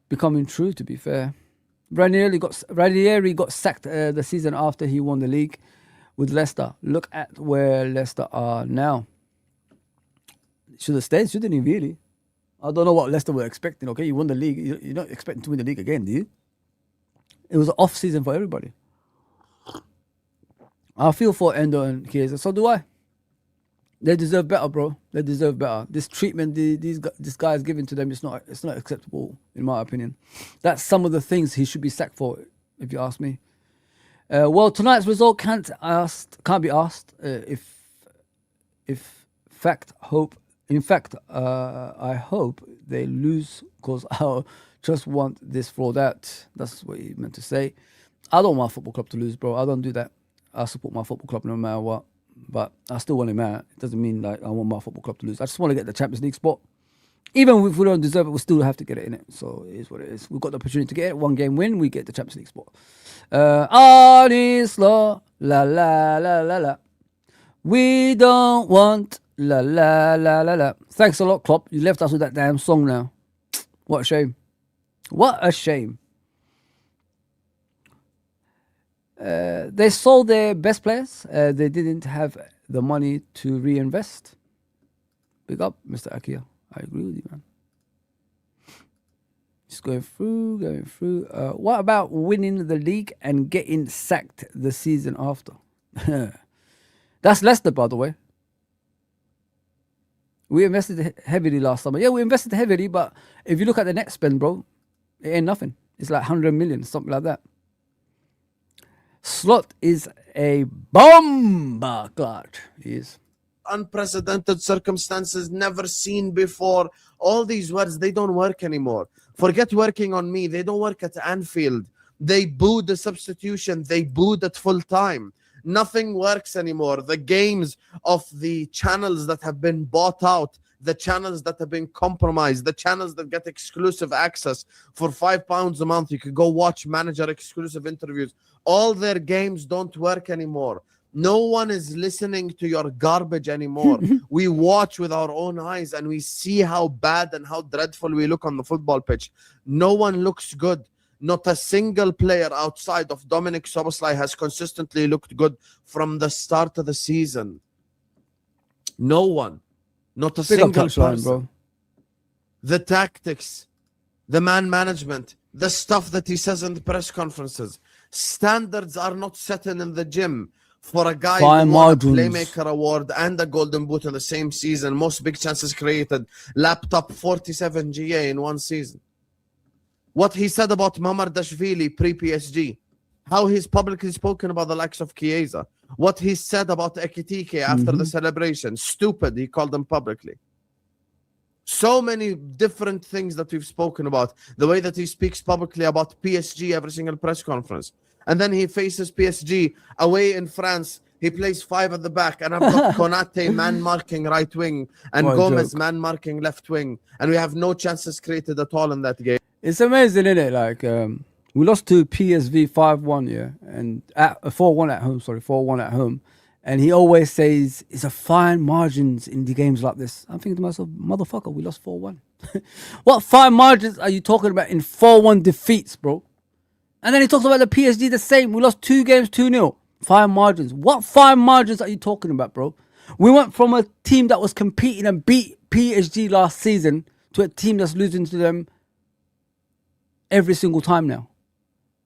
becoming true, to be fair. Ranieri got sacked the season after he won the league with Leicester. Look at where Leicester are now. Should have stayed, shouldn't he, really? I don't know what Leicester were expecting. Okay, you won the league. You're not expecting to win the league again, do you? It was an off season for everybody. I feel for Endo and Chiesa. So do I. They deserve better, bro. They deserve better. This treatment this guy is giving to them is not acceptable, in my opinion. That's some of the things he should be sacked for, if you ask me. Well, tonight's result can't be asked. In fact, I hope they lose because I just want this fraud out. That's what he meant to say. I don't want my football club to lose, bro. I don't do that. I support my football club no matter what. But I still want him out. It doesn't mean like I want my football club to lose. I just want to get the Champions League spot. Even if we don't deserve it, we still have to get it in it. So it is what it is. We've got the opportunity to get it. One game win, we get the Champions League spot. Anisla, la la la la la. We don't want la la la la la. Thanks a lot, Klopp. You left us with that damn song now. What a shame. What a shame. They sold their best players. They didn't have the money to reinvest. Big up, Mr. Akia. I agree with you, man. Just going through. What about winning the league and getting sacked the season after? That's Leicester, by the way. We invested heavily last summer. Yeah, we invested heavily, but if you look at the net spend, bro, it ain't nothing. It's like 100 million, something like that. Slot is a bomba, God. He is. Unprecedented circumstances, never seen before. All these words, they don't work anymore. Forget working on me. They don't work at Anfield. They booed the substitution. They booed at full time. Nothing works anymore. The games of the channels that have been bought out, the channels that have been compromised, the channels that get exclusive access for £5 a month. You could go watch manager exclusive interviews. All their games don't work anymore. No one is listening to your garbage anymore. We watch with our own eyes and we see how bad and how dreadful we look on the football pitch. No one looks good. Not a single player outside of Dominic Szoboszlai has consistently looked good from the start of the season. No one. Not a single person. Bro. The tactics, the man management, the stuff that he says in the press conferences. Standards are not setting in the gym. For a guy who won a Playmaker Award and a Golden Boot in the same season, most big chances created, laptop 47 GA in one season. What he said about Mamardashvili pre-PSG, how he's publicly spoken about the likes of Chiesa, what he said about Ekitike after the celebration, stupid, he called them publicly. So many different things that we've spoken about, the way that he speaks publicly about PSG every single press conference. And then he faces PSG away in France. He plays 5 at the back. And I've got Konate man-marking right wing and Gomez man-marking left wing. And we have no chances created at all in that game. It's amazing, isn't it? Like, we lost to PSV 5-1, yeah? And 4-1 at home, 4-1 at home. And he always says, it's a fine margins in the games like this. I'm thinking to myself, motherfucker, we lost 4-1. What fine margins are you talking about in 4-1 defeats, bro? And then he talks about the PSG the same. We lost 2 games, 2-0. Fine margins. What fine margins are you talking about, bro? We went from a team that was competing and beat PSG last season to a team that's losing to them every single time now.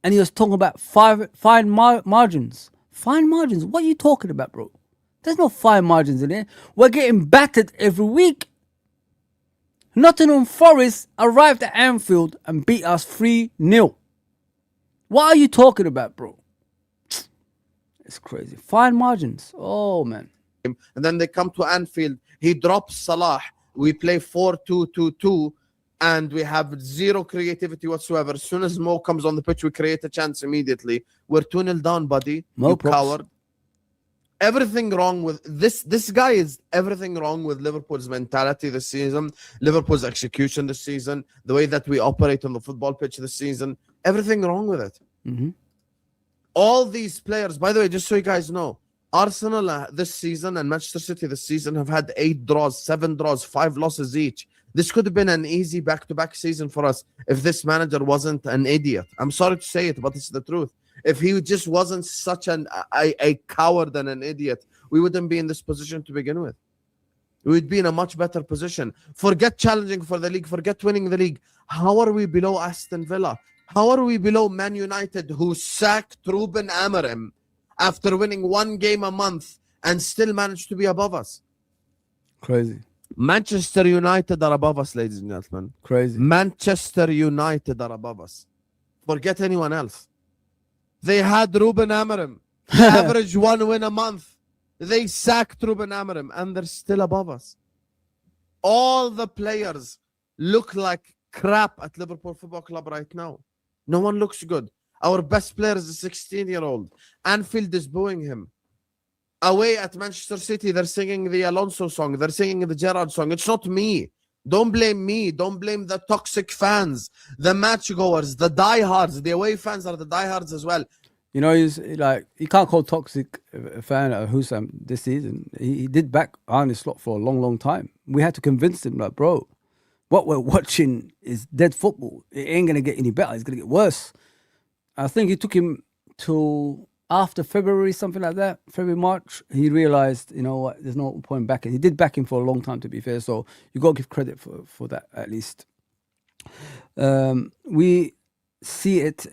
And he was talking about fine margins. Fine margins? What are you talking about, bro? There's no fine margins in here. We're getting battered every week. Nottingham Forest arrived at Anfield and beat us 3-0. What are you talking about, bro? It's crazy. Fine margins. Oh, man. And then they come to Anfield. He drops Salah. We play 4-2-2-2. And we have zero creativity whatsoever. As soon as Mo comes on the pitch, we create a chance immediately. We're 2-0 down, buddy. Mo you props. coward. Everything wrong with this. This guy is everything wrong with Liverpool's mentality this season, Liverpool's execution this season, the way that we operate on the football pitch this season. Everything wrong with it. Mm-hmm. All these players, by the way, just so you guys know, Arsenal this season and Manchester City this season have had 8 draws, 7 draws, 5 losses each. This could have been an easy back-to-back season for us if this manager wasn't an idiot. I'm sorry to say it, but it's the truth. If he just wasn't such a coward and an idiot, we wouldn't be in this position to begin with. We would be in a much better position. Forget challenging for the league. Forget winning the league. How are we below Aston Villa? How are we below Man United, who sacked Ruben Amorim after winning 1 game a month and still managed to be above us? Crazy. Manchester United are above us, ladies and gentlemen. Crazy. Manchester United are above us. Forget anyone else. They had Ruben Amorim. They average 1 win a month. They sacked Ruben Amorim and they're still above us. All the players look like crap at Liverpool Football Club right now. No one looks good. Our best player is a 16-year-old. Anfield is booing him. Away at Manchester City, they're singing the Alonso song. They're singing the Gerrard song. It's not me. Don't blame me. Don't blame the toxic fans, the matchgoers, the diehards. The away fans are the diehards as well. You know, he's like, you can't call toxic a fan at Husam this season. He did back Arne Slot for a long, long time. We had to convince him, like, bro, what we're watching is dead football. It ain't going to get any better. It's going to get worse. I think it took him till after February, something like that, February, March, he realized, you know what, there's no point backing. He did back him for a long time, to be fair. So you got to give credit for that, at least. We see it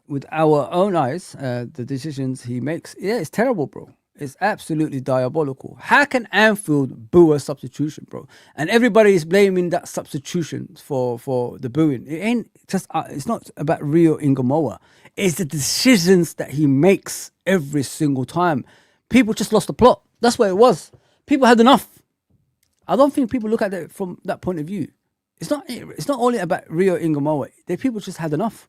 with our own eyes, the decisions he makes. Yeah, it's terrible, bro. It's absolutely diabolical. How can Anfield boo a substitution, bro? And everybody is blaming that substitution for the booing. It ain't just, it's not about Rio Ingamoa. It's the decisions that he makes every single time. People just lost the plot. That's what it was. People had enough. I don't think people look at it from that point of view. It's not only about Rio Ingamoa. The people just had enough.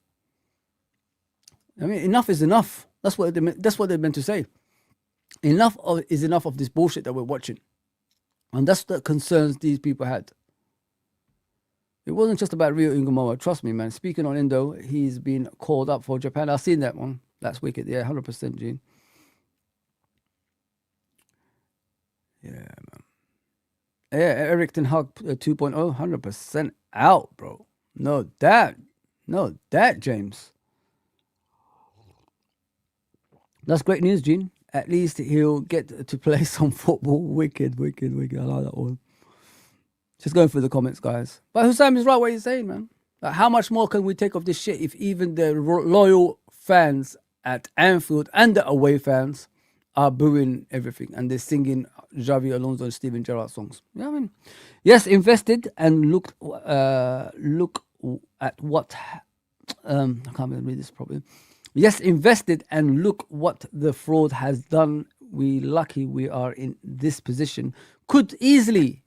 I mean, enough is enough. That's what they meant to say. Enough is enough of this bullshit that we're watching. And that's the concerns these people had. It wasn't just about Rio Ingamoa. Trust me, man. Speaking on Indo, he's been called up for Japan. I've seen that one. That's wicked. Yeah, 100%, Gene. Yeah, man. Yeah, Eric Ten Hag 2.0, 100% out, bro. No doubt, James. That's great news, Gene. At least he'll get to play some football. Wicked. I like that one. Just going through the comments, guys. But Hussam is right what he's saying, man. Like, how much more can we take of this shit if even the loyal fans at Anfield and the away fans are booing everything and they're singing Xavi Alonso and Steven Gerrard songs? Yeah, I mean, yes, invested and look at what I can't even read this properly. Yes, invested and look what the fraud has done. We lucky we are in this position. Could easily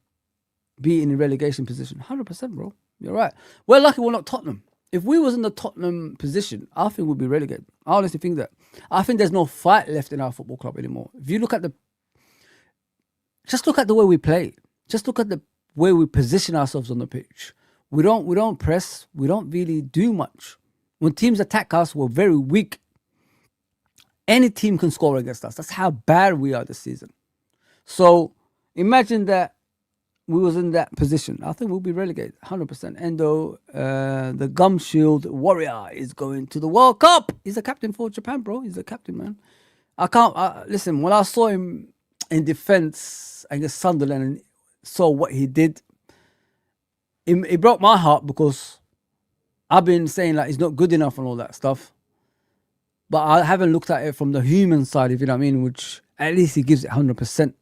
be in a relegation position. 100%, bro. You're right. We're lucky we're not Tottenham. If we was in the Tottenham position, I think we'd be relegated. I honestly think that. I think there's no fight left in our football club anymore. If you look at just look at the way we play. Just look at the way we position ourselves on the pitch. We don't press. We don't really do much. When teams attack us, we're very weak. Any team can score against us. That's how bad we are this season. So imagine that we was in that position. I think we'll be relegated, 100%. Endo, the Gum Shield Warrior is going to the World Cup. He's a captain for Japan, bro. He's a captain, man. I can't, listen, when I saw him in defence against Sunderland and saw what he did, it broke my heart because I've been saying like he's not good enough and all that stuff. But I haven't looked at it from the human side, if you know what I mean, which at least he gives it 100%. Do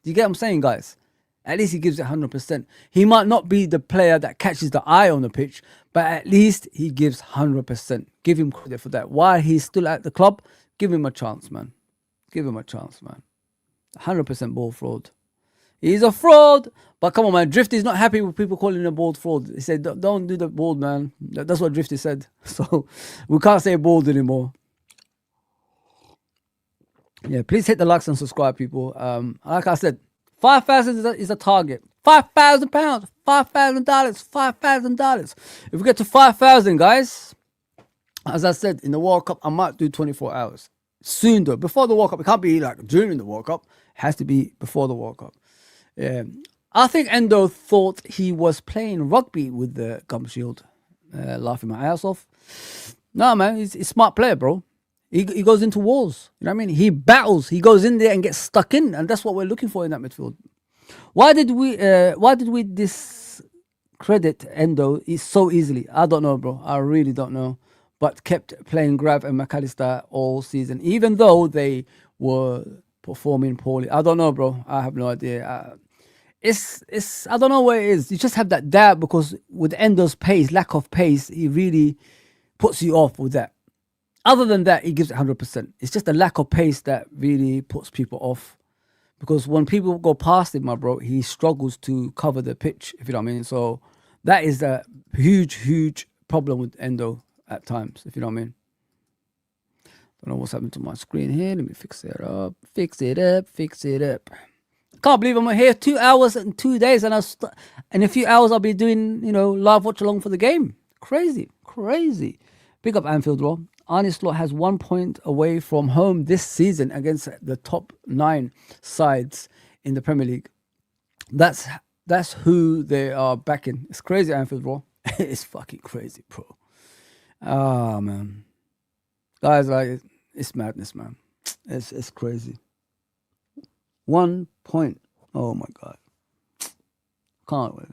you get what I'm saying, guys? At least he gives it 100%. He might not be the player that catches the eye on the pitch, but at least he gives 100%. Give him credit for that. While he's still at the club, give him a chance, man. Give him a chance, man. 100% ball fraud. He's a fraud. But come on, man. Drifty's not happy with people calling him a bald fraud. He said, don't do the bald, man. That's what Drifty said. So we can't say bald anymore. Yeah, please hit the likes and subscribe, people. Like I said, 5,000 is a target. £5,000, $5,000, $5,000. If we get to 5,000, guys, as I said, in the World Cup, I might do 24 hours. Soon, though. Before the World Cup. It can't be like during the World Cup. It has to be before the World Cup. Yeah. I think Endo thought he was playing rugby with the gum shield. Laughing my ass off. No, man. He's a smart player, bro. He goes into wars. You know what I mean? He battles. He goes in there and gets stuck in. And that's what we're looking for in that midfield. Why did we discredit Endo so easily? I don't know, bro. I really don't know. But kept playing Grav and McAllister all season, even though they were performing poorly. I don't know, bro. I have no idea. It's I don't know where it is. You just have that doubt because with Endo's pace, lack of pace, he really puts you off with that. Other than that, he gives it 100%. It's just the lack of pace that really puts people off. Because when people go past him, my bro, he struggles to cover the pitch, if you know what I mean. So that is a huge, huge problem with Endo at times, if you know what I mean. Don't know what's happened to my screen here. Let me fix it up. Fix it up. Can't believe I'm here 2 hours and 2 days, and in a few hours I'll be doing, live watch along for the game. Crazy. Big up Anfield, bro. Arne Slot has 1 point away from home this season against the top 9 sides in the Premier League. That's who they are backing. It's crazy, Anfield, bro. It's fucking crazy, bro. Ah, man. Guys, like, it's madness, man. It's crazy. 1 point. Oh, my God. Can't wait.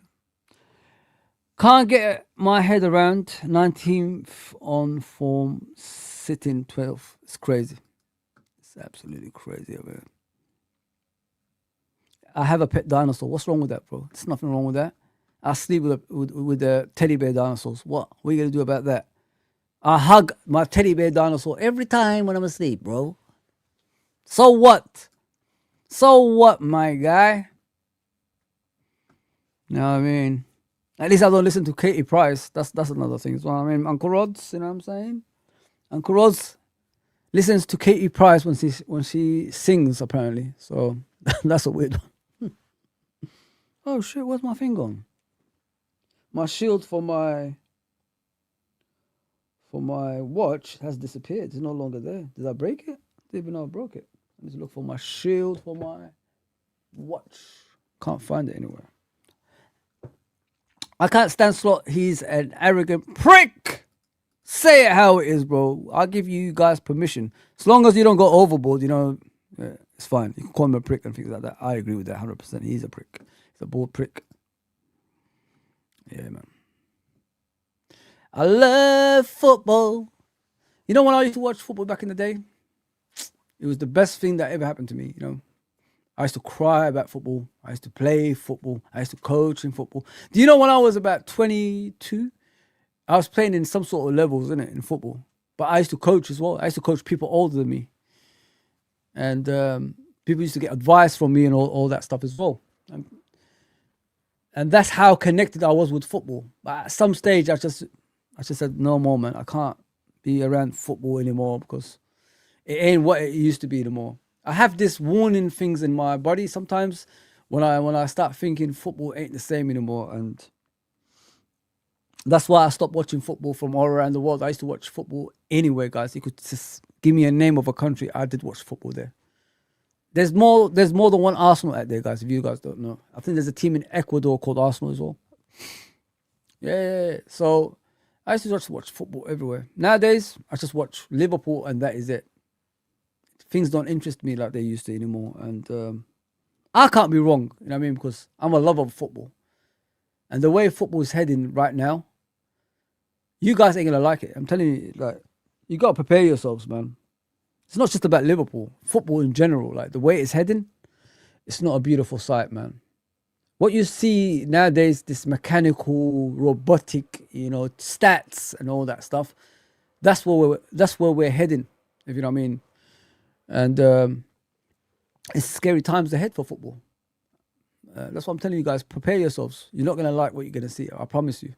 Can't get my head around 19th on form, sitting 12th. It's crazy. It's absolutely crazy, man. I have a pet dinosaur. What's wrong with that, bro? There's nothing wrong with that. I sleep with the teddy bear dinosaurs. What are you going to do about that? I hug my teddy bear dinosaur every time when I'm asleep, bro. So what? So what, my guy? You know what I mean? At least I don't listen to Katie Price. That's another thing as well. I mean, Uncle Rod's, you know what I'm saying? Uncle Rod's listens to Katie Price when she sings, apparently. So that's a weird one. Oh shit, where's my thing gone? My shield for my watch has disappeared. It's no longer there. Did I break it? I didn't even know I broke it. Let me look for my shield for my watch. Can't find it anywhere. I can't stand Slot. He's an arrogant prick. Say it how it is, bro. I'll give you guys permission. As long as you don't go overboard, it's fine. You can call him a prick and things like that. I agree with that 100%. He's a prick. He's a bold prick. Yeah, man. I love football. You know when I used to watch football back in the day? It was the best thing that ever happened to me, I used to cry about football. I used to play football. I used to coach in football. Do you know when I was about 22, I was playing in some sort of levels, in football. But I used to coach as well. I used to coach people older than me. And people used to get advice from me and all that stuff as well. And that's how connected I was with football. But at some stage, I just said, no more, man. I can't be around football anymore because it ain't what it used to be anymore. I have this warning things in my body sometimes when I start thinking football ain't the same anymore, and that's why I stopped watching football from all around the world. I used to watch football anywhere, guys. You could just give me a name of a country. I did watch football there. There's more than one Arsenal out there, guys, if you guys don't know. I think there's a team in Ecuador called Arsenal as well. Yeah. So I used to just watch football everywhere. Nowadays, I just watch Liverpool and that is it. Things don't interest me like they used to anymore. And I can't be wrong, you know what I mean? Because I'm a lover of football. And the way football is heading right now, you guys ain't gonna like it. I'm telling you, like, you gotta prepare yourselves, man. It's not just about Liverpool. Football in general, like the way it's heading, it's not a beautiful sight, man. What you see nowadays, this mechanical, robotic, stats and all that stuff, that's where we're heading, if you know what I mean. And it's scary times ahead for football. That's what I'm telling you guys. Prepare yourselves. You're not going to like what you're going to see. I promise you.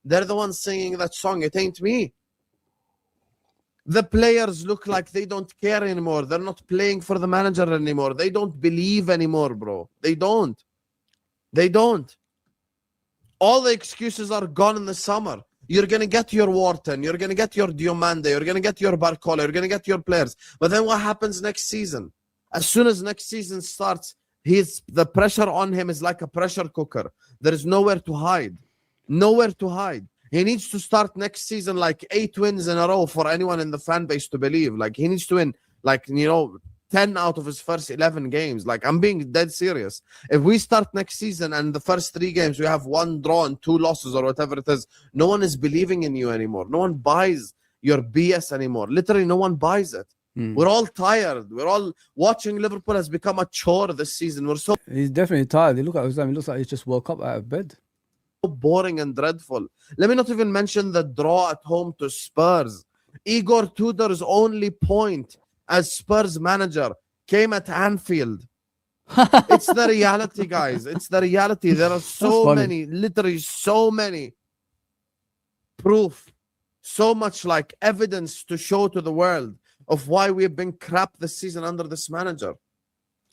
They're the ones singing that song. It ain't me. The players look like they don't care anymore. They're not playing for the manager anymore. They don't believe anymore, bro. They don't. All the excuses are gone in the summer. You're going to get your Wharton. You're going to get your Diomande. You're going to get your Barcola. You're going to get your players. But then what happens next season? As soon as next season starts, the pressure on him is like a pressure cooker. There is nowhere to hide. Nowhere to hide. He needs to start next season like 8 wins in a row for anyone in the fan base to believe. Like, he needs to win, 10 out of his first 11 games. Like, I'm being dead serious. If we start next season and the first 3 games we have 1 draw and 2 losses or whatever it is, no one is believing in you anymore. No one buys your BS anymore. Literally, no one buys it. We're all tired. We're all watching Liverpool has become a chore this season. He's definitely tired. Look at him. He looks like he just woke up out of bed. Boring and dreadful. Let me not even mention the draw at home to Spurs. Igor Tudor's only point as Spurs manager came at Anfield. It's the reality, guys. It's the reality. There are so many, literally so many proof, so much like evidence to show to the world of why we've been crap this season under this manager.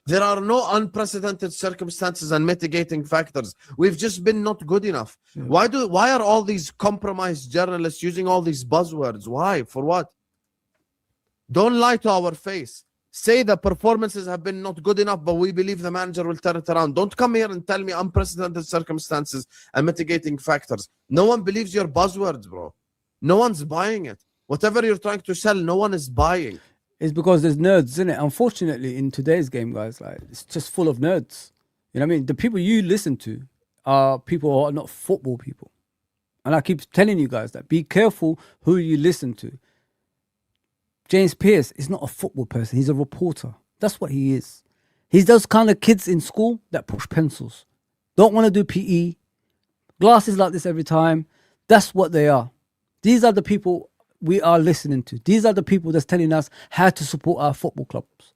There are no unprecedented circumstances and mitigating factors. We've just been not good enough. Why are all these compromised journalists using all these buzzwords? Why? For what? Don't lie to our face. Say the performances have been not good enough, but we believe the manager will turn it around. Don't come here and tell me unprecedented circumstances and mitigating factors. No one believes your buzzwords, bro. No one's buying it. Whatever you're trying to sell, no one is buying. It's because there's nerds in it. Unfortunately, in today's game, guys, like, it's just full of nerds. You know what I mean? The people you listen to are people who are not football people. And I keep telling you guys that. Be careful who you listen to. James Pearce is not a football person. He's a reporter. That's what he is. He's those kind of kids in school that push pencils. Don't want to do PE. Glasses like this every time. That's what they are. These are the people we are listening to. These are the people that's telling us how to support our football clubs.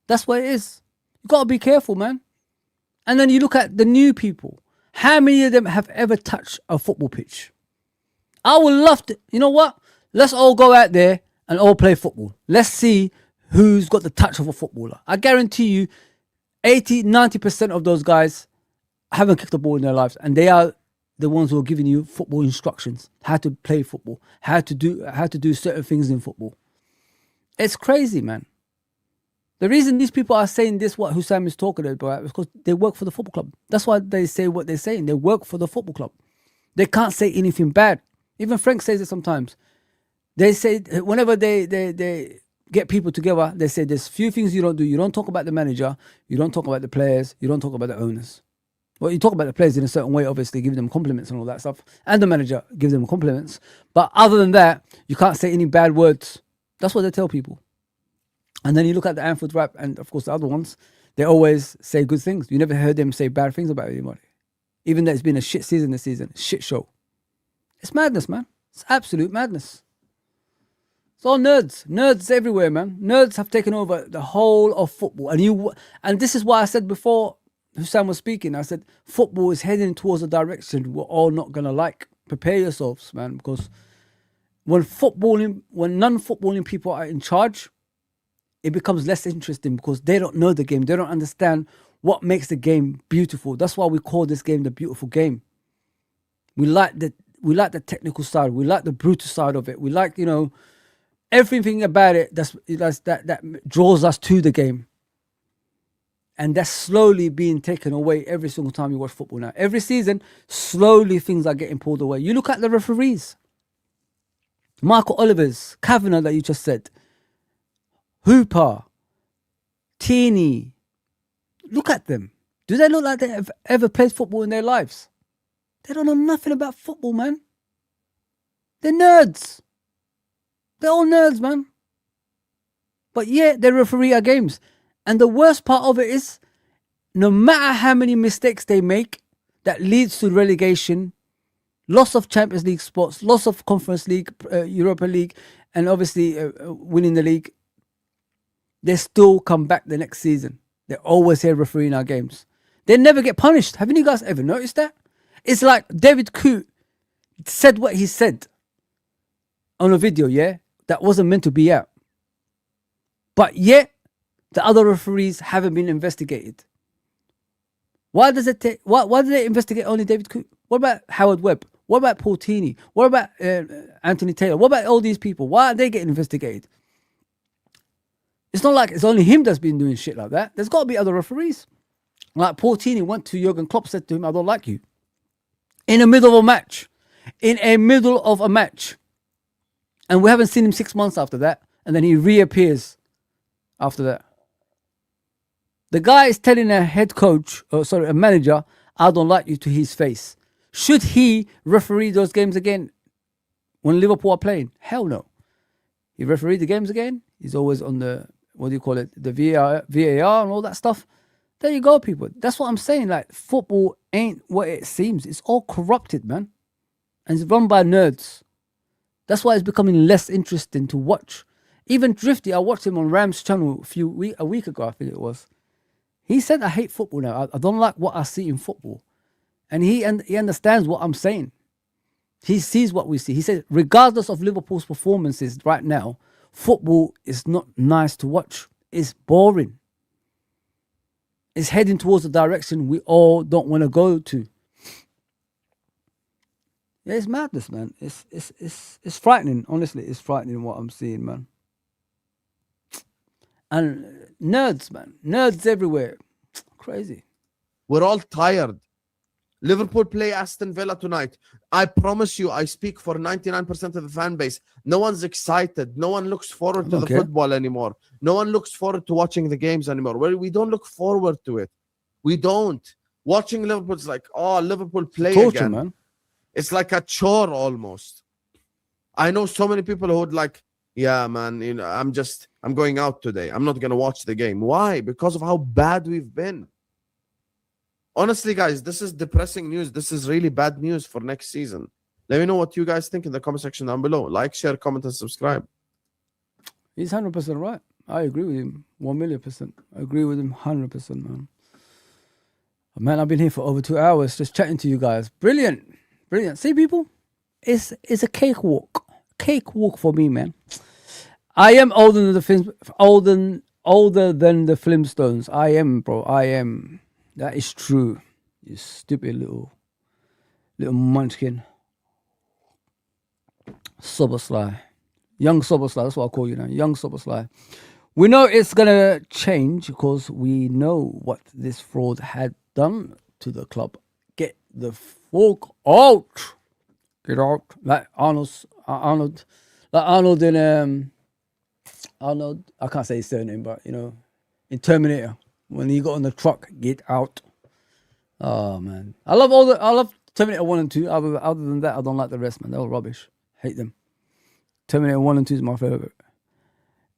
That's what it is. You got to be careful, man. And then you look at the new people. How many of them have ever touched a football pitch? I would love to. You know what? Let's all go out there and all play football. Let's see who's got the touch of a footballer. I guarantee you 80-90% of those guys haven't kicked a ball in their lives, and they are the ones who are giving you football instructions, how to play football, how to do certain things in football. It's crazy, man. The reason these people are saying this, what Hussam is talking about, is because they work for the football club. That's why they say what they're saying. They work for the football club. They can't say anything bad. Even Frank says it sometimes. They say, whenever they get people together, they say there's few things you don't do. You don't talk about the manager. You don't talk about the players. You don't talk about the owners. Well, you talk about the players in a certain way, obviously, give them compliments and all that stuff. And the manager gives them compliments. But other than that, you can't say any bad words. That's what they tell people. And then you look at the Anfield rap and, of course, the other ones, they always say good things. You never heard them say bad things about anybody. Even though it's been a shit season this season. Shit show. It's madness, man. It's absolute madness. It's all nerds. Nerds everywhere, man. Nerds have taken over the whole of football. And this is why I said before Hussam was speaking, I said, football is heading towards a direction we're all not going to like. Prepare yourselves, man, because when non-footballing people are in charge, it becomes less interesting because they don't know the game. They don't understand what makes the game beautiful. That's why we call this game the beautiful game. We like the technical side. We like the brutal side of it. We like, everything about it that draws us to the game. And that's slowly being taken away every single time you watch football now. Every season, slowly things are getting pulled away. You look at the referees. Michael Oliver's, Kavanagh that you just said, Hooper, Portini. Look at them. Do they look like they have ever played football in their lives? They don't know nothing about football, man. They're nerds. They're all nerds, man. But yeah, they referee our games. And the worst part of it is, no matter how many mistakes they make, that leads to relegation, loss of Champions League spots, loss of Conference League, Europa League, and obviously winning the league, they still come back the next season. They're always here refereeing our games. They never get punished. Haven't you guys ever noticed that? It's like David Coote said what he said on a video, yeah? That wasn't meant to be out. But yet, the other referees haven't been investigated. Why does it take? Why do they investigate only David Coote? What about Howard Webb? What about Portini? What about Anthony Taylor? What about all these people? Why are they getting investigated? It's not like it's only him that's been doing shit like that. There's got to be other referees. Like Portini went to Jurgen Klopp, said to him, "I don't like you." In the middle of a match. In a middle of a match. And we haven't seen him 6 months after that. And then he reappears after that. The guy is telling a head coach, a manager, "I don't like you," to his face. Should he referee those games again when Liverpool are playing? Hell no. He refereed the games again. He's always on the, the VAR and all that stuff. There you go, people. That's what I'm saying. Like, football ain't what it seems. It's all corrupted, man. And it's run by nerds. That's why it's becoming less interesting to watch. Even Drifty, I watched him on Ram's channel a week ago, I think it was. He said, "I hate football now. I don't like what I see in football." And he understands what I'm saying. He sees what we see. He said, regardless of Liverpool's performances right now, football is not nice to watch. It's boring. It's heading towards the direction we all don't want to go to. Yeah, it's madness, man. It's frightening. Honestly, it's frightening what I'm seeing, man. And nerds, man. Nerds everywhere. Crazy. We're all tired. Liverpool play Aston Villa tonight. I promise you, I speak for 99% of the fan base. No one's excited. No one looks forward to the football anymore. No one looks forward to watching the games anymore. We don't look forward to it. We don't. Watching Liverpool is like, oh, Liverpool play Torture, again. Man. It's like a chore almost. I know so many people who would like, yeah, man, I'm going out today. I'm not going to watch the game. Why? Because of how bad we've been. Honestly, guys, this is depressing news. This is really bad news for next season. Let me know what you guys think in the comment section down below. Like, share, comment, and subscribe. He's 100% right. I agree with him 1,000,000%. I agree with him 100%, man. Man, I've been here for over 2 hours just chatting to you guys. Brilliant. Brilliant. See, people? It's a cakewalk. Cakewalk for me, man. I am older than the Flintstones. I am, bro. I am. That is true. You stupid little munchkin. Sobersly. Young Sobersly. That's what I call you now. Young Sobersly. We know it's going to change because we know what this fraud had done to the club. Get the fuck out. Get out. Like Arnold in Arnold, I can't say his surname, but in Terminator, when he got on the truck, get out. Oh man. I love Terminator 1 and 2. Other than that, I don't like the rest, man. They're all rubbish. Hate them. Terminator 1 and 2 is my favorite.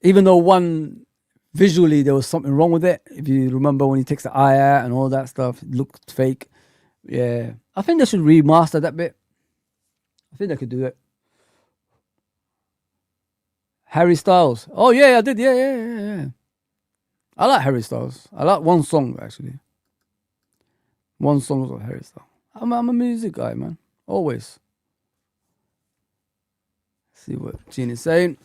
Even though 1 visually there was something wrong with it. If you remember when he takes the eye out and all that stuff, it looked fake. Yeah. I think they should remaster that bit. I think they could do it. Harry Styles. Oh yeah, I did. Yeah. I like Harry Styles. I like one song actually. One song of Harry Styles. I'm a music guy, man. Always. See what Gene is saying.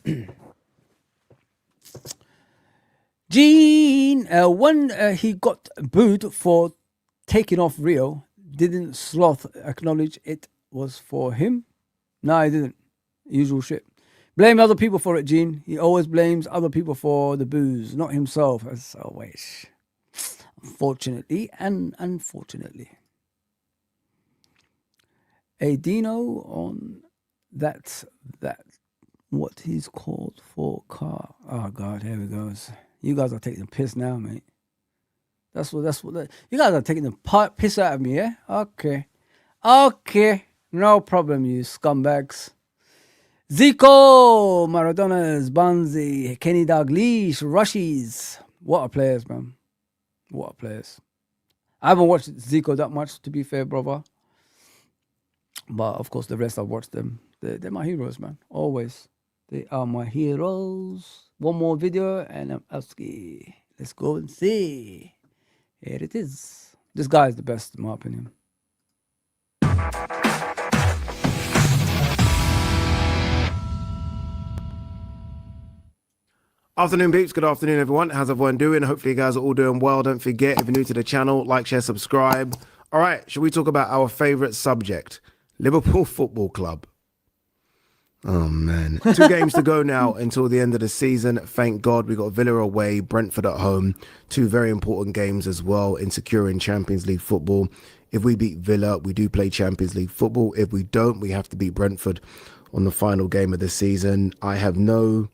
Gene, when he got booed for taking off Rio, didn't Sloth acknowledge it was for him? No, he didn't. Usual shit. Blame other people for it, Gene. He always blames other people for the booze, not himself, as always. Fortunately and unfortunately. A Dino on that what he's called for car. Oh God, here he goes. You guys are taking the piss now, mate. That's what you guys are taking the piss out of me, yeah? Okay. No problem, you scumbags. Zico, Maradona's, Banzi, Kenny Dalglish, Rushies. What a players, man. What a players. I haven't watched Zico that much, to be fair, brother. But, of course, the rest I've watched them. They're my heroes, man. Always. They are my heroes. One more video and I'm out. Let's go and see. Here it is. This guy is the best, in my opinion. Afternoon, peeps. Good afternoon, everyone. How's everyone doing? Hopefully, you guys are all doing well. Don't forget, if you're new to the channel, like, share, subscribe. All right, should we talk about our favourite subject? Liverpool Football Club. Oh, man. 2 games to go now until the end of the season. Thank God we got Villa away, Brentford at home. 2 very important games as well in securing Champions League football. If we beat Villa, we do play Champions League football. If we don't, we have to beat Brentford on the final game of the season. I have no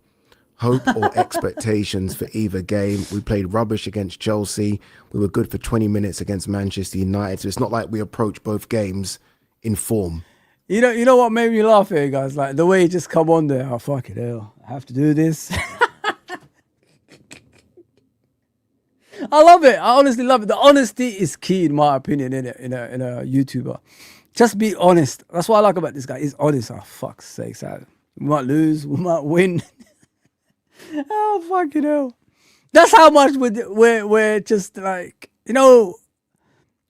hope or expectations for either game. We played rubbish against Chelsea. We were good for 20 minutes against Manchester United. So it's not like we approach both games in form. You know what made me laugh here, guys? Like the way he just come on there. Oh, fucking hell. I have to do this. I love it. I honestly love it. The honesty is key, in my opinion, in a YouTuber. Just be honest. That's what I like about this guy. He's honest. Oh, fuck's sake. We might lose. We might win. Oh, fucking hell. That's how much we're just like,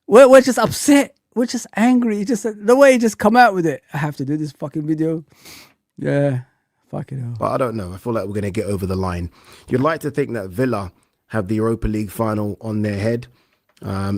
we're just upset. We're just angry. Just the way he just come out with it. I have to do this fucking video. Yeah, fucking hell. But I don't know. I feel like we're going to get over the line. You'd like to think that Villa have the Europa League final on their head.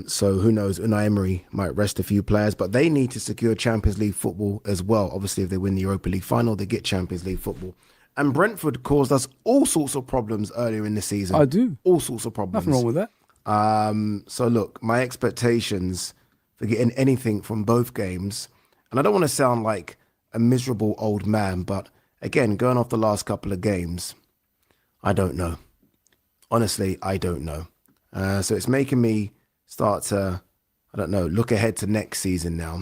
So who knows? Unai Emery might rest a few players, but they need to secure Champions League football as well. Obviously, if they win the Europa League final, they get Champions League football. And Brentford caused us all sorts of problems earlier in the season. I do. All sorts of problems. Nothing wrong with that. So look, my expectations for getting anything from both games, and I don't want to sound like a miserable old man, but again, going off the last couple of games, I don't know. Honestly, I don't know. So it's making me start to, I don't know, look ahead to next season now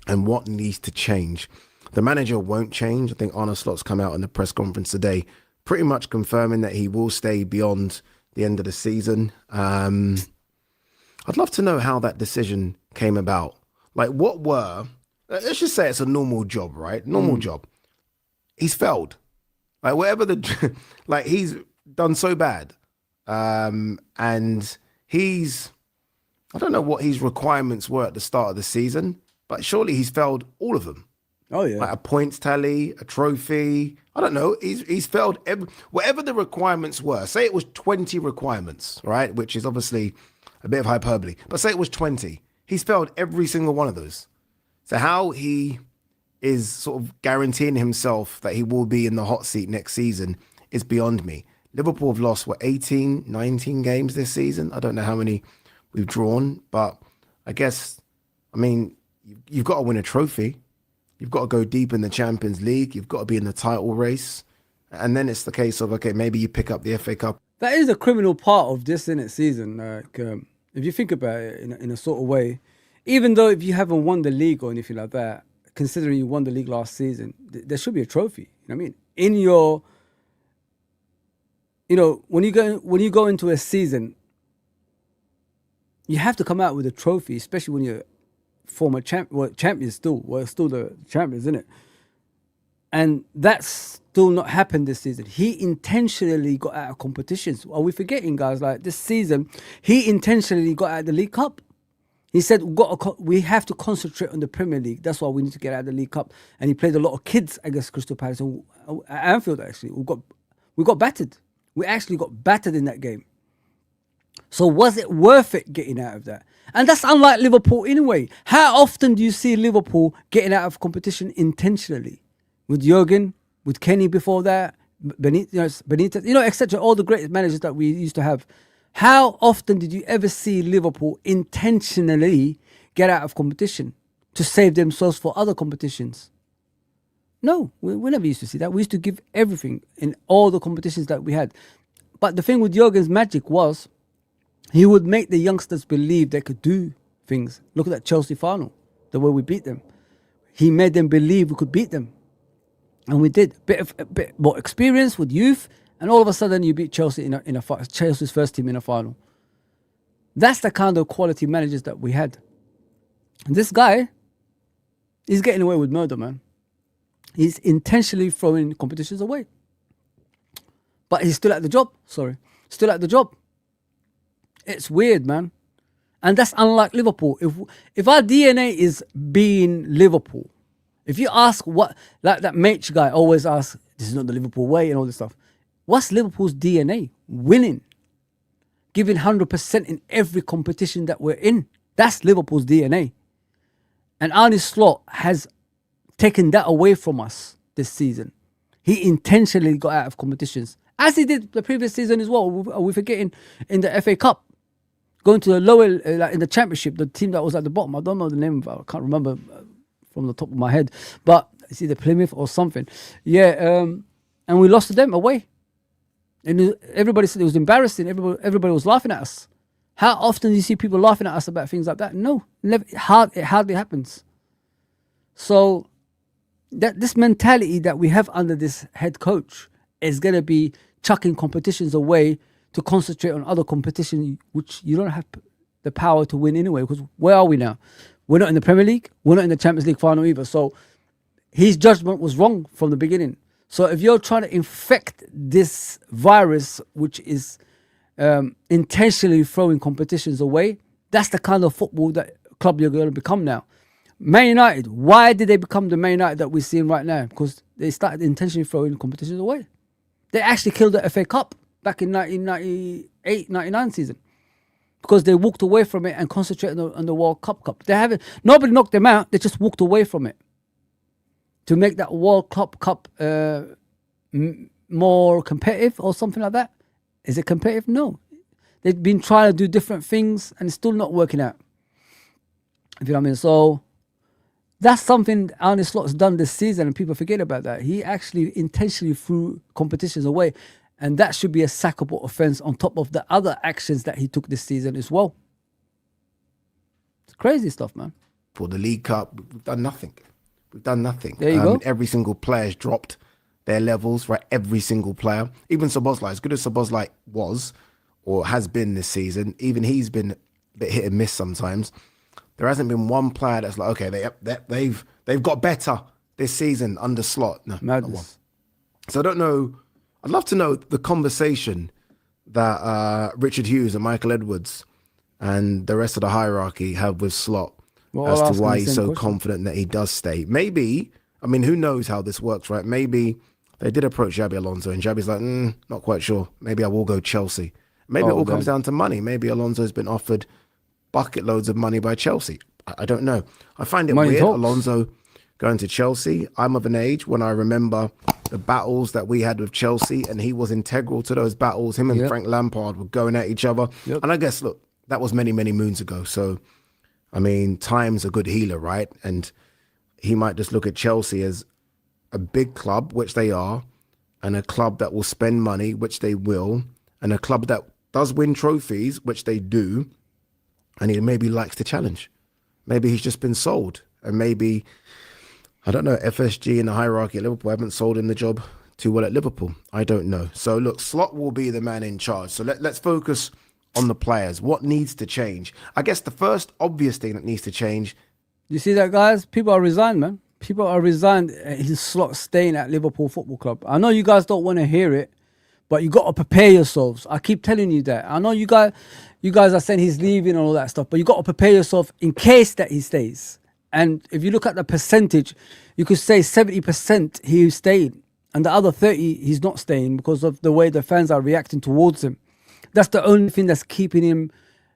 and what needs to change. The manager won't change. I think Arne Slot's come out in the press conference today, pretty much confirming that he will stay beyond the end of the season. I'd love to know how that decision came about. Like, what were, let's just say it's a normal job, right? Normal job. He's failed. Like, whatever like, he's done so bad. And he's, I don't know what his requirements were at the start of the season, but surely he's failed all of them. Oh, yeah. Like a points tally, a trophy. I don't know. He's failed whatever the requirements were. Say it was 20 requirements, right? Which is obviously a bit of hyperbole. But say it was 20. He's failed every single one of those. So how he is sort of guaranteeing himself that he will be in the hot seat next season is beyond me. Liverpool have lost, 18, 19 games this season? I don't know how many we've drawn, but I guess, I mean, you've got to win a trophy. You've got to go deep in the Champions League. You've got to be in the title race. And then it's the case of, okay, maybe you pick up the FA Cup. That is a criminal part of this, innit, season. Like, if you think about it in a sort of way, even though if you haven't won the league or anything like that, considering you won the league last season, there should be a trophy. You know what I mean? In your, when you go into a season, you have to come out with a trophy, especially when you're former champions still. We're still the champions, isn't it? And that's still not happened this season. He intentionally got out of competitions. Are we forgetting, guys? Like this season, he intentionally got out of the League Cup. He said, we have to concentrate on the Premier League. That's why we need to get out of the League Cup. And he played a lot of kids against Crystal Palace. And at Anfield, actually, we got battered. We actually got battered in that game. So was it worth it getting out of that? And that's unlike Liverpool anyway. How often do you see Liverpool getting out of competition intentionally? With Jurgen, with Kenny before that, Benitez, etc. All the great managers that we used to have. How often did you ever see Liverpool intentionally get out of competition to save themselves for other competitions? No, we never used to see that. We used to give everything in all the competitions that we had. But the thing with Jurgen's magic was he would make the youngsters believe they could do things. Look at that Chelsea final, the way we beat them. He made them believe we could beat them. And we did. A bit more experience with youth, and all of a sudden you beat Chelsea in a Chelsea's first team in a final. That's the kind of quality managers that we had. And this guy, he's getting away with murder, man. He's intentionally throwing competitions away. But he's still at the job. Still at the job. It's weird, man. And that's unlike Liverpool. If our DNA is being Liverpool, if you ask what, like that Mage guy always asks, this is not the Liverpool way and all this stuff. What's Liverpool's DNA? Winning. Giving 100% in every competition that we're in. That's Liverpool's DNA. And Arne Slot has taken that away from us this season. He intentionally got out of competitions, as he did the previous season as well. Are we forgetting in the FA Cup? Going to the lower, like in the Championship, the team that was at the bottom. I don't know the name of it. I can't remember from the top of my head. But it's either Plymouth or something. Yeah, and we lost to them away. And everybody said it was embarrassing. Everybody was laughing at us. How often do you see people laughing at us about things like that? No, never. It hardly happens. So this mentality that we have under this head coach is going to be chucking competitions away to concentrate on other competition, which you don't have the power to win anyway. Because where are we now? We're not in the Premier League. We're not in the Champions League final either. So his judgment was wrong from the beginning. So if you're trying to infect this virus, which is intentionally throwing competitions away, that's the kind of football that club you're going to become now. Man United, why did they become the Man United that we're seeing right now? Because they started intentionally throwing competitions away. They actually killed the FA Cup back in 1998-99 season because they walked away from it and concentrated on the World Cup. Nobody knocked them out. They just walked away from it to make that World Cup more competitive or something like that. Is it competitive? No. They've been trying to do different things and it's still not working out. If you know what I mean. So that's something Arne Slot's done this season and people forget about that. He actually intentionally threw competitions away, and that should be a sackable offence on top of the other actions that he took this season as well. It's crazy stuff, man. For the League Cup, we've done nothing. There you go. Every single player's dropped their levels, right? Every single player. Even Szoboszlai, as good as Szoboszlai was or has been this season, even he's been a bit hit and miss sometimes. There hasn't been one player that's like, okay, they've got better this season under Slot. No, not one. So I don't know. I'd love to know the conversation that Richard Hughes and Michael Edwards and the rest of the hierarchy have with Slot as to why he's so confident that he does stay. Maybe, I mean, who knows how this works, right? Maybe they did approach Xabi Alonso and Xabi's like, not quite sure. Maybe I will go Chelsea. Maybe it all comes down to money. Maybe Alonso's been offered bucket loads of money by Chelsea. I don't know. I find it weird, Alonso going to Chelsea. I'm of an age when I remember the battles that we had with Chelsea, and he was integral to those battles. Him and Frank Lampard were going at each other. Yep. And I guess, look, that was many, many moons ago. So, I mean, time's a good healer, right? And he might just look at Chelsea as a big club, which they are, and a club that will spend money, which they will, and a club that does win trophies, which they do, and he maybe likes to challenge. Maybe he's just been sold. And maybe, I don't know, FSG and the hierarchy at Liverpool haven't sold him the job too well at Liverpool. I don't know. So look, Slot will be the man in charge. So let's focus on the players. What needs to change? I guess the first obvious thing that needs to change. You see that, guys? People are resigned, man. People are resigned in Slot staying at Liverpool Football Club. I know you guys don't want to hear it, but you got to prepare yourselves. I keep telling you that. I know you guys are saying he's leaving and all that stuff, but you got to prepare yourself in case that he stays. And if you look at the percentage, you could say 70% he's staying, and the other 30 he's not staying because of the way the fans are reacting towards him. That's the only thing that's keeping him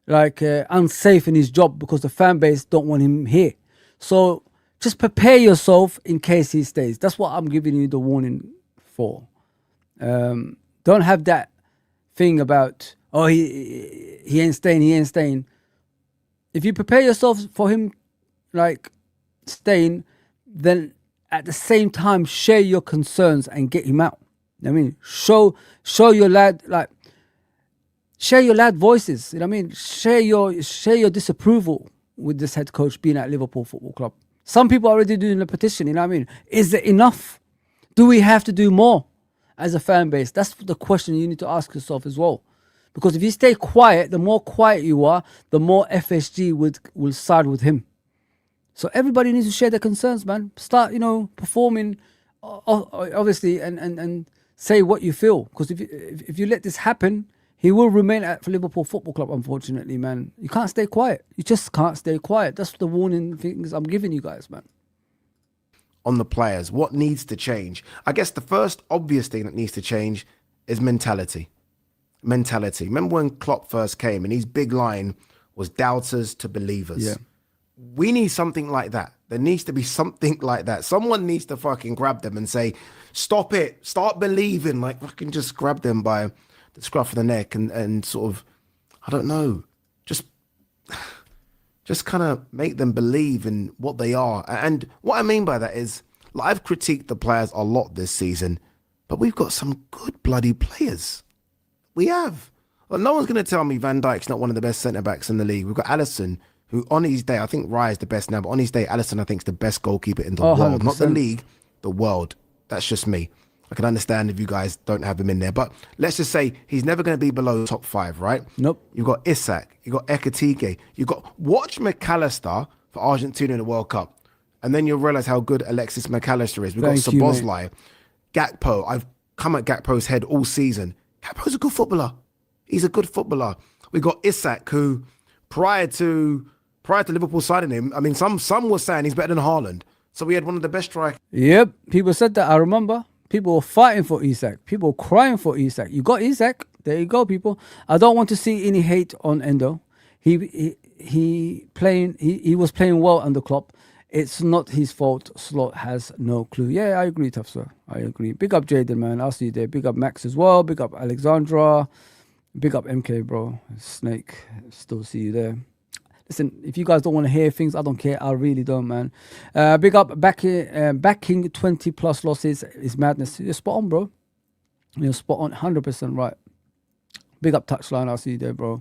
unsafe in his job, because the fan base don't want him here. So just prepare yourself in case he stays. That's what I'm giving you the warning for. Don't have that thing about, oh, he ain't staying. If you prepare yourself for him staying, then at the same time share your concerns and get him out. I mean, show your lad, share your loud voices. You know what I mean? Share your disapproval with this head coach being at Liverpool Football Club. Some people are already doing the petition. You know what I mean? Is it enough? Do we have to do more as a fan base? That's the question you need to ask yourself as well. Because if you stay quiet, the more quiet you are, the more FSG will side with him. So everybody needs to share their concerns, man. Start, performing, obviously, and say what you feel. Because if you let this happen, he will remain at Liverpool Football Club, unfortunately, man. You can't stay quiet. You just can't stay quiet. That's the warning things I'm giving you guys, man. On the players, what needs to change? I guess the first obvious thing that needs to change is mentality. Remember when Klopp first came and his big line was doubters to believers? Yeah. We need something like that. There needs to be something like that. Someone needs to fucking grab them and say, stop it, start believing. Like, fucking just grab them by the scruff of the neck and sort of, I don't know, just kind of make them believe in what they are. And what I mean by that is, like, I've critiqued the players a lot this season, but we've got some good bloody players. We have. Well, no one's going to tell me Van Dijk's not one of the best centre-backs in the league. We've got Alisson, who on his day, I think Raya is the best now, but on his day, Alisson, I think, is the best goalkeeper in the world. 100%. Not the league, the world. That's just me. I can understand if you guys don't have him in there. But let's just say he's never going to be below top 5, right? Nope. You've got Isak. You've got Ekatike. You've got... Watch McAllister for Argentina in the World Cup. And then you'll realise how good Alexis McAllister is. We've got Thank you, mate. Szoboszlai. Gakpo. I've come at Gakpo's head all season. Gakpo's a good footballer. He's a good footballer. We've got Isak, who prior to Liverpool signing him, I mean, some were saying he's better than Haaland. So we had one of the best strikers. Yep, people said that. I remember. People were fighting for Isak. People were crying for Isak. You got Isak. There you go, people. I don't want to see any hate on Endo. He was playing well under Klopp. It's not his fault. Slot has no clue. Yeah, I agree, tough sir. I agree. Big up Jaden, man. I'll see you there. Big up Max as well. Big up Alexandra. Big up MK, bro. Snake. Still see you there. Listen, if you guys don't want to hear things, I don't care. I really don't, man. Big up backing 20 plus losses is madness. You're spot on, bro. You're spot on, 100% right. Big up Touchline. I'll see you there, bro.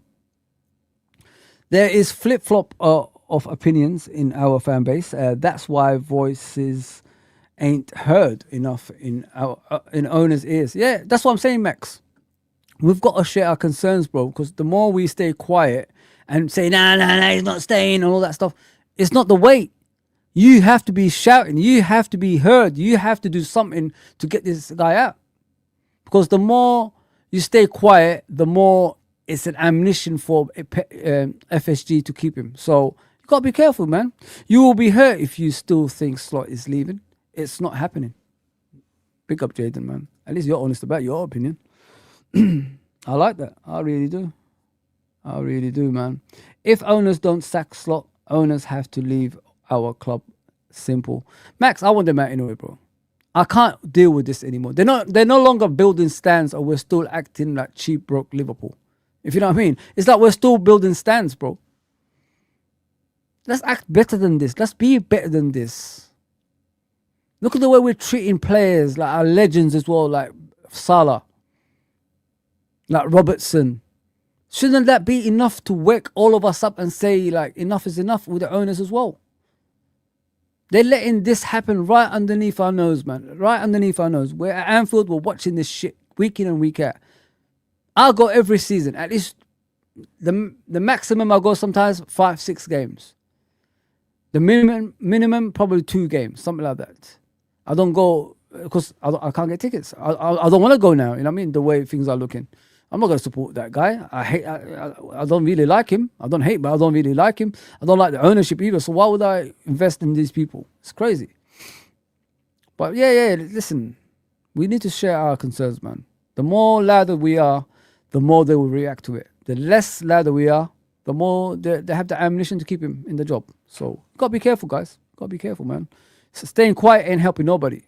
There is flip-flop of opinions in our fan base. That's why voices ain't heard enough in owners' ears. Yeah, that's what I'm saying, Max. We've got to share our concerns, bro, because the more we stay quiet and say, nah, he's not staying and all that stuff, it's not the way. You have to be shouting. You have to be heard. You have to do something to get this guy out. Because the more you stay quiet, the more it's an ammunition for FSG to keep him. So you got to be careful, man. You will be hurt if you still think Slot is leaving. It's not happening. Big up Jaden, man. At least you're honest about your opinion. I like that. I really do. I really do, man. If owners don't sack Slot, owners have to leave our club. Simple. Max, I want them out anyway, bro. I can't deal with this anymore. They're no longer building stands, or we're still acting like cheap, broke Liverpool. If you know what I mean. It's like we're still building stands, bro. Let's act better than this. Let's be better than this. Look at the way we're treating players, like our legends as well, like Salah, like Robertson. Shouldn't that be enough to wake all of us up and say, like, enough is enough with the owners as well? They're letting this happen right underneath our nose, man. Right underneath our nose. We're at Anfield, we're watching this shit week in and week out. I'll go every season. At least the maximum I'll go sometimes 5-6 games. The minimum probably 2 games, something like that. I don't go because I can't get tickets. I don't want to go now, you know what I mean? The way things are looking. I'm not going to support that guy. I don't really like him. I don't hate, but I don't really like him. I don't like the ownership either. So why would I invest in these people? It's crazy. But yeah, listen. We need to share our concerns, man. The more louder we are, the more they will react to it. The less louder we are, the more they have the ammunition to keep him in the job. So got to be careful, guys. Got to be careful, man. So staying quiet ain't helping nobody.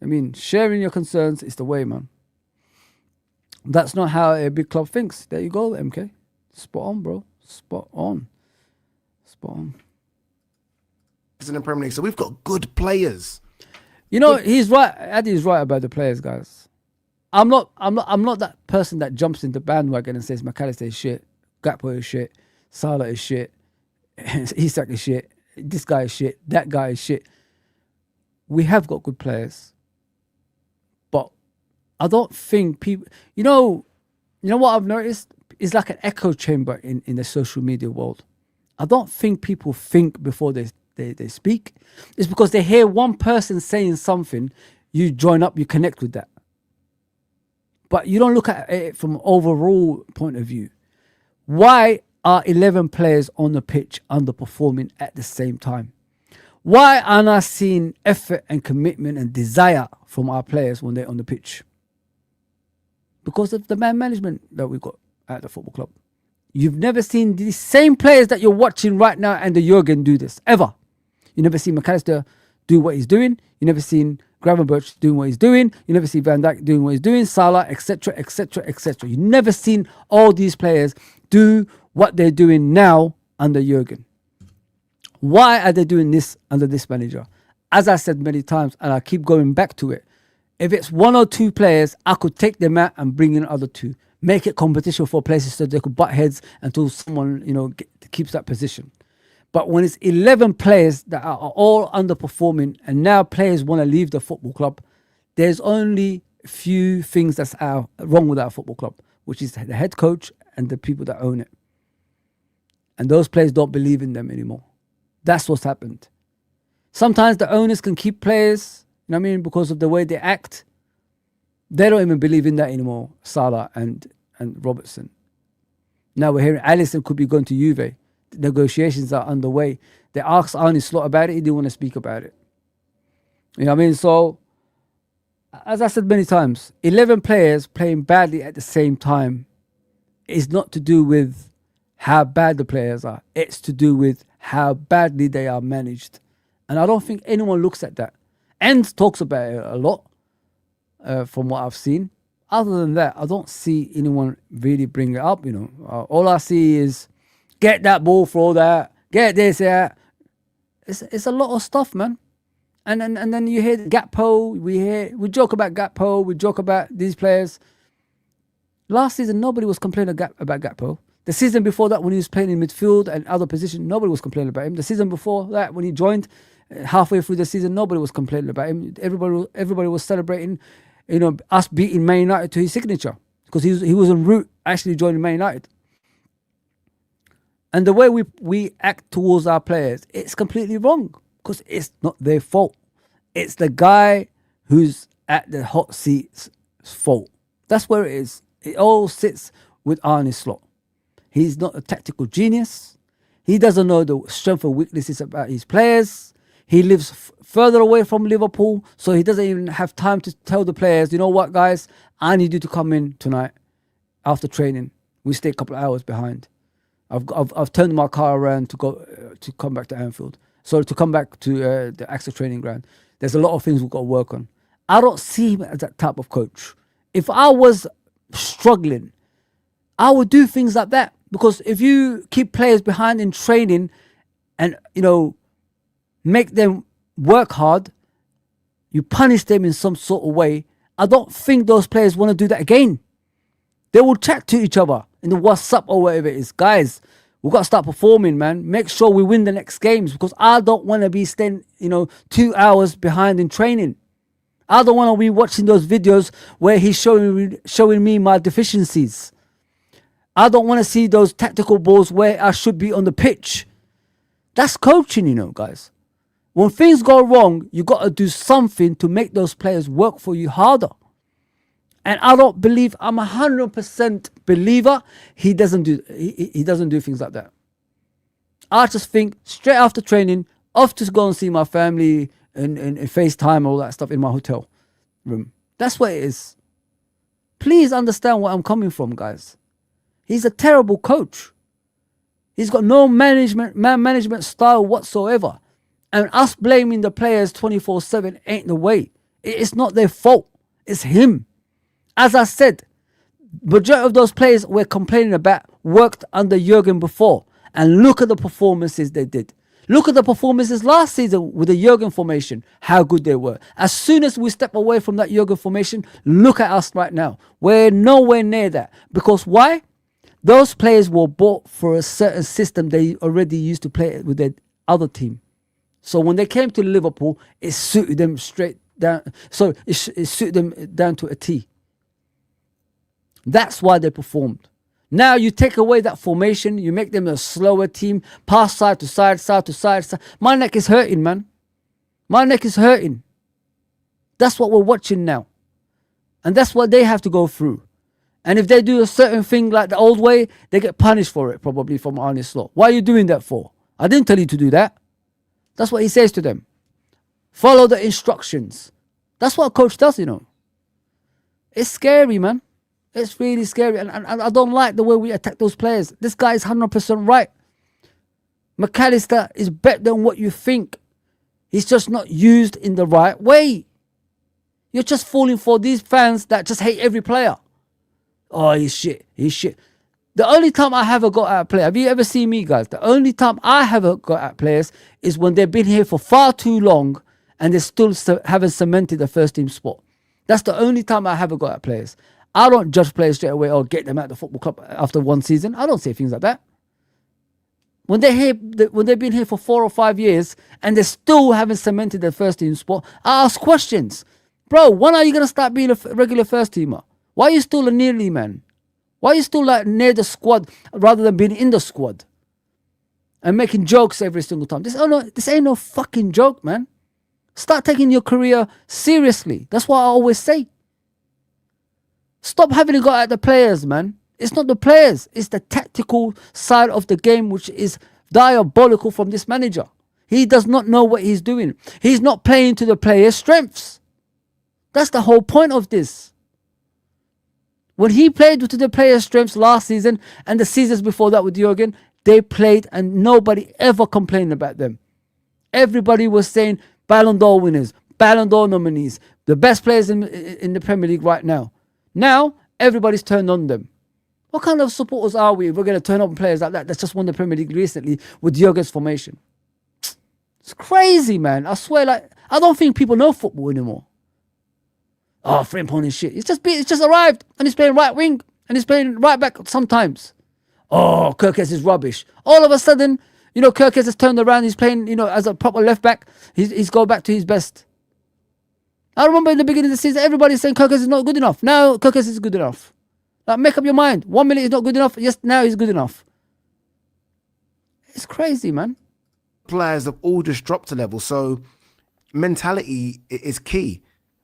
I mean, sharing your concerns is the way, man. That's not how a big club thinks. There you go, MK. Spot on, bro. Spot on. Spot on. In the Premier League, so we've got good players. You know, he's right. Addy's right about the players, guys. I'm not that person that jumps into bandwagon and says McAllister is shit, Gakpo is shit, Salah is shit, Isak is shit, this guy is shit, that guy is shit. We have got good players, but I don't think people. You know what I've noticed is like an echo chamber in the social media world. I don't think people think before they speak. It's because they hear one person saying something, you join up, you connect with that. But you don't look at it from an overall point of view. Why are 11 players on the pitch underperforming at the same time? Why aren't I seeing effort and commitment and desire from our players when they're on the pitch? Because of the man management that we've got at the football club. You've never seen these same players that you're watching right now and the Jurgen do this, ever. You never seen McAllister do what he's doing. You never seen Gravenberch doing what he's doing. You never see Van Dijk doing what he's doing, Salah, etc., etc., etc. You never seen all these players do what they're doing now under Jurgen. Why are they doing this under this manager? As I said many times, and I keep going back to it, if it's one or two players, I could take them out and bring in other two. Make it competition for places so they could butt heads until someone, keeps that position. But when it's 11 players that are all underperforming and now players want to leave the football club, there's only a few things that's wrong with our football club, which is the head coach and the people that own it. And those players don't believe in them anymore. That's what's happened. Sometimes the owners can keep players, because of the way they act. They don't even believe in that anymore, Salah and Robertson. Now we're hearing Alisson could be going to Juve. The negotiations are underway. They asked Arne Slot about it. He didn't want to speak about it. You know what I mean? So, as I said many times, 11 players playing badly at the same time is not to do with how bad the players are. It's to do with how badly they are managed. And I don't think anyone looks at that. And talks about it a lot from what I've seen. Other than that, I don't see anyone really bring it up, all I see is get that ball for that, get this, that. It's a lot of stuff, man. And then you hear Gakpo, we joke about Gakpo, we joke about these players. Last season, nobody was complaining about Gakpo. The season before that, when he was playing in midfield and other positions, nobody was complaining about him. The season before that, when he joined, halfway through the season, nobody was complaining about him. Everybody was celebrating, us beating Man United to his signature because he was en route actually joining Man United. And the way we act towards our players, it's completely wrong because it's not their fault. It's the guy who's at the hot seat's fault. That's where it is. It all sits with Arne Slot. He's not a tactical genius. He doesn't know the strength and weaknesses about his players. He lives further away from Liverpool, so he doesn't even have time to tell the players, you know what, guys, I need you to come in tonight after training. We stay a couple of hours behind. I've turned my car around to come back to Anfield. So to come back to the AXA training ground. There's a lot of things we've got to work on. I don't see him as that type of coach. If I was struggling, I would do things like that. Because if you keep players behind in training and, make them work hard, you punish them in some sort of way, I don't think those players want to do that again. They will chat to each other in the WhatsApp or whatever it is. Guys, we've got to start performing, man. Make sure we win the next games because I don't want to be staying, 2 hours behind in training. I don't want to be watching those videos where he's showing me my deficiencies. I don't want to see those tactical balls where I should be on the pitch. That's coaching, guys. When things go wrong, you got to do something to make those players work for you harder. And I don't believe, I'm 100% believer he doesn't do things like that. I just think straight after training, off to go and see my family and FaceTime, all that stuff in my hotel room. That's what it is. Please understand where I'm coming from, guys. He's a terrible coach. He's got no man management style whatsoever. And us blaming the players 24/7 ain't the way. It's not their fault. It's him. As I said, majority of those players we're complaining about worked under Jurgen before. And look at the performances they did. Look at the performances last season with the Jurgen formation, how good they were. As soon as we step away from that Jurgen formation, look at us right now. We're nowhere near that. Because why? Those players were bought for a certain system they already used to play with their other team. So when they came to Liverpool, it suited them straight down. So it suited them down to a T. That's why they performed. Now you take away that formation, you make them a slower team, pass side to side, side to side. My neck is hurting, man. My neck is hurting. That's what we're watching now. And that's what they have to go through. And if they do a certain thing like the old way, they get punished for it, probably from Arne Slot. Why are you doing that for? I didn't tell you to do that. That's what he says to them. Follow the instructions. That's what a coach does, you know. It's scary, man. It's really scary. And I don't like the way we attack those players. This guy is 100% right. McAllister is better than what you think. He's just not used in the right way. You're just falling for these fans that just hate every player. Oh, he's shit. He's shit. The only time I have a go at a player, have you ever seen me, guys? The only time I have a go at players is when they've been here for far too long and they still haven't cemented the first team spot. That's the only time I have a go at players. I don't judge players straight away or get them out of the football club after one season. I don't say things like that. When they're here, when they've been here for 4 or 5 years and they still haven't cemented their first team spot, I ask questions. Bro, when are you going to start being a regular first teamer? Why are you still a nearly man? Why are you still like near the squad rather than being in the squad? And making jokes every single time. This ain't no fucking joke, man. Start taking your career seriously. That's what I always say. Stop having to go at the players, man. It's not the players. It's the tactical side of the game which is diabolical from this manager. He does not know what he's doing. He's not playing to the players' strengths. That's the whole point of this. When he played to the players' strengths last season and the seasons before that with Jurgen, they played and nobody ever complained about them. Everybody was saying Ballon d'Or winners, Ballon d'Or nominees, the best players in the Premier League right now. Now, everybody's turned on them. What kind of supporters are we if we're going to turn on players like that that's just won the Premier League recently with Jurgen's formation? It's crazy, man. I swear, like, I don't think people know football anymore. Oh, Frimpong and shit. It's just arrived and he's playing right wing and he's playing right back sometimes. Oh, Kirkes is rubbish. All of a sudden, you know, Kirkes has turned around. He's playing, you know, as a proper left back. He's going back to his best. I remember in the beginning of the season, everybody's saying Kirkes is not good enough. Now, Kirkes is good enough. Like, make up your mind. 1 minute is not good enough. Yes, now he's good enough. It's crazy, man. Players have all just dropped a level. So mentality is key.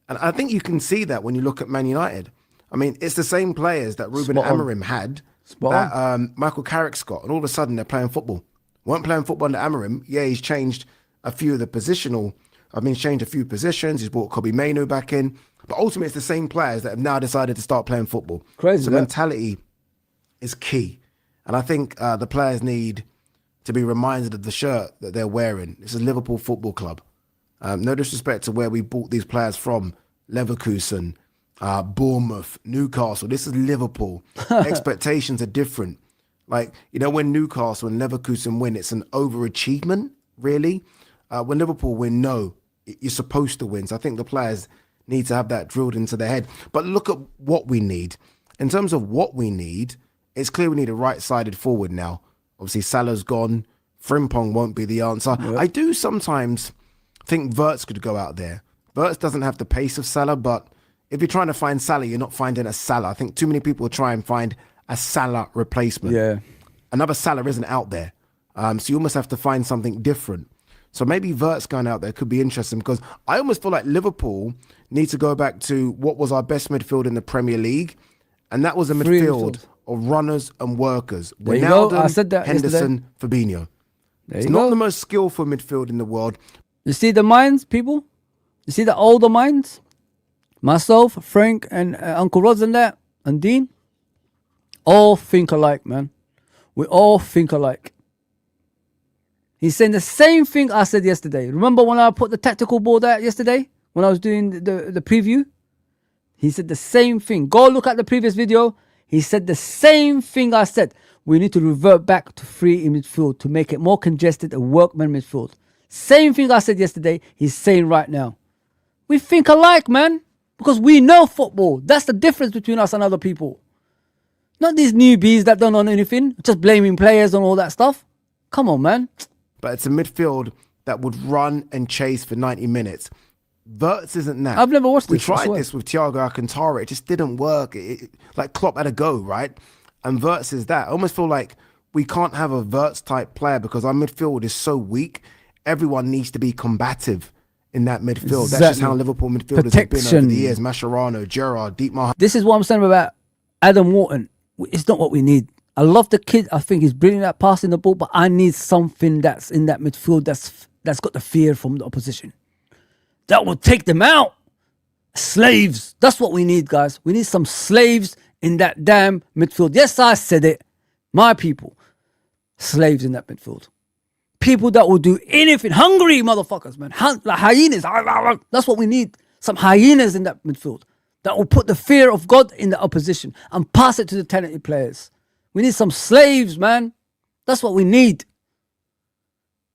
And I think you can see that when you look at Man United. I mean, it's the same players that Ruben Amorim had that Michael Carrick's got. And all of a sudden, they're playing football. Weren't playing football under Amorim. Yeah, he's changed a few of the positional. He's changed a few positions. He's brought Kobe Mainoo back in. But ultimately, it's the same players that have now decided to start playing football. Crazy. So mentality is key. And I think the players need to be reminded of the shirt that they're wearing. It's a Liverpool Football Club. No disrespect to where we bought these players from. Leverkusen, Bournemouth, Newcastle. This is Liverpool. Expectations are different. Like, you know, when Newcastle and Leverkusen win, it's an overachievement, really. When Liverpool win, no, you're supposed to win. So I think the players need to have that drilled into their head. But look at what we need. In terms of what we need, it's clear we need a right-sided forward now. Obviously, Salah's gone. Frimpong won't be the answer. Yep. I do sometimes think Wirtz could go out there. Wirtz doesn't have the pace of Salah, but if you're trying to find Salah, you're not finding a Salah. I think too many people try and find a Salah replacement. Yeah. Another Salah isn't out there. So you almost have to find something different. So maybe Wirtz going out there could be interesting because I almost feel like Liverpool need to go back to what was our best midfield in the Premier League. And that was a midfield of runners and workers. Wijnaldum, I said that Henderson, Fabinho. It's not the most skillful midfield in the world. You see the minds, people? You see the older minds? Myself, Frank, and Uncle Rods and that, and Dean? All think alike, man. We all think alike. He's saying the same thing I said yesterday. Remember when I put the tactical board out yesterday? When I was doing the preview? He said the same thing. Go look at the previous video. He said the same thing I said. We need to revert back to three in midfield to make it more congested and workman midfield. Same thing I said yesterday, he's saying right now. We think alike, man, because we know football. That's the difference between us and other people. Not these newbies that don't know anything, just blaming players and all that stuff. Come on, man. But it's a midfield that would run and chase for 90 minutes. Verts isn't that. I've never watched We this, I tried swear. this with Thiago Alcantara. It just didn't work. Like Klopp had a go, right? And Verts is that. I almost feel like we can't have a Verts type player because our midfield is so weak. Everyone needs to be combative in that midfield. That's just how Liverpool midfielders have been over the years. Mascherano, Gerrard, Dietmar. This is what I'm saying about Adam Wharton. It's not what we need. I love the kid. I think he's brilliant at passing the ball, but I need something that's in that midfield that's got the fear from the opposition. That will take them out. Slaves. That's what we need, guys. We need some slaves in that damn midfield. Yes, I said it. My people. Slaves in that midfield. People that will do anything. Hungry motherfuckers, man. Like hyenas. That's what we need. Some hyenas in that midfield that will put the fear of God in the opposition and pass it to the talented players. We need some slaves, man. That's what we need.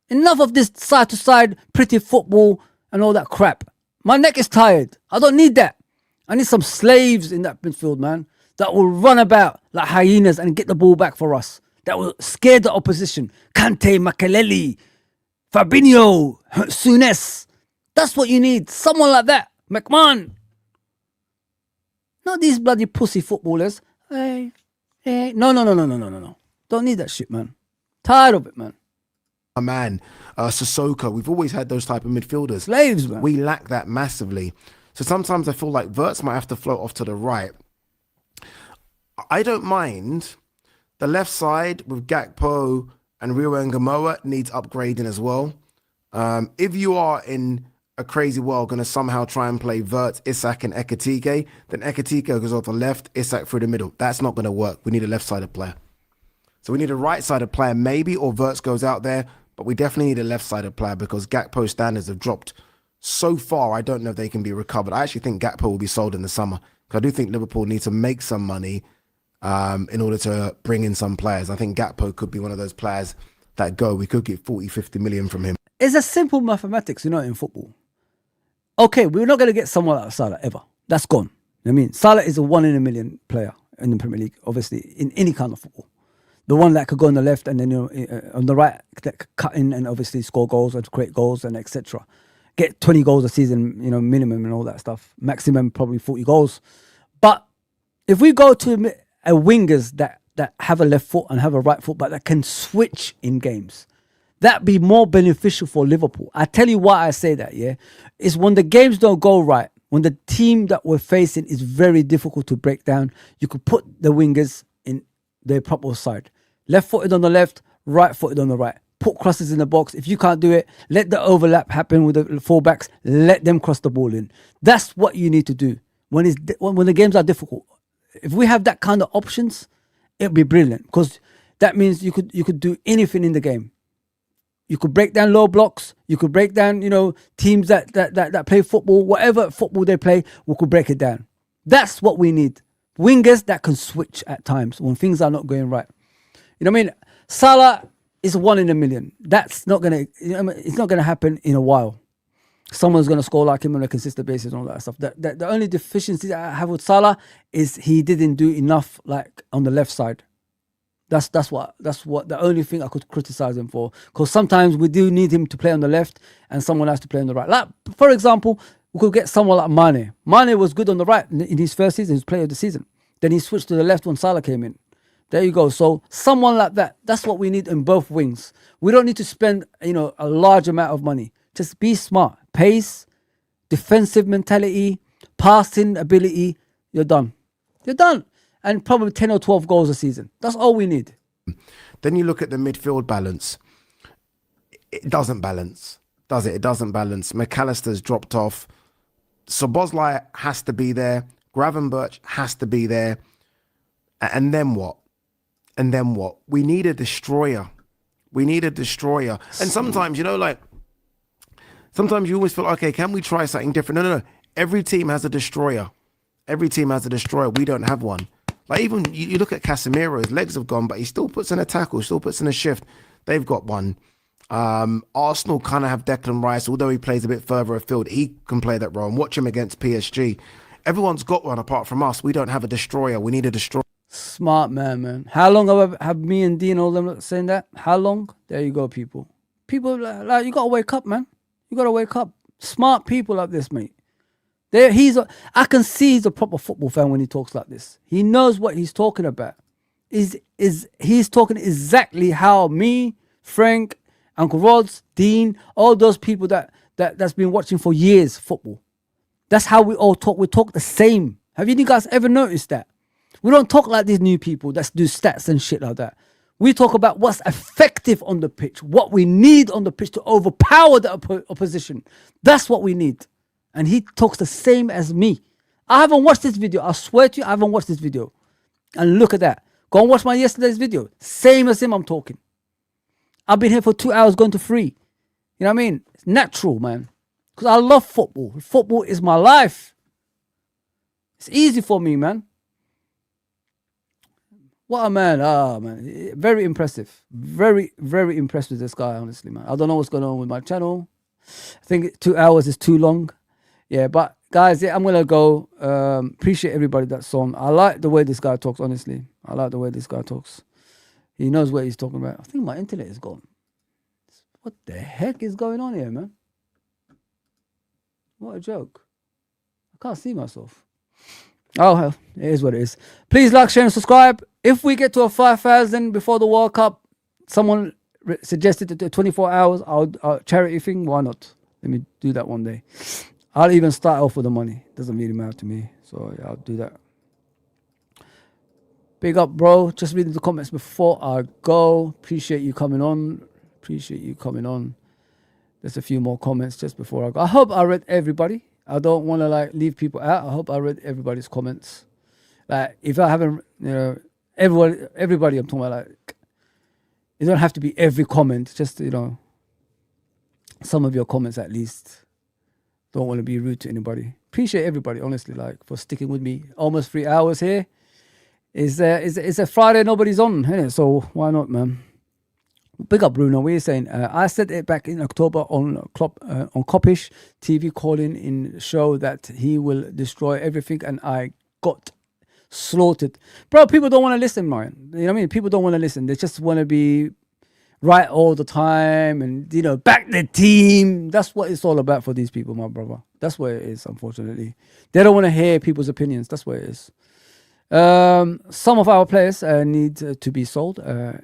Enough of this side-to-side pretty football and all that crap. My neck is tired. I don't need that. I need some slaves in that midfield, man, that will run about like hyenas and get the ball back for us. That will scare the opposition. Kante, Makelele, Fabinho, Souness. That's what you need. Someone like that. McMahon. Not these bloody pussy footballers. Hey. No. Don't need that shit, man. Tired of it, man. Sissoko. We've always had those type of midfielders. Slaves, man. We lack that massively. So sometimes I feel like Verts might have to float off to the right. I don't mind. The left side with Gakpo and Rio Ngamoa needs upgrading as well. If you are in a crazy world going to somehow try and play Verts, Isak and Ekitike, then Ekitike goes off the left, Isak through the middle. That's not going to work. We need a left-sided player. So we need a right-sided player maybe, or Verts goes out there, but we definitely need a left-sided player because Gakpo standards have dropped so far. I don't know if they can be recovered. I actually think Gakpo will be sold in the summer because I do think Liverpool need to make some money in order to bring in some players. I think Gakpo could be one of those players that go. We could get 40, 50 million from him. It's a simple mathematics, in football. Okay, we're not going to get someone like Salah ever. That's gone. I mean, Salah is a 1 in a million player in the Premier League, obviously, in any kind of football. The one that could go on the left and then on the right, that could cut in and obviously score goals and create goals and etc. Get 20 goals a season, minimum and all that stuff. Maximum probably 40 goals. But if we go to a wingers that have a left foot and have a right foot, but that can switch in games, that'd be more beneficial for Liverpool. I tell you why I say that, yeah? Is when the games don't go right, when the team that we're facing is very difficult to break down, you could put the wingers in their proper side. Left-footed on the left, right-footed on the right. Put crosses in the box. If you can't do it, let the overlap happen with the fullbacks. Let them cross the ball in. That's what you need to do when the games are difficult. If we have that kind of options, it'd be brilliant because that means you could do anything in the game. You could break down low blocks. You could break down, teams that play football, whatever football they play, we could break it down. That's what we need. Wingers that can switch at times when things are not going right. You know what I mean? Salah is 1 in a million. That's not gonna. It's not gonna happen in a while. Someone's gonna score like him on a consistent basis and all that stuff. The only deficiency that I have with Salah is he didn't do enough like on the left side. That's what the only thing I could criticize him for. Because sometimes we do need him to play on the left and someone else to play on the right. Like for example, we could get someone like Mane. Mane was good on the right in his first season, his player of the season. Then he switched to the left when Salah came in. There you go. So someone like that, that's what we need in both wings. We don't need to spend, a large amount of money. Just be smart. Pace, defensive mentality, passing ability. You're done. You're done. And probably 10 or 12 goals a season. That's all we need. Then you look at the midfield balance. It doesn't balance, does it? It doesn't balance. McAllister's dropped off. Szoboszlai has to be there. Gravenberch has to be there. And then what? And then what? We need a destroyer. We need a destroyer. And sometimes, sometimes you always feel, okay, can we try something different? No. Every team has a destroyer. Every team has a destroyer. We don't have one. Like even you look at Casemiro, his legs have gone, but he still puts in a tackle, still puts in a shift. They've got one. Arsenal kind of have Declan Rice, although he plays a bit further afield. He can play that role. And watch him against PSG. Everyone's got one apart from us. We don't have a destroyer. We need a destroyer. Smart man. How long have me and Dean all them saying that? How long? There you go, people. People like you gotta wake up, man. You gotta wake up. Smart people like this, mate. I can see he's a proper football fan when he talks like this. He knows what he's talking about. He's talking exactly how me, Frank, Uncle Rods, Dean, all those people that's been watching for years football. That's how we all talk. We talk the same. Have you guys ever noticed that? We don't talk like these new people that do stats and shit like that. We talk about what's effective on the pitch, what we need on the pitch to overpower the opposition. That's what we need. And he talks the same as me. I haven't watched this video. I swear to you, I haven't watched this video. And look at that. Go and watch my yesterday's video. Same as him I'm talking. I've been here for 2 hours going to 3. You know what I mean? It's natural, man. Because I love football. Football is my life. It's easy for me, man. What a man. Ah, man. Very impressive. Very, very impressed with this guy, honestly, man. I don't know what's going on with my channel. I think 2 hours is too long. Yeah, but guys, yeah, I'm going to go. Appreciate everybody that's on. I like the way this guy talks, honestly. I like the way this guy talks. He knows what he's talking about. I think my internet is gone. What the heck is going on here, man? What a joke. I can't see myself. Oh, hell, it is what it is. Please like, share, and subscribe. If we get to a 5,000 before the World Cup, someone suggested it 24 hours, I'll charity thing. Why not? Let me do that one day. I'll even start off with the money. Doesn't really matter to me. So yeah, I'll do that. Big up, bro. Just reading the comments before I go. Appreciate you coming on. There's a few more comments just before I go. I hope I read everybody. I don't want to leave people out. I hope I read everybody's comments. If I haven't, everybody I'm talking about, it don't have to be every comment. Just, some of your comments at least. Don't want to be rude to anybody. Appreciate everybody, honestly, for sticking with me. Almost 3 hours here. It's a Friday, nobody's on, isn't it? So why not, man? Big up, Bruno. What are you saying? I said it back in October on Kopish TV calling in show that he will destroy everything, and I got slaughtered. Bro, people don't want to listen, man. You know what I mean? People don't want to listen. They just want to be right all the time and, back the team. That's what it's all about for these people, my brother. That's what it is, unfortunately. They don't want to hear people's opinions. That's what it is. Some of our players need to be sold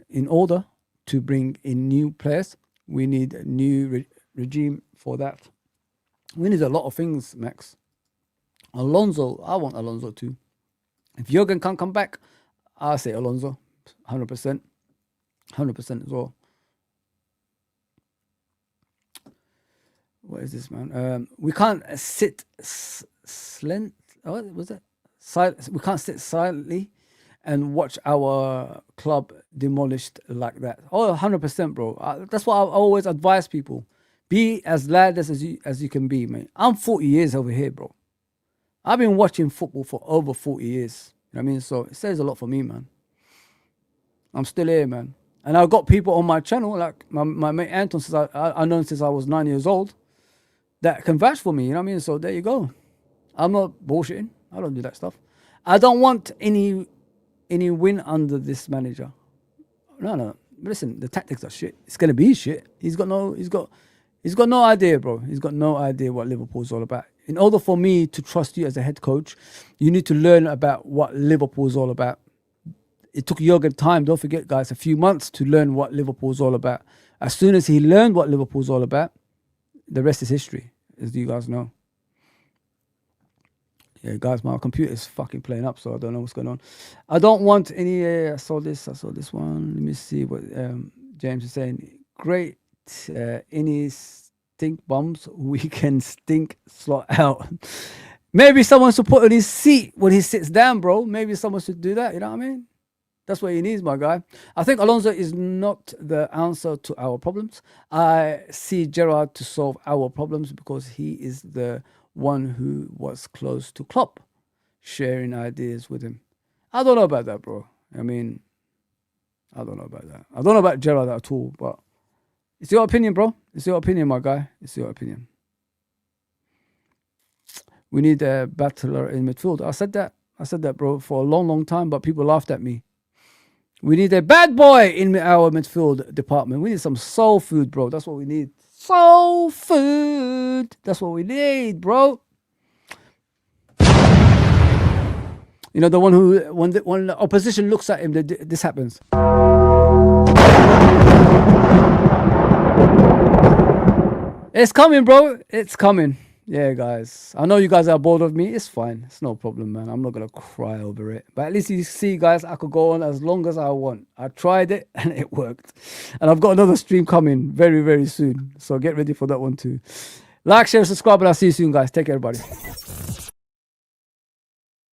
in order to bring in new players. We need a new regime for that. We need a lot of things, Max. Alonso, I want Alonso too. If Jurgen can't come back, I'll say Alonso, 100%. 100% as well. What is this, man? We can't sit what was that? We can't sit silently and watch our club demolished like that. Oh, 100%, bro. That's what I always advise people. Be as loud as you can be, man. I'm 40 years over here, bro. I've been watching football for over 40 years. You know what I mean? So it says a lot for me, man. I'm still here, man. And I've got people on my channel, like my mate Anton says, I know since I was 9 years old, that can vouch for me, you know what I mean? So there you go. I'm not bullshitting. I don't do that stuff. I don't want any win under this manager. No. Listen, the tactics are shit. It's gonna be shit. He's got no idea, bro. He's got no idea what Liverpool's all about. In order for me to trust you as a head coach, you need to learn about what Liverpool's all about. It took Jurgen time, don't forget, guys, a few months to learn what Liverpool's all about. As soon as he learned what Liverpool's all about, the rest is history, as you guys know. Yeah, guys, my computer is fucking playing up, so I don't know what's going on. I don't want any... I saw this one. Let me see what James is saying. Great. Any stink bombs, we can stink slot out. Maybe someone should put on his seat when he sits down, bro. Maybe someone should do that, you know what I mean? That's what he needs, my guy. I think Alonso is not the answer to our problems. I see Gerrard to solve our problems because he is the one who was close to Klopp, sharing ideas with him. I don't know about that, bro. I mean, I don't know about that. I don't know about Gerrard at all, but it's your opinion, bro. It's your opinion, my guy. It's your opinion. We need a battler in midfield. I said that, bro, for a long, long time, but people laughed at me. We need a bad boy in our midfield department. We need some soul food, bro. That's what we need. Soul food. That's what we need, bro. You know, the one who, when the opposition looks at him, this happens. It's coming, bro. It's coming. Yeah, guys. I know you guys are bored of me. It's fine. It's no problem, man. I'm not going to cry over it. But at least you see, guys, I could go on as long as I want. I tried it and it worked. And I've got another stream coming very, very soon. So get ready for that one too. Like, share, subscribe, and I'll see you soon, guys. Take care, everybody.